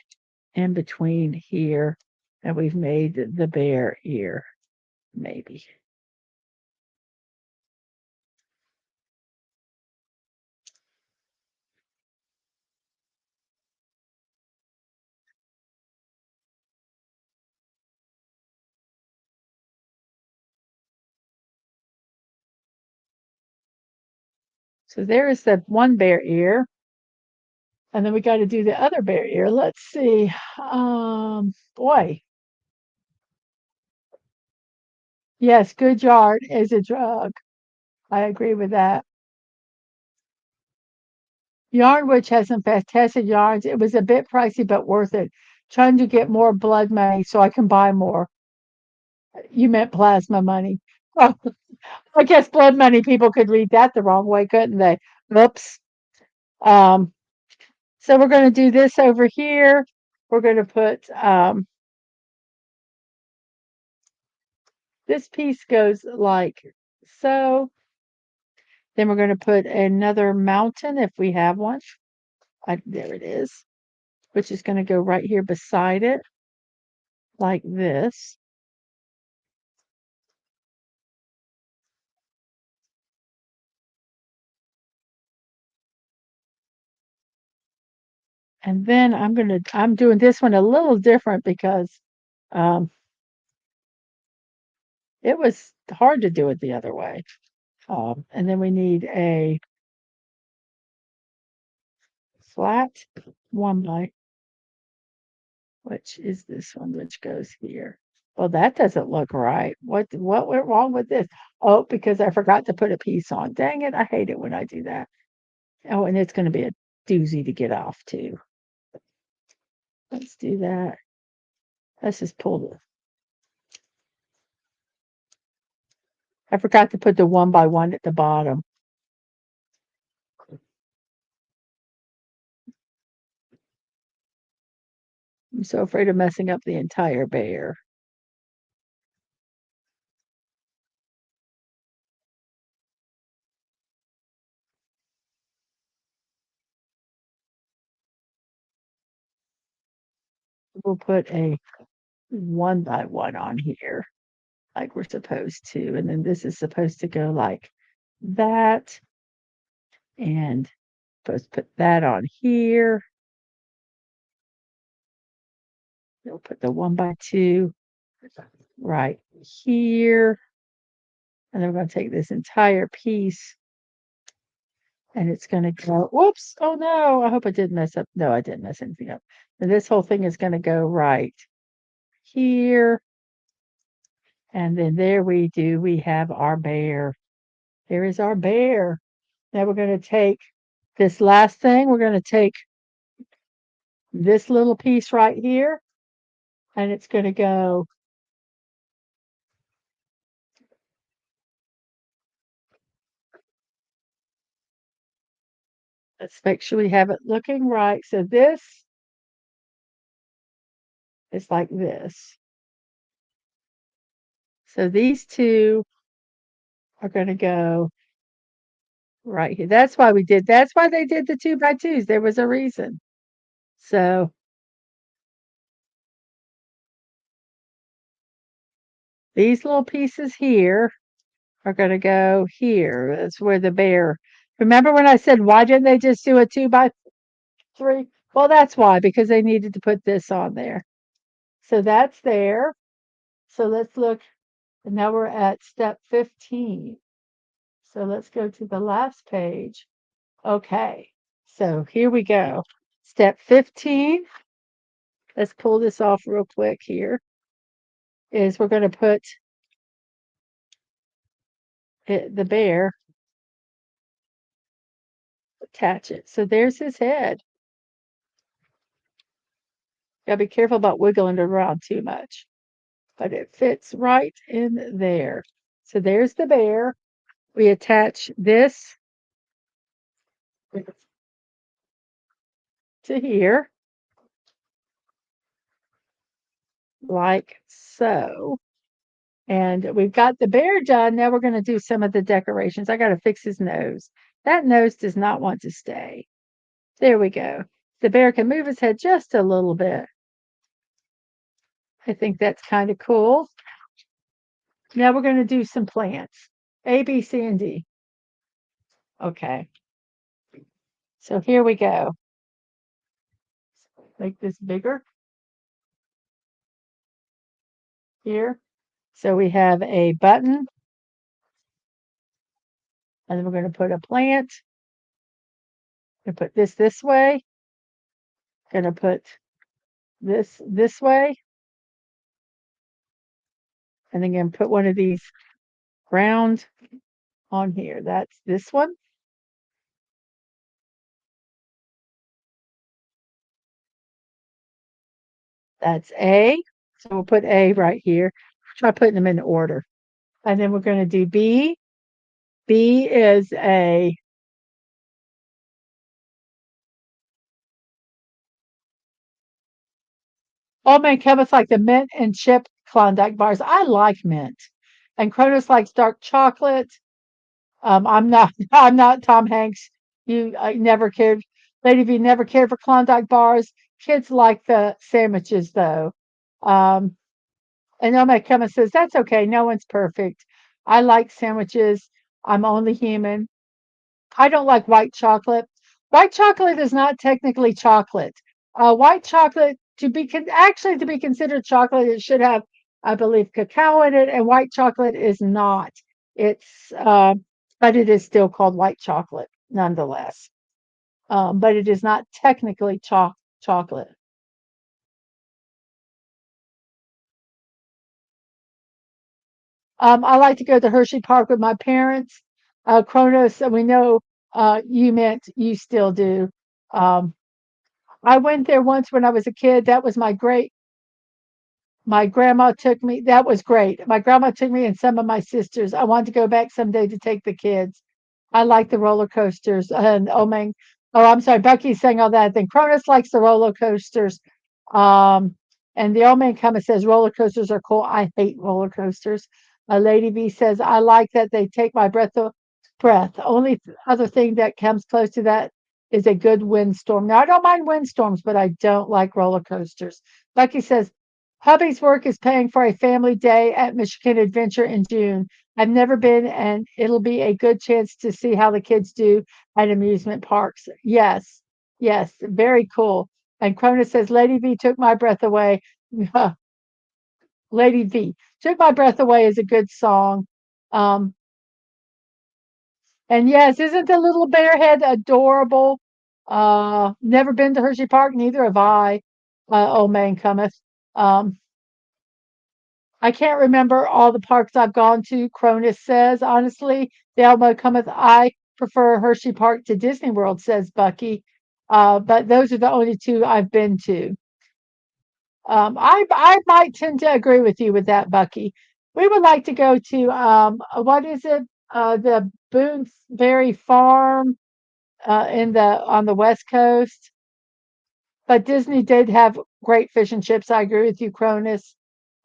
Speaker 1: in between here. And we've made the bear ear, maybe. So there's the one bear ear. And then we got to do the other bear ear. Let's see. Boy. Yes, good yarn is a drug. I agree with that. Yarn Witch has some fantastic yarns. It was a bit pricey, but worth it. Trying to get more blood money so I can buy more. You meant plasma money. Oh, I guess blood money people could read that the wrong way, couldn't they? Whoops. Um, so we're going to do this over here. We're going to put this piece goes like so. Then we're going to put another mountain if we have one. There it is, which is going to go right here beside it, like this. And then I'm doing this one a little different because um, it was hard to do it the other way. And then we need a flat 1 by, which is this one, which goes here. Well, that doesn't look right. What went wrong with this? Oh, because I forgot to put a piece on. Dang it, I hate it when I do that. Oh, and it's going to be a doozy to get off too. Let's do that. Let's just pull the. I forgot to put the 1 by 1 at the bottom. I'm so afraid of messing up the entire bear. We'll put a 1 by 1 on here, like we're supposed to. And then this is supposed to go like that. And supposed to put that on here. We'll put the 1 by 2 right here. And then we're going to take this entire piece and it's going to go, whoops, oh no, I hope I didn't mess up. No, I didn't mess anything up. And this whole thing is going to go right here. And then there we have our bear. There is our bear. Now we're going to take this last thing. We're going to take this little piece right here and it's going to go. Let's make sure we have it looking right. So this is like this. So these two are going to go right here. That's why they did the 2 by 2s. There was a reason. So these little pieces here are going to go here. That's where the bear. Remember when I said, why didn't they just do a 2 by 3? Well, that's why, because they needed to put this on there. So that's there. So let's look. And now we're at step 15. So let's go to the last page. Okay. So here we go. Step 15. Let's pull this off real quick here. Is we're going to put the bear, attach it. So there's his head. Gotta be careful about wiggling it around too much, but it fits right in there. So there's the bear. We attach this to here, like so. And we've got the bear done. Now we're going to do some of the decorations. I got to fix his nose. That nose does not want to stay. There we go. The bear can move his head just a little bit. I think that's kind of cool. Now we're going to do some plants. A, B, C, and D. Okay. So here we go. Make this bigger here. So we have a button. And then we're going to put a plant. Going to put this way. Going to put this way. And then going to put one of these round on here. That's this one. That's A. So we'll put A right here. Try putting them in order. And then we're going to do B. B is a Oh man, Kevin's like the mint and chip Klondike bars. I like mint. And Cronus likes dark chocolate. I'm not I'm not Tom Hanks. You never cared. Lady V never cared for Klondike bars. Kids like the sandwiches though. Um, and Oma Kevin says, that's okay. No one's perfect. I like sandwiches. I'm only human. I don't like white chocolate. White chocolate is not technically chocolate. White chocolate actually to be considered chocolate, it should have, I believe, cacao in it, and white chocolate is not. It's but it is still called white chocolate nonetheless. But it is not technically chocolate. I like to go to Hershey Park with my parents. Kronos, and we know you meant you still do. Um, I went there once when I was a kid. That was my grandma took me. That was great. My grandma took me and some of my sisters. I want to go back someday to take the kids. I like the roller coasters. And oh man, oh I'm sorry, Bucky's saying all that. Then Cronus likes the roller coasters. Um, and the old man comes and says roller coasters are cool. I hate roller coasters. Lady B says I like that they take my breath. Only other thing that comes close to that is a good windstorm. Now I don't mind windstorms, but I don't like roller coasters. Bucky says hubby's work is paying for a family day at Michigan Adventure in June. I've never been, and it'll be a good chance to see how the kids do at amusement parks. Yes, yes, very cool. And Cronus says, Lady V took my breath away. Lady V took my breath away is a good song. Um, and yes, isn't the little bear head adorable? Never been to Hershey Park, neither have I. Old man cometh. Um, I can't remember all the parks I've gone to, Cronus says. Honestly, the Elmo cometh. I prefer Hershey Park to Disney World, says Bucky. But those are the only two I've been to. I might tend to agree with you with that, Bucky. We would like to go to what is it? The Boonesberry Farm in the on the West Coast. But Disney did have great fish and chips. I agree with you, Cronus.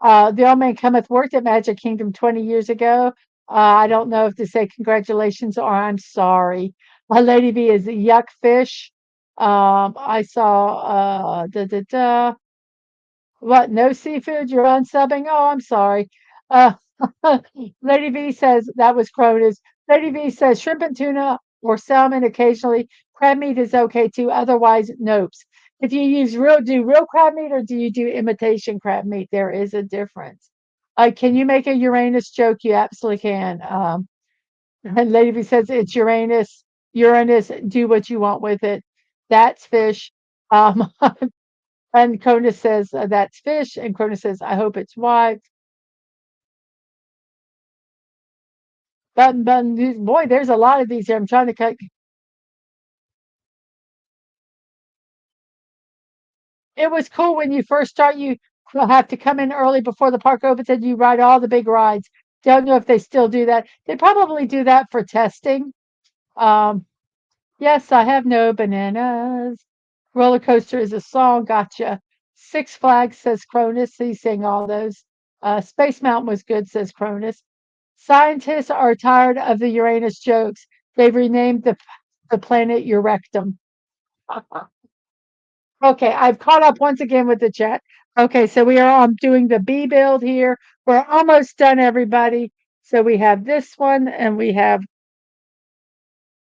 Speaker 1: The Old Man Cometh worked at Magic Kingdom 20 years ago. I don't know if to say congratulations or I'm sorry. Lady V is yuck fish. I saw da da da. What? No seafood? You're unsubbing? Oh, I'm sorry. Uh, Lady V says that was Cronus. Lady V says shrimp and tuna or salmon occasionally. Crab meat is okay too. Otherwise, nope. If you use real crab meat or do you do imitation crab meat? There is a difference. Can you make a Uranus joke? You absolutely can. And Lady V says it's Uranus. Uranus, do what you want with it. That's fish. Um, and Cronus says, that's fish. And Cronus says, I hope it's white. Boy, there's a lot of these here. I'm trying to cut. It was cool when you first start, you have to come in early before the park opens and you ride all the big rides. Don't know if they still do that. They probably do that for testing. Um, yes, I have no bananas. Roller coaster is a song. Gotcha. Six Flags says Cronus. He sang all those. Space Mountain was good, says Cronus. Scientists are tired of the Uranus jokes. They've renamed the planet Eurectum. Okay, I've caught up once again with the chat. Okay, so we are doing the B build here. We're almost done, everybody. So we have this one and we have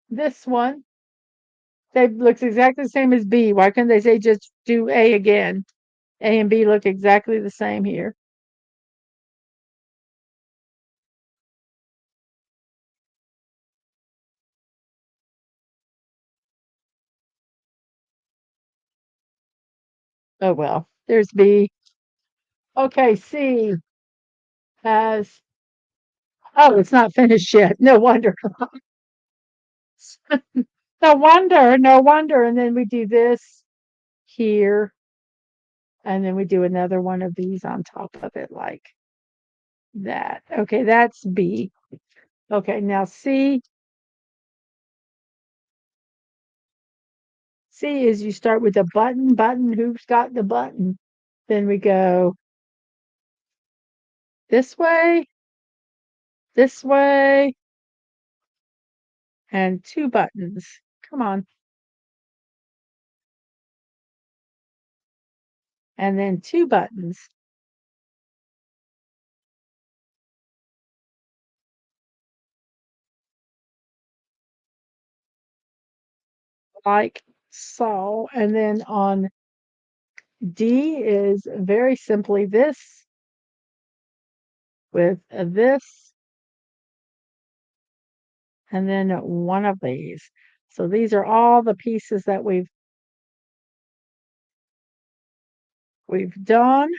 Speaker 1: this one. They looks exactly the same as B. Why couldn't they say just do A again? A and B look exactly the same here. Oh well, there's B. Okay, C has, oh, it's not finished yet. No wonder. No wonder, no wonder. And then we do this here, and then we do another one of these on top of it, like that. Okay, that's B. Okay, now C. C is you start with a button. Who's got the button? Then we go this way, and 2 buttons. Come on. And then 2 buttons. Like so. And then on D is very simply this with this and then one of these. So these are all the pieces that we've done.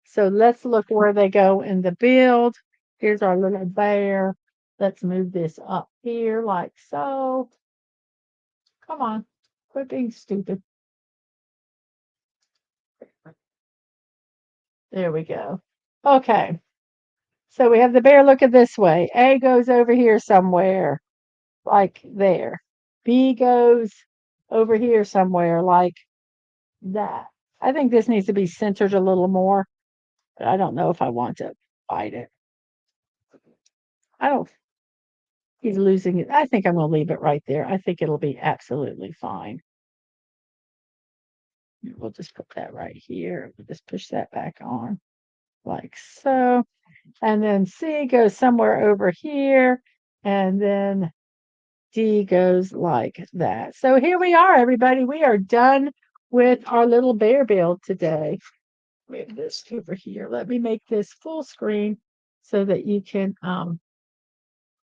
Speaker 1: So let's look where they go in the build. Here's our little bear. Let's move this up here like so. Come on, quit being stupid. There we go. Okay. So we have the bear looking this way. A goes over here somewhere, like there. B goes over here somewhere, like that. I think this needs to be centered a little more, but I don't know if I want to fight it. I don't, he's losing it. I think I'm going to leave it right there. I think it'll be absolutely fine. We'll just put that right here. We'll just push that back on like so. And then C goes somewhere over here. And then D goes like that. So here we are, everybody. We are done with our little bear build today. Move this over here. Let me make this full screen so that you can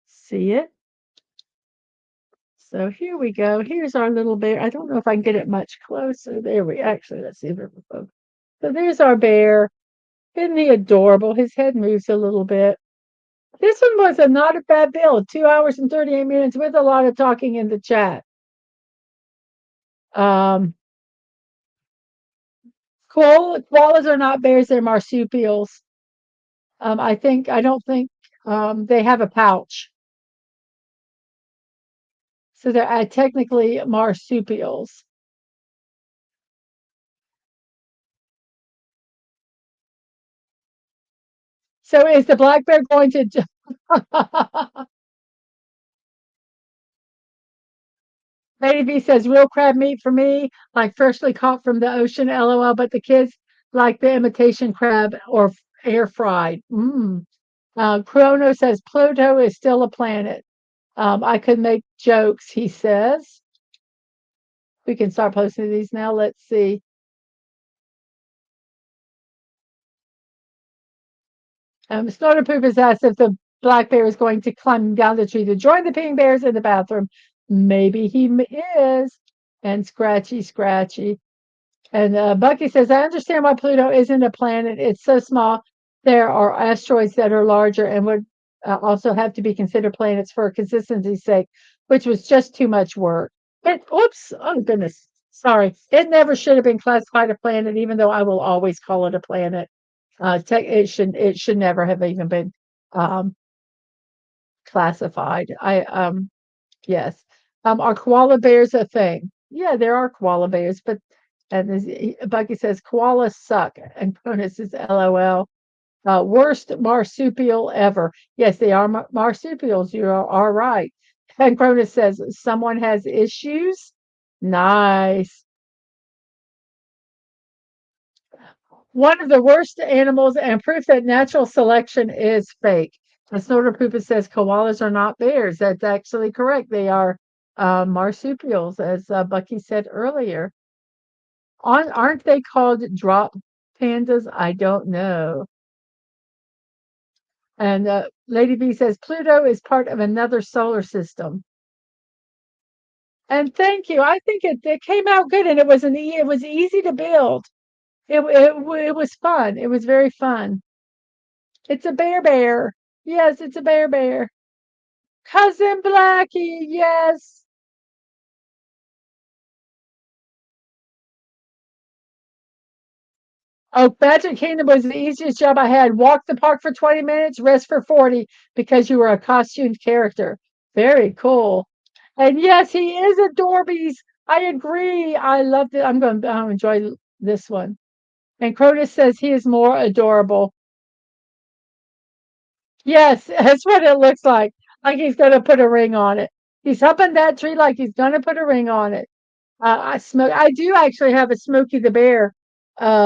Speaker 1: see it. So here we go. Here's our little bear. I don't know if I can get it much closer. There we actually, let's see if it will focus. So there's our bear. Isn't he adorable? His head moves a little bit. This one was not a bad build. 2 hours and 38 minutes with a lot of talking in the chat. Koalas are not bears, they're marsupials. I don't think they have a pouch. So they're technically marsupials. So is the black bear going to Lady V says real crab meat for me, like freshly caught from the ocean, LOL, but the kids like the imitation crab or air fried. Chrono says Pluto is still a planet. I could make jokes, he says. We can start posting these now. Let's see. Snowderpoop has asked if the black bear is going to climb down the tree to join the pink bears in the bathroom. Maybe he is. And Scratchy. And Bucky says, I understand why Pluto isn't a planet. It's so small. There are asteroids that are larger and would also have to be considered planets for consistency's sake, which was just too much work. Oops, oh goodness, sorry. It never should have been classified a planet, even though I will always call it a planet. It should never have even been um, classified. Yes. Are koala bears a thing? Yeah, there are koala bears, but and Bucky says koalas suck, and Cronus is LOL. Worst marsupial ever. Yes, they are marsupials. You are right. And Cronus says someone has issues. Nice. One of the worst animals and proof that natural selection is fake. The Snorterpoopa says koalas are not bears. That's actually correct. They are marsupials, as Bucky said earlier. Aren't they called drop pandas? I don't know. And Lady B says Pluto is part of another solar system. And thank you. I think it came out good, and it was easy to build. It was fun. It was very fun. It's a bear. Yes, it's a bear. Cousin Blackie, yes. Oh, Magic Kingdom was the easiest job I had. Walk the park for 20 minutes, rest for 40 because you were a costumed character. Very cool. And yes, he is a Dorbies. I agree. I loved it. I'm going to enjoy this one. And Cronus says he is more adorable. Yes, that's what it looks like. Like he's going to put a ring on it. He's humping that tree like he's going to put a ring on it. I do actually have a Smokey the Bear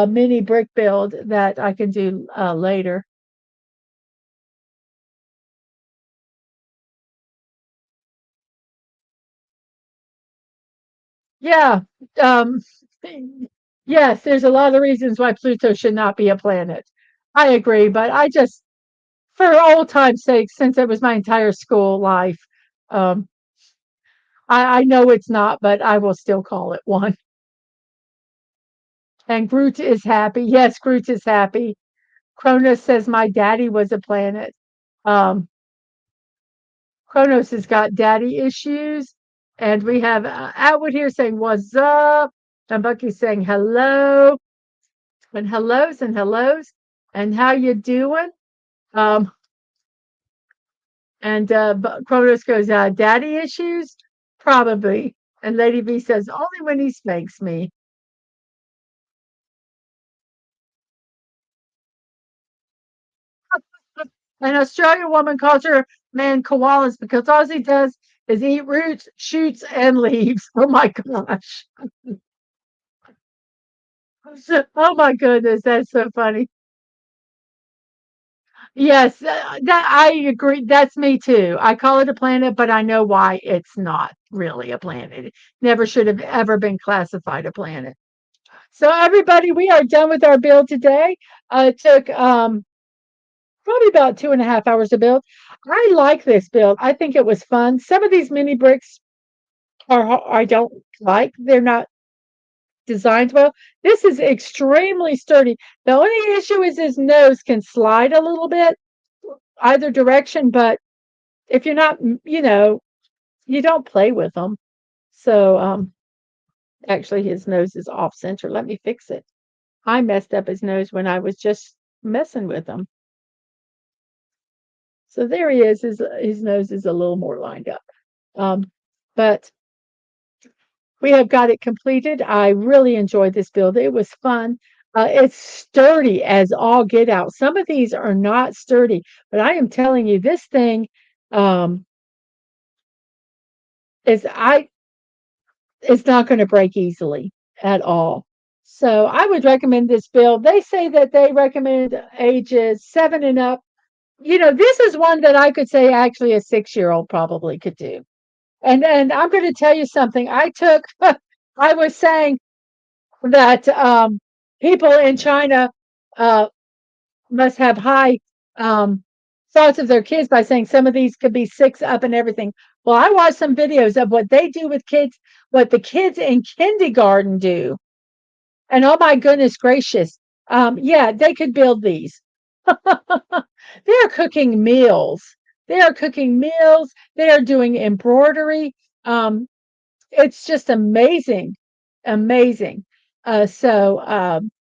Speaker 1: mini brick build that I can do later. Yeah. Um, yes, there's a lot of reasons why Pluto should not be a planet. I agree, but I just, for old time's sake, since it was my entire school life, um, I know it's not, but I will still call it one. And Groot is happy. Yes, Groot is happy. Cronus says my daddy was a planet. Um, Kronos has got daddy issues. And we have Atwood here saying, what's up? And Bucky's saying, hello. And hellos and hellos. And how you doing? Um, and Kronos goes, daddy issues? Probably. And Lady V says, only when he spanks me. An Australian woman calls her man koalas because all he does is eat roots, shoots, and leaves. Oh my gosh. Oh my goodness, that's so funny. Yes, that I agree. That's me too. I call it a planet, but I know why it's not really a planet. It never should have ever been classified a planet. So everybody, we are done with our build today. It took probably about 2.5 hours to build. I like this build. I think it was fun. Some of these mini bricks I don't like. They're not designed well. This is extremely sturdy. The only issue is his nose can slide a little bit either direction, but if you're not, you don't play with them. So, actually, his nose is off center. Let me fix it. I messed up his nose when I was just messing with him. So there he is. His nose is a little more lined up. But we have got it completed. I really enjoyed this build. It was fun. It's sturdy as all get out. Some of these are not sturdy, but I am telling you, this thing um, is I it's not going to break easily at all. So I would recommend this build. They say that they recommend ages 7 and up. This is one that I could say actually a 6-year-old probably could do. And I'm going to tell you something. I was saying that people in China uh, must have high thoughts of their kids by saying some of these could be 6 up and everything. Well, I watched some videos of what they do with kids, what the kids in kindergarten do. And oh my goodness gracious. Yeah, they could build these. They're cooking meals. They are cooking meals. They are doing embroidery. Um, it's just amazing, amazing. So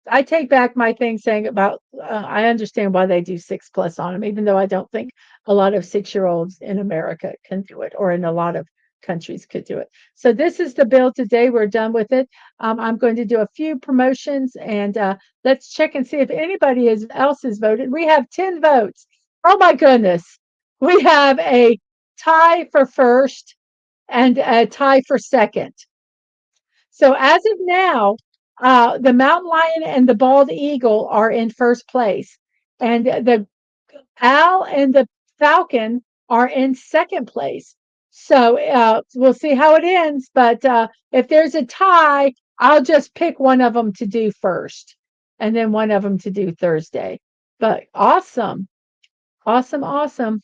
Speaker 1: I take back my thing saying about I understand why they do 6+ on them, even though I don't think a lot of 6-year-olds in America can do it, or in a lot of countries could do it. So this is the build today. We're done with it. I'm going to do a few promotions, and let's check and see if anybody else has voted. We have 10 votes. Oh my goodness. We have a tie for first and a tie for second. So as of now, the mountain lion and the bald eagle are in first place, and the owl and the falcon are in second place. So we'll see how it ends. But if there's a tie, I'll just pick one of them to do first, and then one of them to do Thursday. But awesome, awesome, awesome.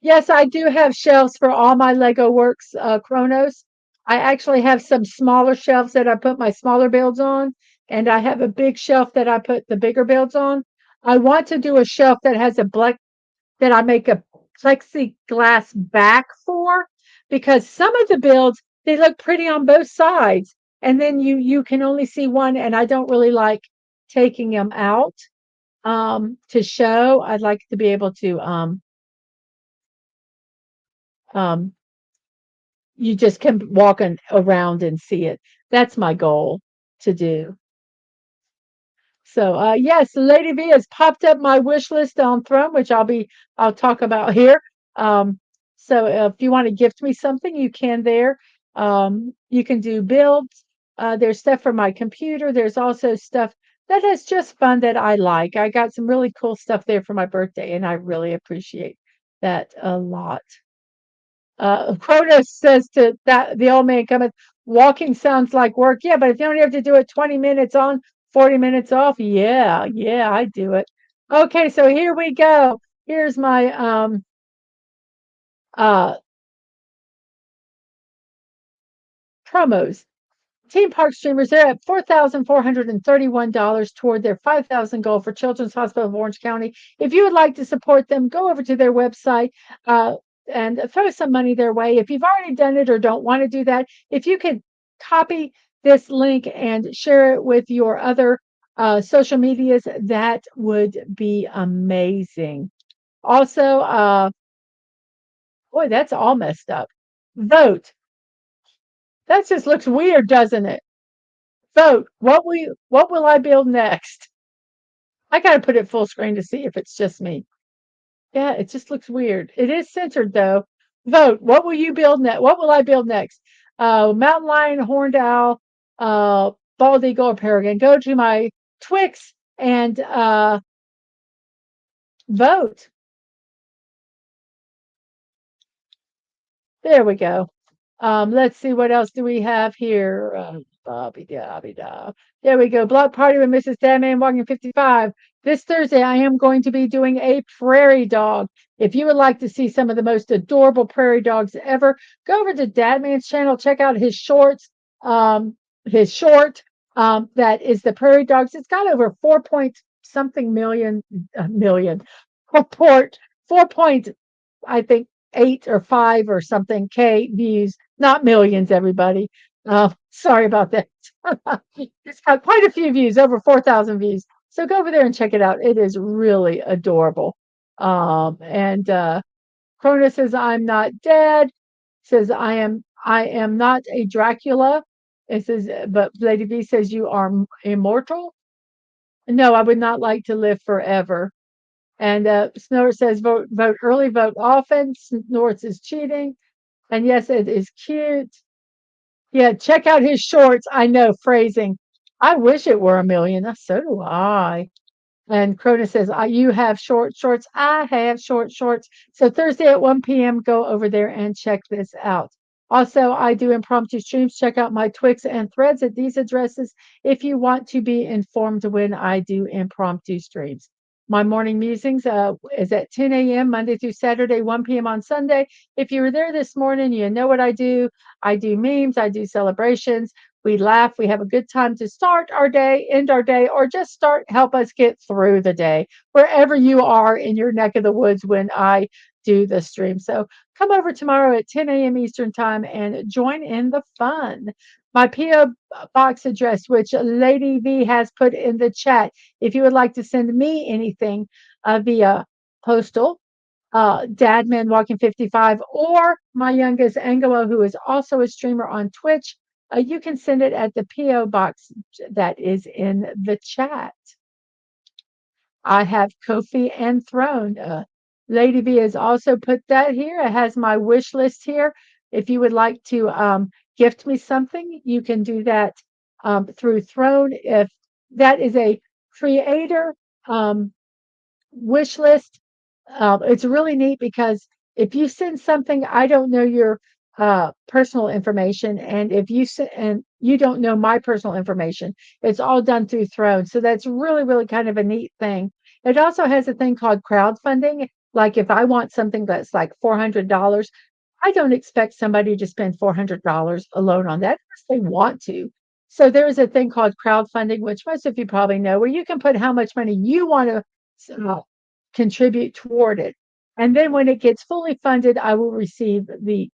Speaker 1: Yes, I do have shelves for all my Lego Works Chronos. I actually have some smaller shelves that I put my smaller builds on, and I have a big shelf that I put the bigger builds on. I want to do a shelf that has a black that I make a plexiglass back for because some of the builds they look pretty on both sides, and then you can only see one, and I don't really like taking them out to show. I'd like to be able to um you just can walk around and see it. That's my goal to do. So, yes, Lady V has popped up my wish list on Throne, which I'll talk about here. Um, so if you want to gift me something, you can there. You can do builds. There's stuff for my computer. There's also stuff that is just fun that I like. I got some really cool stuff there for my birthday, and I really appreciate that a lot. Cronus says to that the old man cometh, walking sounds like work. Yeah, but if you only have to do it 20 minutes on, 40 minutes off, yeah, yeah, I do it. Okay, so here we go. Here's my uh promos. Team Park streamers, they're at $4,431 toward their 5,000 goal for Children's Hospital of Orange County. If you would like to support them, go over to their website uh, and throw some money their way. If you've already done it or don't want to do that, if you could copy this link and share it with your other social medias, that would be amazing. Also, boy, that's all messed up. Vote. That just looks weird, doesn't it? Vote. What will I build next? I gotta put it full screen to see if it's just me. Yeah, it just looks weird. It is centered though. Vote. What will you build next? What will I build next? Mountain lion, horned owl, bald eagle, or peregrine. Go to my Twix and vote. There we go. Let's see what else do we have here. Bobby da. There we go. Block party with Mrs. DadmanWalking55. This Thursday, I am going to be doing a prairie dog. If you would like to see some of the most adorable prairie dogs ever, go over to Dadman's channel. Check out his shorts. His short that is the prairie dogs. It's got over 4 point something million report 4 point I think 8 or 5 or something K views, not millions, everybody. Sorry about that. It's got quite a few views, over 4,000 views. So go over there and check it out. It is really adorable. And Cronus says, I'm not dead. Says, I am not a Dracula. It says, but Lady V says, you are immortal. No, I would not like to live forever. And Snort says, vote early, vote often. Snorts is cheating. And yes, it is cute. Yeah, check out his shorts. I know, phrasing. I wish it were a million. So do I. And Crota says, you have short shorts. I have short shorts. So Thursday at 1 p.m., go over there and check this out. Also, I do impromptu streams. Check out my Twix and Threads at these addresses if you want to be informed when I do impromptu streams. My morning musings is at 10 a.m. Monday through Saturday, 1 p.m. on Sunday. If you were there this morning, you know what I do. I do memes, I do celebrations. We laugh, we have a good time to start our day, end our day, or just help us get through the day, wherever you are in your neck of the woods when I do the stream. So come over tomorrow at 10 a.m. Eastern Time and join in the fun. My P.O. box address, which Lady V has put in the chat, if you would like to send me anything via postal, DadmanWalking55, or my youngest Angela, who is also a streamer on Twitch, you can send it at the P.O. box that is in the chat. I have Kofi and Throne. Lady V has also put that here. It has my wish list here. If you would like to gift me something, you can do that through Throne. If that is a creator wish list, it's really neat because if you send something, I don't know your personal information, and if you send and you don't know my personal information, it's all done through Throne. So that's really, really kind of a neat thing. It also has a thing called crowdfunding. Like if I want something that's like $400, I don't expect somebody to spend $400 alone on that unless they want to. So there is a thing called crowdfunding, which most of you probably know, where you can put how much money you want to contribute toward it. And then when it gets fully funded, I will receive the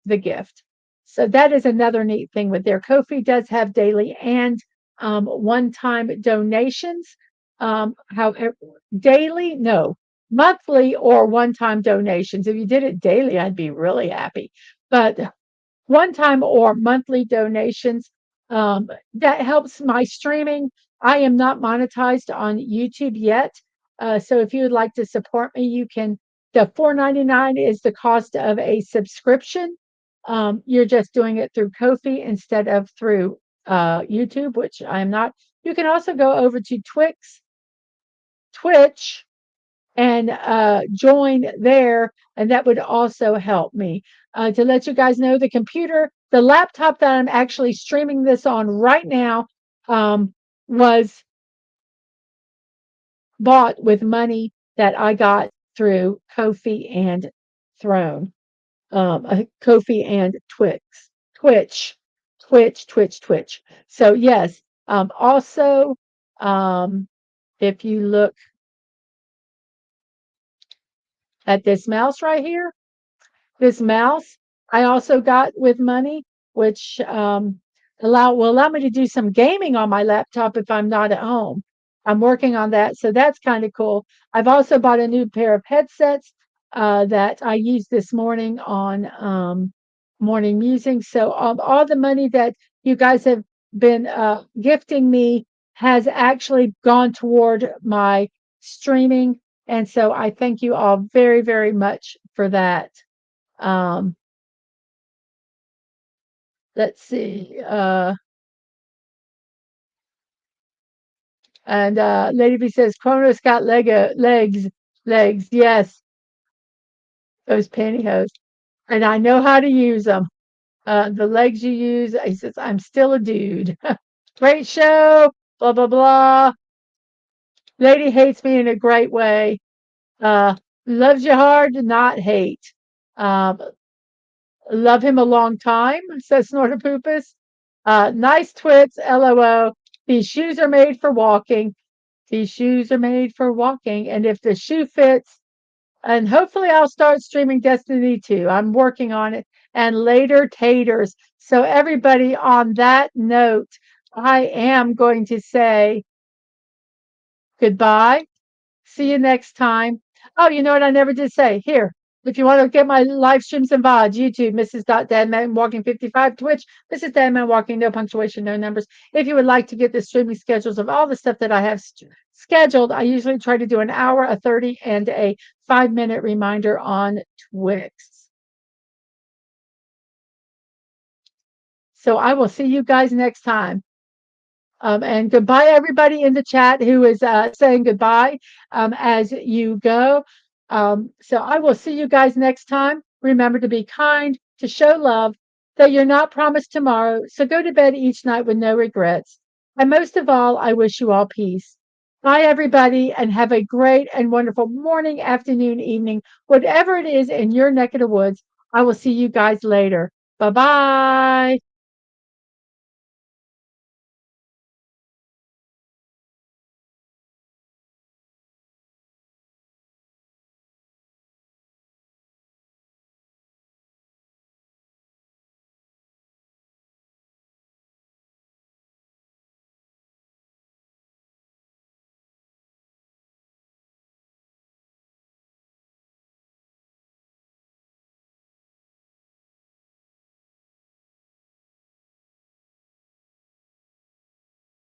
Speaker 1: gift. So that is another neat thing with their Ko-fi does have daily and one-time donations. However, daily, no, monthly or one-time donations. If you did it daily, I'd be really happy. But one-time or monthly donations, that helps my streaming. I am not monetized on YouTube yet. So if you would like to support me, you can. The $4.99 is the cost of a subscription. You're just doing it through Ko-fi instead of through YouTube, which I'm not. You can also go over to Twitch, and join there, and that would also help me. To let you guys know, the laptop that I'm actually streaming this on right now, was bought with money that I got through Ko-fi and Throne, Ko-fi and Twitch, Twitch. So yes, also, um, if you look at this mouse right here, this mouse I also got with money, which will allow me to do some gaming on my laptop if I'm not at home. I'm working on that, so that's kind of cool. I've also bought a new pair of headsets that I used this morning on morning music. So all the money that you guys have been gifting me has actually gone toward my streaming, and so I thank you all very, very much for that. Um, let's see. And Lady B says, Kronos got legs. Yes, those pantyhose. And I know how to use them. The legs you use, he says, I'm still a dude. Great show, blah, blah, blah. Lady hates me in a great way. Uh, Loves you hard, not hate. Um, Love him a long time, says Snortopoopus. Nice twits, LOL. These shoes are made for walking. These shoes are made for walking. And if the shoe fits, and hopefully I'll start streaming Destiny 2. I'm working on it. And later taters. So everybody, on that note, I am going to say goodbye. See you next time. Oh, you know what I never did say? Here, if you want to get my live streams and VODs, YouTube, Mrs.DadmanWalking55, Twitch, Mrs. Dadman Walking, no punctuation, no numbers. If you would like to get the streaming schedules of all the stuff that I have scheduled, I usually try to do an hour, a 30, and a 5-minute reminder on Twix. So I will see you guys next time. And goodbye, everybody in the chat who is saying goodbye as you go. So I will see you guys next time. Remember to be kind, to show love, that you're not promised tomorrow. So go to bed each night with no regrets. And most of all, I wish you all peace. Bye, everybody, and have a great and wonderful morning, afternoon, evening, whatever it is in your neck of the woods. I will see you guys later. Bye bye.